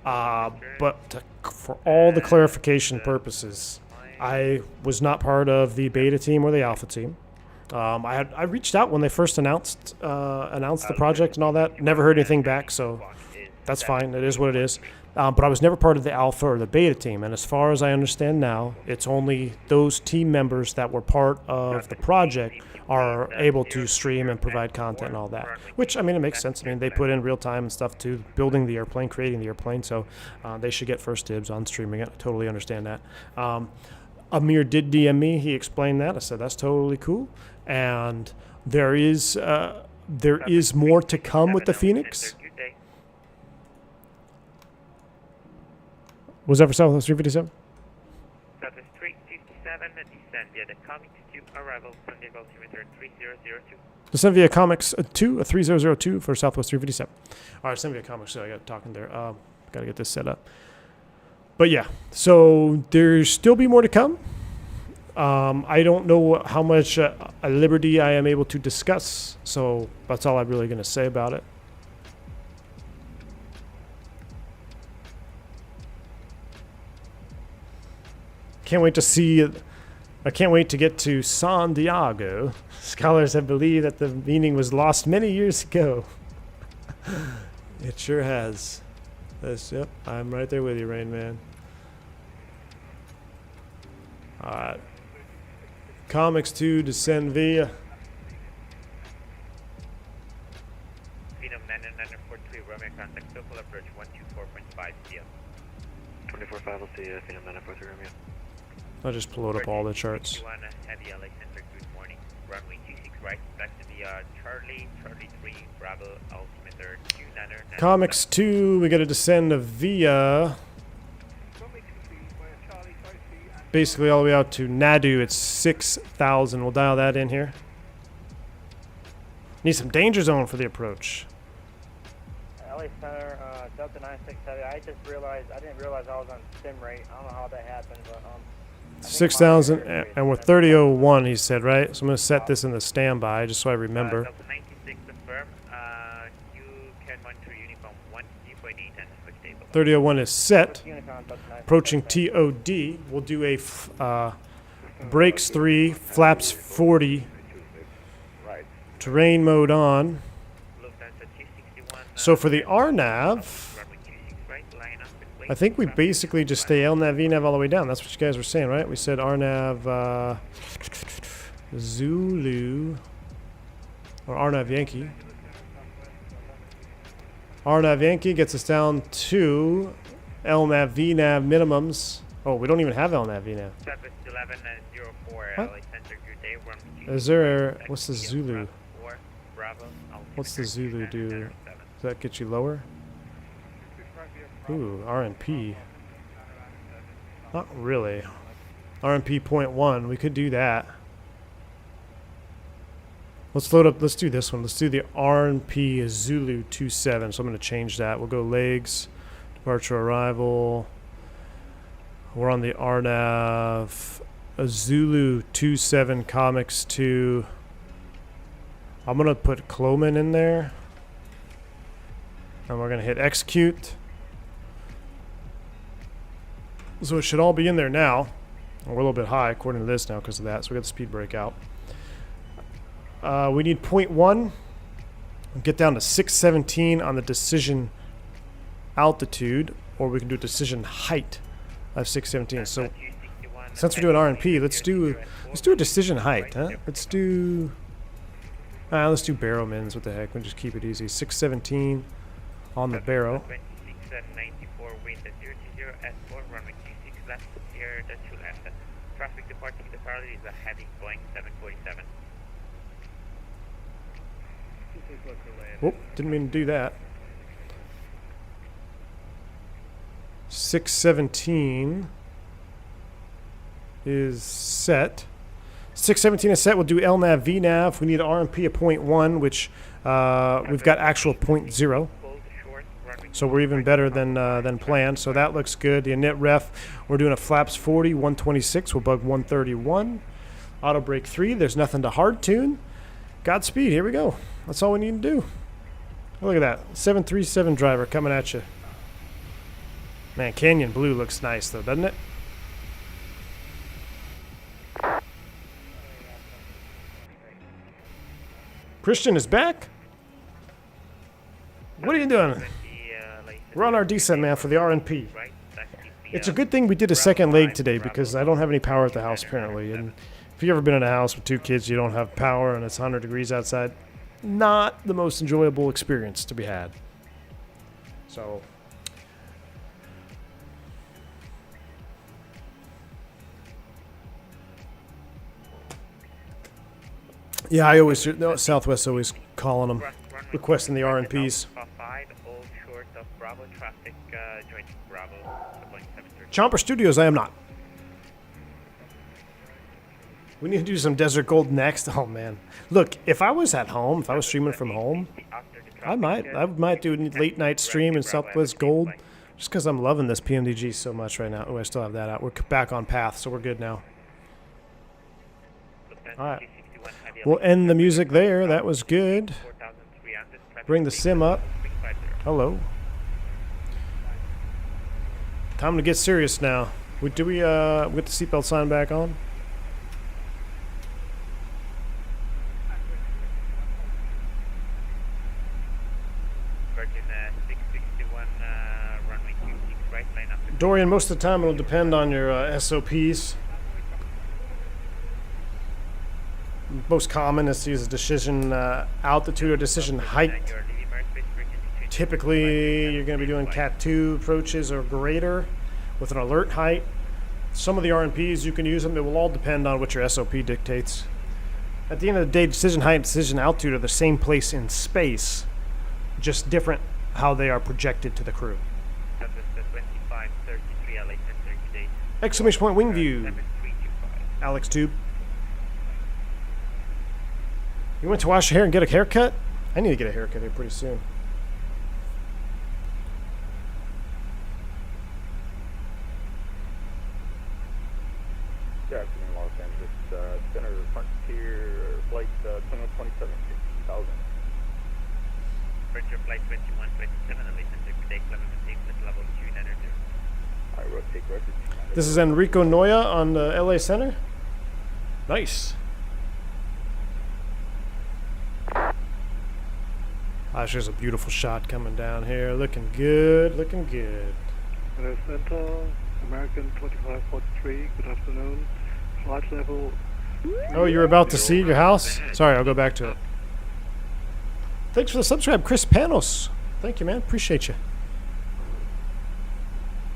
but for all the clarification purposes, I was not part of the beta team or the alpha team. I reached out when they first announced the project and all that. Never heard anything back, so that's fine. It is what it is. But I was never part of the alpha or the beta team. And as far as I understand now, it's only those team members that were part of the project are able to stream and provide content and all that. Which, I mean, it makes sense. I mean, they put in real time and stuff to building the airplane, creating the airplane. So they should get first dibs on streaming it. I totally understand that. Amir did DM me. He explained that. I said, that's totally cool. And there is more to come with the Phoenix. Was that for Southwest 357? Southwest 357, descend via the Comics 2, arrival Sunday altimeter 3002. Descend via Comics 2, 3002 for Southwest 357. All right, send via Comics 2. I got talking there. Got to get this set up. But yeah, so there's still be more to come. I don't know how much liberty I am able to discuss, so that's all I'm really going to say about it. Can't wait to see. I can't wait to get to San Diego. Scholars have believed that the meaning was lost many years ago. It sure has. Yep, I'm right there with you, Rain Man. All right. Comics 2, descend via. Phenom 9943, Romeo contact, local approach 124.5 CL. 24.5, we'll see you, Phenom 943, Romeo. I'll just load up all the charts. Heavy LA Center, good morning. Runway 26 right, back to the Charlie 3, Bravo, altimeter 299. Comics 2, we got to descend via. Basically all the way out to Nadu. It's 6,000. We'll dial that in here. Need some danger zone for the approach. LA Center, Delta 967. I didn't realize I was on sim rate. I don't know how that happened, but 6,000 and we're 3001. He said, right? So I'm gonna set this in the standby just so I remember. Delta 96 confirm. You can monitor uniform 1, 3.8 and switch table. 3001 is set. Approaching TOD. We'll do a brakes 3, flaps 40. Terrain mode on. So for the RNAV, I think we basically just stay LNAV, VNAV all the way down. That's what you guys were saying, right? We said RNAV Zulu or RNAV Yankee. RNAV Yankee gets us down to LNAV VNAV minimums. Oh, we don't even have LNAV VNAV. What? Is there? What's the Zulu? What's the Zulu do? Does that get you lower? Ooh, RNP. Not really. RNP 0.1. We could do that. Let's load up. Let's do this one. Let's do the RNP Zulu 27. So I'm going to change that. We'll go legs, departure arrival. We're on the RNAV Zulu 27 Comics 2. I'm going to put Cloman in there. And we're going to hit execute. So it should all be in there now. We're a little bit high according to this now because of that. So we got the speed brake out. We need 0.1. Get down to 617 on the decision altitude, or we can do decision height of 617. So since we're doing RNP, let's do a decision height, huh? Let's do Let's do barrow mins. What the heck? We'll just keep it easy. 617 on the barrow. 26 and 94 wind at 020 at 4 runway 26 left, here the 2 left. Traffic departing the parallel is a heavy Boeing 747. Whoop, didn't mean to do that. 617 is set. 617 is set. We'll do LNAV, VNAV. We need an RMP of 0.1, which we've got actual 0.0. So we're even better than planned. So that looks good. The init ref, we're doing a flaps 40, 126. We'll bug 131. Auto brake 3. There's nothing to hard tune. Godspeed. Here we go. That's all we need to do. Oh, look at that. 737 driver coming at you. Man, Canyon Blue looks nice, though, doesn't it? Christian is back. What are you doing? We're on our descent, man, for the RNP. It's a good thing we did a second leg today because I don't have any power at the house, apparently. And if you've ever been in a house with 2 kids, you don't have power, and it's 100 degrees outside. Not the most enjoyable experience to be had. So... yeah, I always, no, Southwest always calling them, requesting the RNPs. Chomper Studios, I am not. We need to do some Desert Gold next. Oh man, look, if I was at home, if I was streaming from home, I might do a late night stream in Southwest Gold, just because I'm loving this PMDG so much right now. Oh, I still have that out. We're back on path, so we're good now. All right. We'll end the music there. That was good. Bring the sim up. Hello. Time to get serious now. Do we get the seatbelt sign back on? Dorian, most of the time it'll depend on your SOPs. Most common is to use a decision altitude or decision height. Typically, you're going to be doing Cat 2 approaches or greater with an alert height. Some of the RNPs, you can use them. It will all depend on what your SOP dictates. At the end of the day, decision height and decision altitude are the same place in space, just different how they are projected to the crew. Exclamation point wing view. Alex Tube. You went to wash your hair and get a haircut? I need to get a haircut here pretty soon. Good afternoon, Los Angeles. Center Frontier Flight 2127, 60,000. Frontier Flight 2127, elevation take level level 290. I wrote take record. This is Enrico Noya on the LA Center. Nice. There's a beautiful shot coming down here. Looking good, looking good. Hello, Center, American 2543, good afternoon. Flight level... Oh, you're about to see your house? Sorry, I'll go back to it. Thanks for the subscribe, Chris Panos. Thank you, man. Appreciate you.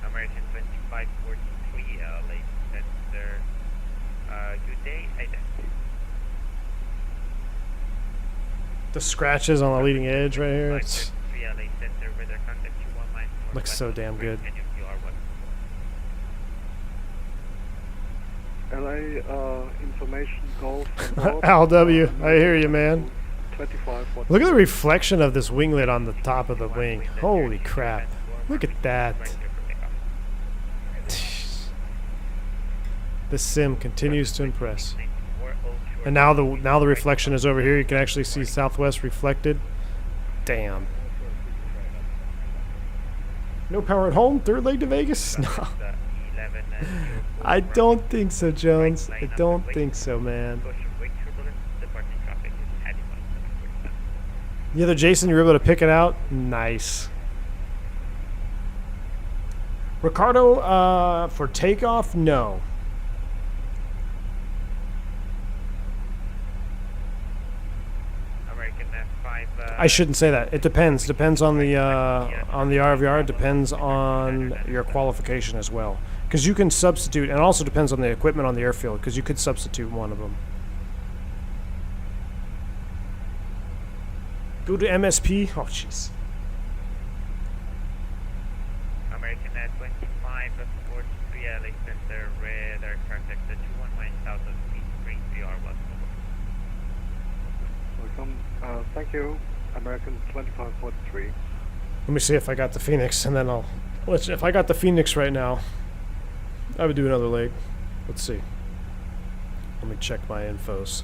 American 2543, late center. Good day, identity. The scratches on the leading edge right here. It's looks so damn good. LA information golf. Al W, I hear you, man. 25. Look at the reflection of this winglet on the top of the wing. Holy crap. Look at that. This sim continues to impress. And now the reflection is over here. You can actually see Southwest reflected. Damn. No power at home? Third leg to Vegas? No. I don't think so, Jones. I don't think so, man. The other Jason, you were able to pick it out? Nice. Ricardo, for takeoff? No. I shouldn't say that. It depends. Depends on the RVR. It depends on your qualification as well. Because you can substitute, and it also depends on the equipment on the airfield, because you could substitute one of them. Go to MSP. Oh, jeez. American 25 43 LA Center, radar contact 219 south of P3 3R West. Welcome. Thank you. American 2543. Let me see if I got the Phoenix, and then I'll... if I got the Phoenix right now, I would do another leg. Let's see. Let me check my infos.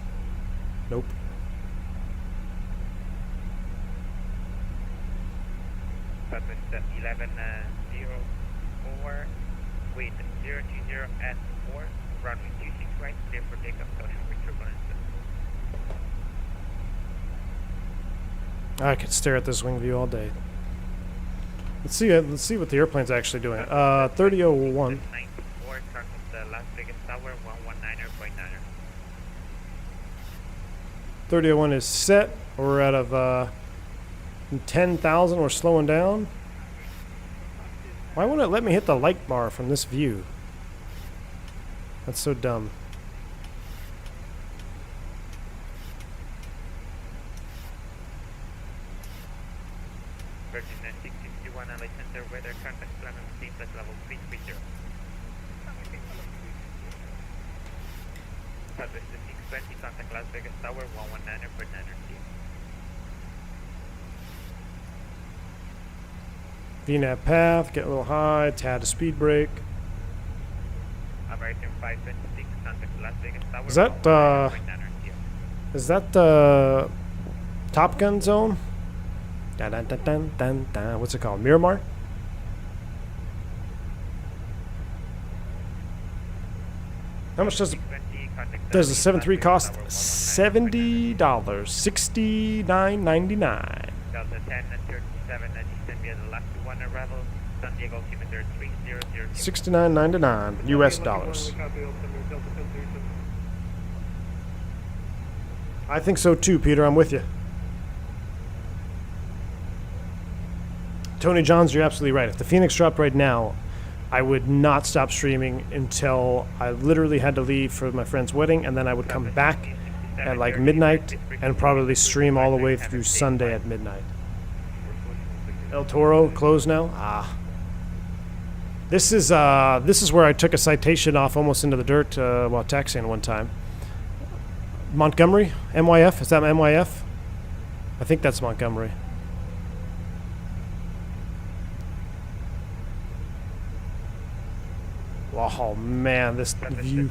Nope. Southwest 1104, wind 020 at 4, runway 26 right, clear for takeoff, caution with turbulence. I could stare at this wing view all day. Let's see what the airplane's actually doing. 3001. 94, contact the Las Vegas Tower 119.9. 3001 is set. We're out of 10,000. We're slowing down. Why won't it let me hit the light bar from this view? That's so dumb. Virgin 661 LA Center, weather contact plan on steam plus level 330. Southwest 620, contact Las Vegas Tower 119.9. VNAV path, get a little high, tad of speed brake. American 526, contact Las Vegas Tower. Is that Top Gun zone? Dun, dun, dun, dun, dun, dun. What's it called? Miramar? How much does the 7.3 cost? $70. $69.99. Delta 10 and 37 and Eastern via the last one arrival, San Diego altimeter 3000. $69.99 US dollars. I think so too, Peter. I'm with you. Tony Johns, you're absolutely right. If the Phoenix dropped right now, I would not stop streaming until I literally had to leave for my friend's wedding, and then I would come back at like midnight and probably stream all the way through Sunday at midnight. El Toro closed now. Ah, this is where I took a citation off almost into the dirt while taxiing one time. Montgomery, MYF. Is that MYF? I think that's Montgomery. Oh man, this view.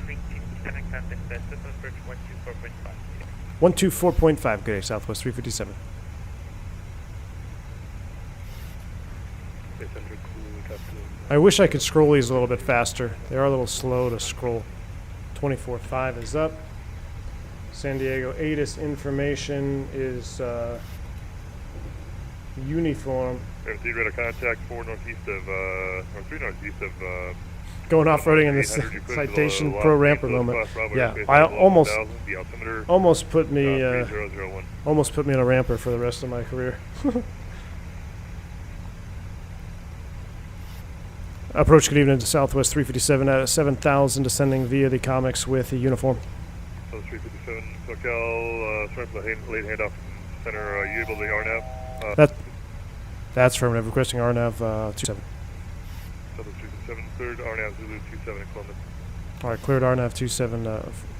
124.5. Good day, Southwest 357. I wish I could scroll these a little bit faster. They are a little slow to scroll. 24.5 is up. San Diego ATIS information is uniform. Air radar contact 4 northeast of, or 3 northeast of, going off-roading in this citation pro ramper moment. Yeah, I almost put me in a ramper for the rest of my career. Approach, good evening to Southwest 357 at 7,000, descending via the comics with a uniform. So 357 SoCal, sorry for the late handoff center, you able to RNAV? That's affirmative, requesting RNAV 27. Southwest 357, third RNAV Zulu 27 in Columbus. Alright, cleared RNAV 27,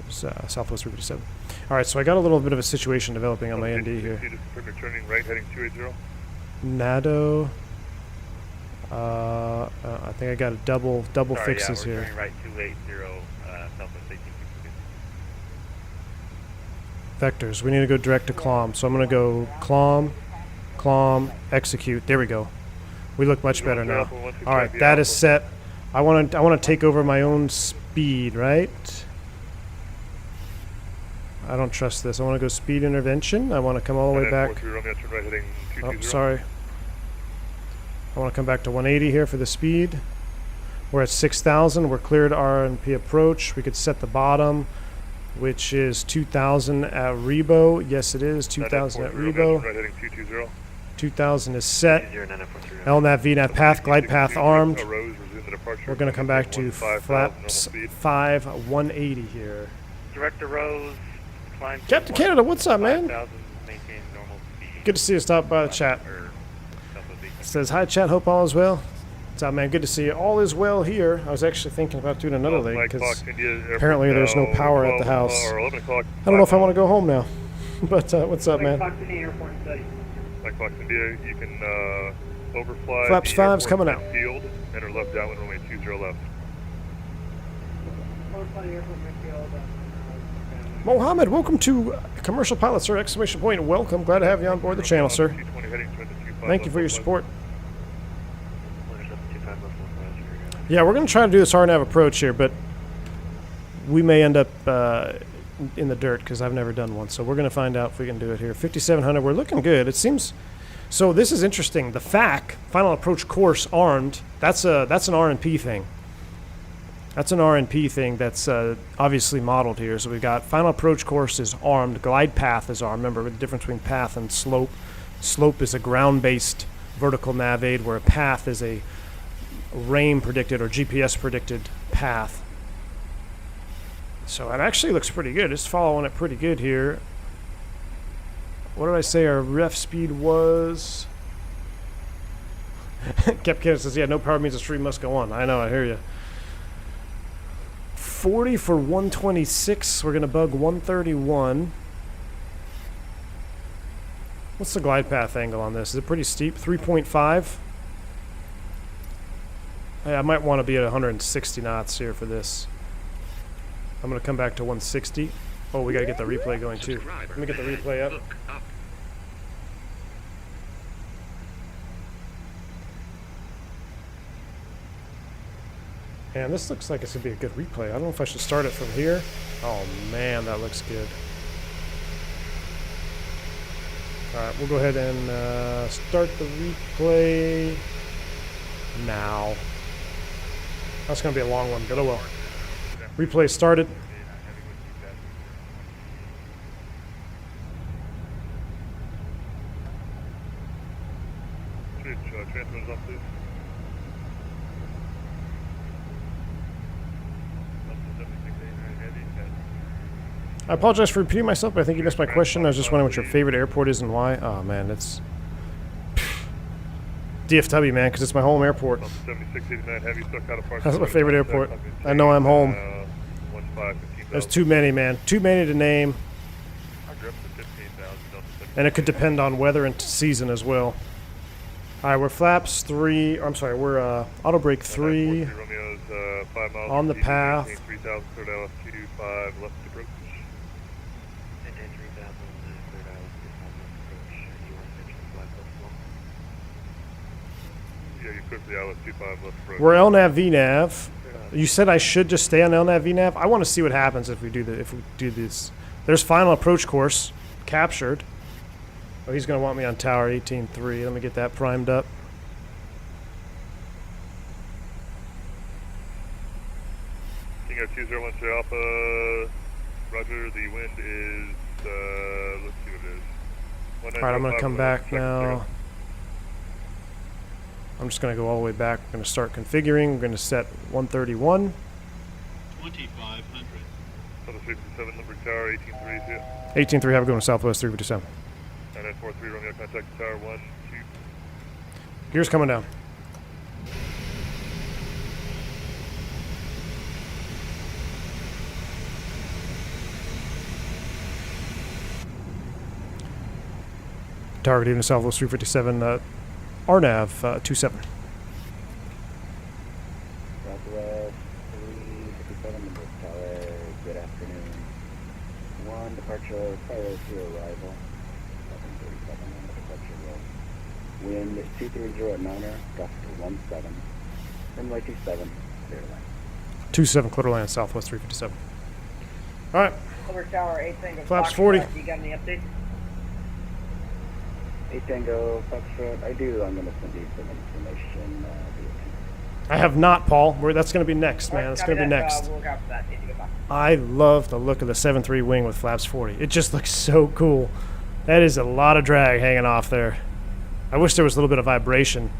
Southwest 357. Alright, so I got a little bit of a situation developing on my ND here. Just confirm you're turning right, heading 280. NATO. I think I got a double fixes yeah, here. Turning right 280, Southwest 1862. Vectors. We need to go direct to CLOM. So I'm going to go CLOM, execute. There we go. We look much better now. All right, that is set. I want to take over my own speed, right? I don't trust this. I want to go speed intervention. I want to come all the way back. Oh, sorry. I want to come back to 180 here for the speed. We're at 6,000. We're cleared RNP approach. We could set the bottom. which is 2,000 at Rebo. Yes, it is 2,000 at Rebo. Right heading 220. 2,000 is set. LNAV, VNAV path, glide path armed. We're going to come back to flaps 5, 180 here. Director Rose, climb. Captain Canada, what's up, man? Good to see you. Stop by the chat. It says, hi, chat. Hope all is well. What's up, man? Good to see you. All is well here. I was actually thinking about doing another leg because apparently there's no power at the house. I don't know if I want to go home now. But what's up, man? Mike Fox India, you can overfly Flaps 5's coming out. Field, enter left downwind runway 20 left. Mohammed, welcome to Commercial Pilot, sir. Exclamation point. Welcome. Glad to have you on board the channel, sir. Thank you for your support. Yeah, we're going to try to do this RNAV approach here, but we may end up in the dirt because I've never done one. So we're going to find out if we can do it here. 5,700, we're looking good. It seems... So this is interesting. The FAC, Final Approach Course Armed, that's an RNP thing. That's an RNP thing that's obviously modeled here. So we've got Final Approach Course is armed, glide path is armed. Remember the difference between path and slope. Slope is a ground-based vertical nav aid, where a path is a rain predicted or GPS predicted path. So it actually looks pretty good. It's following it pretty good here. What did I say our ref speed was? Cap Kennedy says, yeah, no power means the stream must go on. I know, I hear you. 40 for 126. We're going to bug 131. What's the glide path angle on this? Is it pretty steep? 3.5? Hey, I might want to be at 160 knots here for this. I'm going to come back to 160. Oh, we got to get the replay going too. Let me get the replay up. Man, this looks like it's going to be a good replay. I don't know if I should start it from here. Oh, man, that looks good. All right, we'll go ahead and start the replay now. That's going to be a long one, but oh well. Replay started. Transmitters off, please. I apologize for repeating myself, but I think you missed my question. I was just wondering what your favorite airport is and why. Oh, man, it's DFW, man, because it's my home airport. That's my favorite airport. I know I'm home. There's too many, man. Too many to name. And it could depend on weather and season as well. All right, we're flaps 3. I'm sorry, we're auto brake 3 on the path. We're LNAV VNAV. You said I should just stay on LNAV VNAV. I want to see what happens if we do this. There's Final Approach Course captured. Oh, he's going to want me on tower 18.3. Let me get that primed up. King Air 2013 Alpha. Roger, the wind is, let's see what it is. Alright, I'm going to come back now. I'm just going to go all the way back. We're going to start configuring. We're going to set 131. 2500. Southwest 357, number tower 18.3 is here. 18.3, have a good one, Southwest 357. 9943, Romeo, contact tower 1, 2. Gear's coming down. Targeting the Southwest 357, RNAV 27. Southwest 357, number tower, good afternoon. 1 departure, prior to arrival. 1137 on the departure roll. Wind 230 at 9er, gust 17. Runway 27, clear to land. 27, clear to land, Southwest 357. Alright. Over tower 8 Tango. Flaps 40. You got any updates? 8 Tango, Foxtrot, I do. I'm going to send you some information via I have not, Paul. That's going to be next, man. Right, It's going to be next. We'll look out for that. I love the look of the 7.3 wing with flaps 40. It just looks so cool. That is a lot of drag hanging off there. I wish there was a little bit of vibration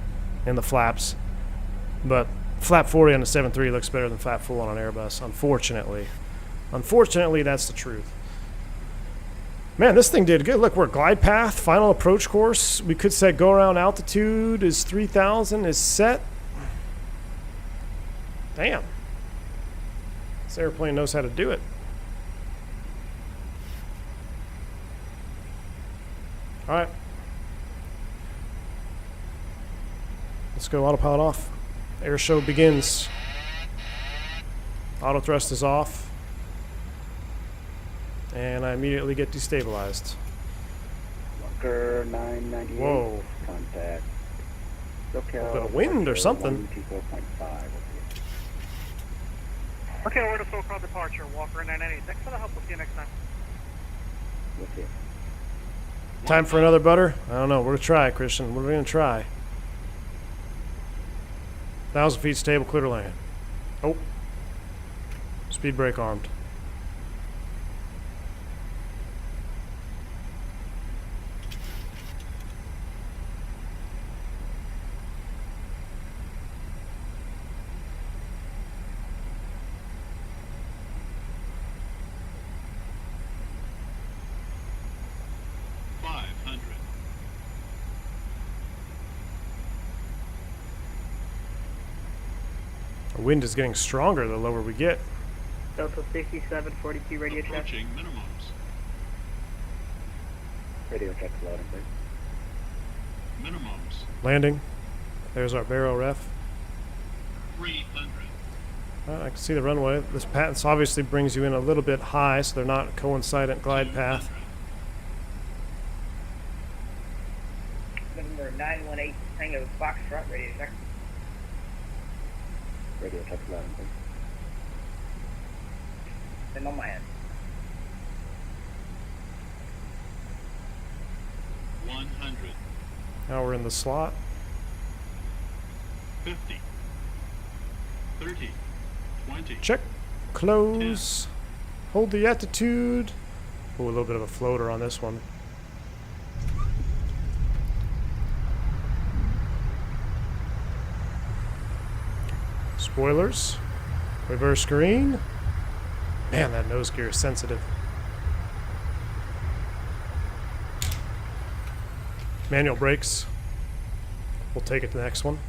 in the flaps, but flap 40 on the 7.3 looks better than flap full on an Airbus, unfortunately. Unfortunately, that's the truth. Man, this thing did good. Look, we're glide path, final approach course. We could set go around altitude is 3,000 is set. Damn. This airplane knows how to do it. All right. Let's go autopilot off. Air show begins. Auto thrust is off. And I immediately get destabilized. Walker 998. Whoa. Contact. A bit of wind or something. 124.5. Okay, we're to SoCal departure. Walker 998. Thanks for the help. We'll see you next time. We'll see. Time for another butter? I don't know. We're going to try, Christian. We're going to try. 1,000 feet stable, clear to land. Oh. Speed brake armed. The wind is getting stronger the lower we get. Delta 6742 radio check. Approaching minimums. Radio check loading, please. Minimums. Landing. There's our barrel ref. 300. I can see the runway. This path obviously brings you in a little bit high, so they're not coincident glide path. Number 918 Tango Foxtrot radio check. Radio check loading, please. And on my end. 100. Now we're in the slot. 50. 30. 20. Check. Close. 10. Hold the attitude. Oh, a little bit of a floater on this one. Spoilers. Reverse green. Man, that nose gear is sensitive. Manual brakes. We'll take it to the next one.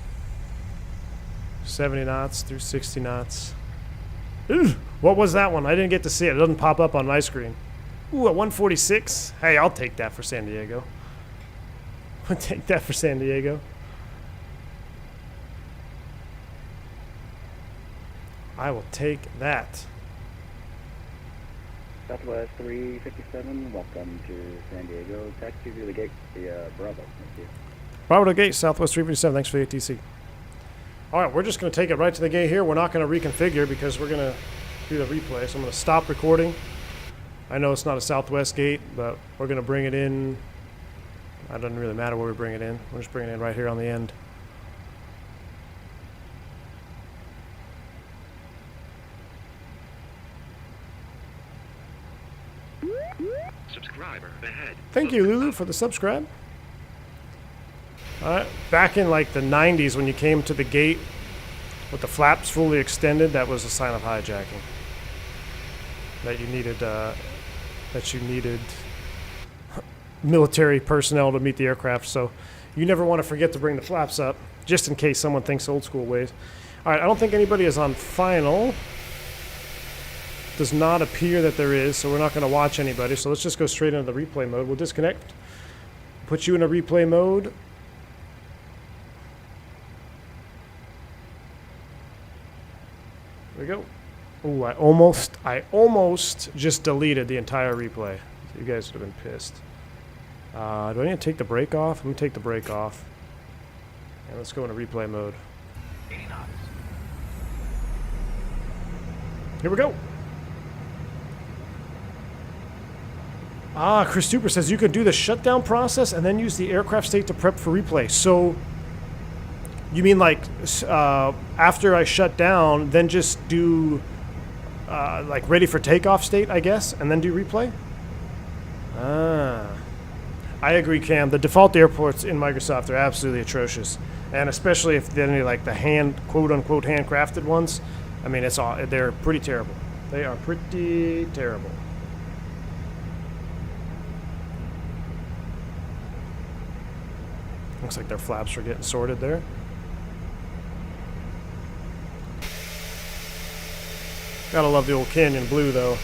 70 knots through 60 knots. Ooh, what was that one? I didn't get to see it. It doesn't pop up on my screen. Ooh, at 146. Hey, I'll take that for San Diego. I'll take that for San Diego. I will take that. Southwest 357, welcome to San Diego. Taxi to the gate, the Bravo. Thank you. Bravo to the gate, Southwest 357. Thanks for the ATC. All right, we're just going to take it right to the gate here. We're not going to reconfigure because we're going to do the replay. So I'm going to stop recording. I know it's not a Southwest gate, but we're going to bring it in. It doesn't really matter where we bring it in. We're just bringing it in right here on the end. Subscriber ahead. Thank you, Lulu, for the subscribe. Back in like the 90s when you came to the gate with the flaps fully extended, that was a sign of hijacking. That you needed military personnel to meet the aircraft, so you never want to forget to bring the flaps up, just in case someone thinks old school ways. All right, I don't think anybody is on final. Does not appear that there is, so we're not going to watch anybody. So let's just go straight into the replay mode. We'll disconnect, put you in a replay mode. There we go. Ooh, I almost just deleted the entire replay. You guys would have been pissed. Do I need to take the brake off? Let me take the brake off. And let's go into replay mode. 80 knots. Here we go. Chris Super says you could do the shutdown process and then use the aircraft state to prep for replay. So you mean like after I shut down, then just do like ready for takeoff state, I guess, and then do replay? Ah. I agree, Cam. The default airports in Microsoft are absolutely atrocious. And especially if they're any like the quote-unquote handcrafted ones. I mean, they're pretty terrible. They are pretty terrible. Looks like their flaps are getting sorted there. Gotta love the old Canyon Blue, though.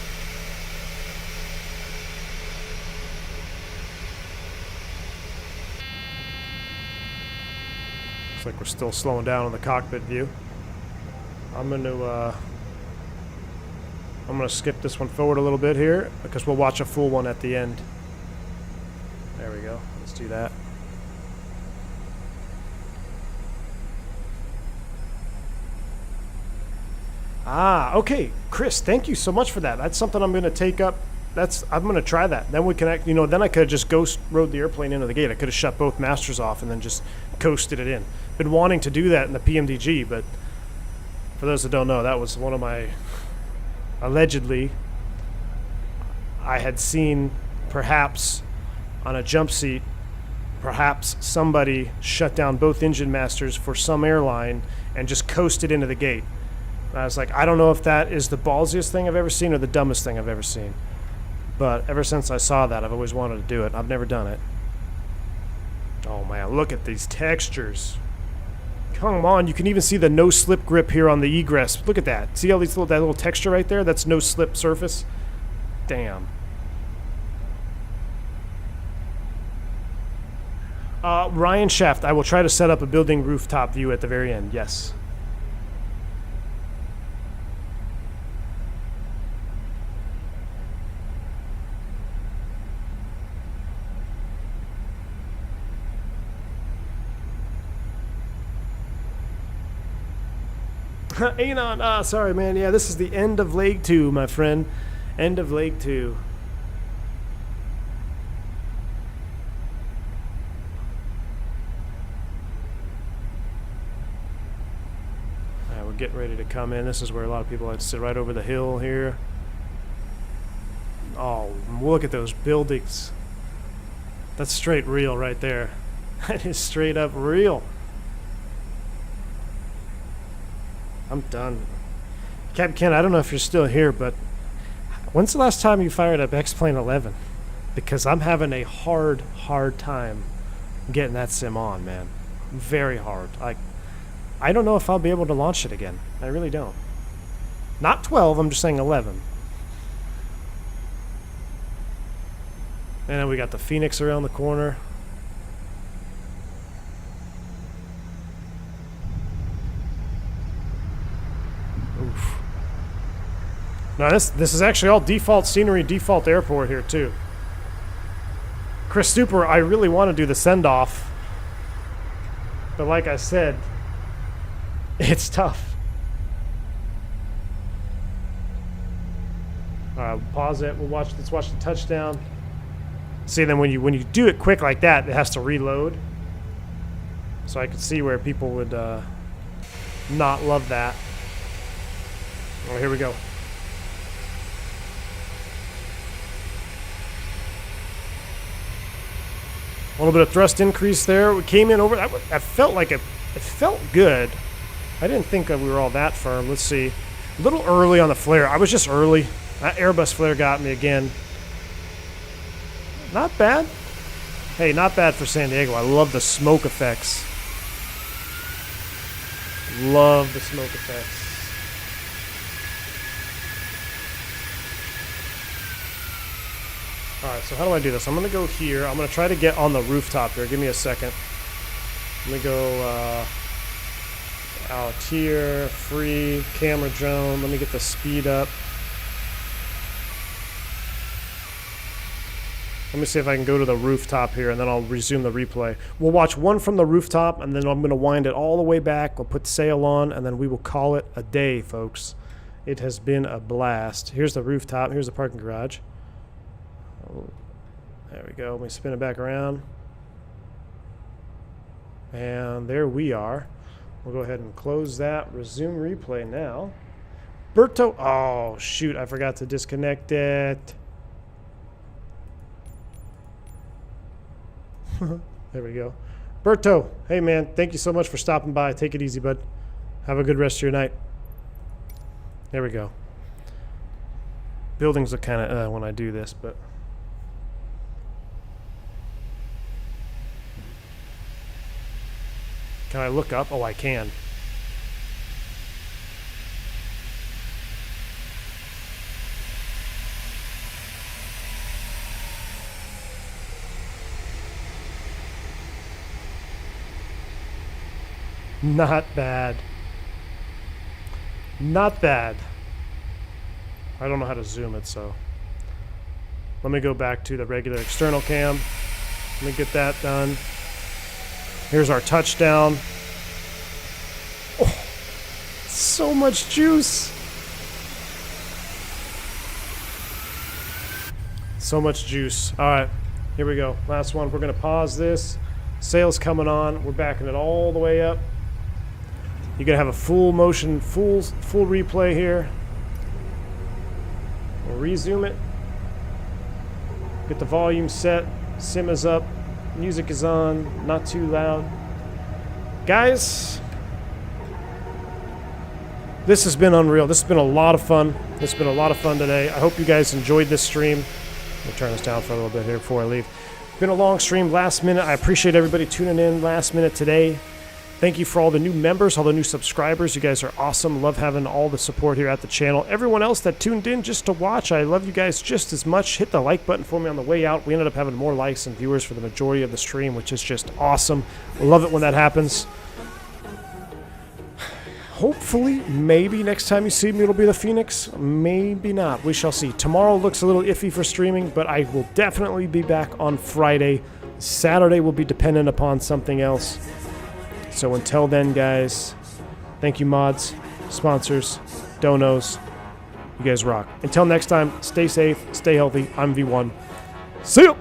Looks like we're still slowing down on the cockpit view. I'm gonna skip this one forward a little bit here because we'll watch a full one at the end. There we go. Let's do that. Ah, okay, Chris, thank you so much for that. That's something I'm going to take up. I'm going to try that. Then we can, then I could have just ghost rode the airplane into the gate. I could have shut both masters off and then just coasted it in. Been wanting to do that in the PMDG, but for those that don't know, that was one of my, allegedly, I had seen perhaps on a jump seat, perhaps somebody shut down both engine masters for some airline and just coasted into the gate. I was like, I don't know if that is the ballsiest thing I've ever seen or the dumbest thing I've ever seen. But ever since I saw that, I've always wanted to do it. I've never done it. Oh man, look at these textures. Come on, you can even see the no slip grip here on the egress. Look at that. See all that little texture right there? That's no slip surface. Damn. Ryan Shaft, I will try to set up a building rooftop view at the very end. Yes. Anon, sorry man, yeah, this is the end of leg 2, my friend. End of leg 2. Alright, we're getting ready to come in. This is where a lot of people like to sit right over the hill here. Oh, look at those buildings. That's straight real right there. That is straight up real. I'm done. Captain Ken, I don't know if you're still here, but when's the last time you fired up X-Plane 11? Because I'm having a hard time getting that sim on, man. Very hard. I don't know if I'll be able to launch it again. I really don't. Not 12, I'm just saying 11. And then we got the Phoenix around the corner. Oof. Now this is actually all default scenery, default airport here too. Chris Stuper, I really want to do the send-off, but like I said, it's tough. We'll pause it. Let's watch the touchdown. See, then when you do it quick like that, it has to reload. So I could see where people would not love that. Oh, here we go. A little bit of thrust increase there. We came in over. I felt like it felt good. I didn't think that we were all that firm. Let's see. A little early on the flare. I was just early. That Airbus flare got me again. Not bad. Hey, not bad for San Diego. I love the smoke effects. Love the smoke effects. Alright, so how do I do this? I'm going to go here. I'm going to try to get on the rooftop here. Give me a second. Let me go out here. Free. Camera drone. Let me get the speed up. Let me see if I can go to the rooftop here, and then I'll resume the replay. We'll watch one from the rooftop, and then I'm going to wind it all the way back. We'll put sail on, and then we will call it a day, folks. It has been a blast. Here's the rooftop. Here's the parking garage. Oh, there we go. Let me spin it back around. And there we are. We'll go ahead and close that. Resume replay now. Berto. Oh, shoot. I forgot to disconnect it. There we go. Berto, hey man, thank you so much for stopping by. Take it easy, bud. Have a good rest of your night. There we go. Buildings look kind of when I do this, but can I look up? Oh, I can. Not bad. Not bad. I don't know how to zoom it, so let me go back to the regular external cam. Let me get that done. Here's our touchdown. Oh, so much juice. So much juice. All right, here we go. Last one. We're going to pause this. Sails coming on. We're backing it all the way up. You're going to have a full motion, full replay here. We'll resume it. Get the volume set. Sim is up. Music is on. Not too loud. Guys, this has been unreal. This has been a lot of fun. This has been a lot of fun today. I hope you guys enjoyed this stream. I'll turn this down for a little bit here before I leave. Been a long stream, last minute. I appreciate everybody tuning in last minute today. Thank you for all the new members, all the new subscribers. You guys are awesome. Love having all the support here at the channel. Everyone else that tuned in just to watch, I love you guys just as much. Hit the like button for me on the way out. We ended up having more likes and viewers for the majority of the stream, which is just awesome. Love it when that happens. Hopefully, maybe next time you see me, it'll be the Phoenix. Maybe not. We shall see. Tomorrow looks a little iffy for streaming, but I will definitely be back on Friday. Saturday will be dependent upon something else. So until then, guys, thank you, mods, sponsors, donos. You guys rock. Until next time, stay safe, stay healthy. I'm V1. See ya!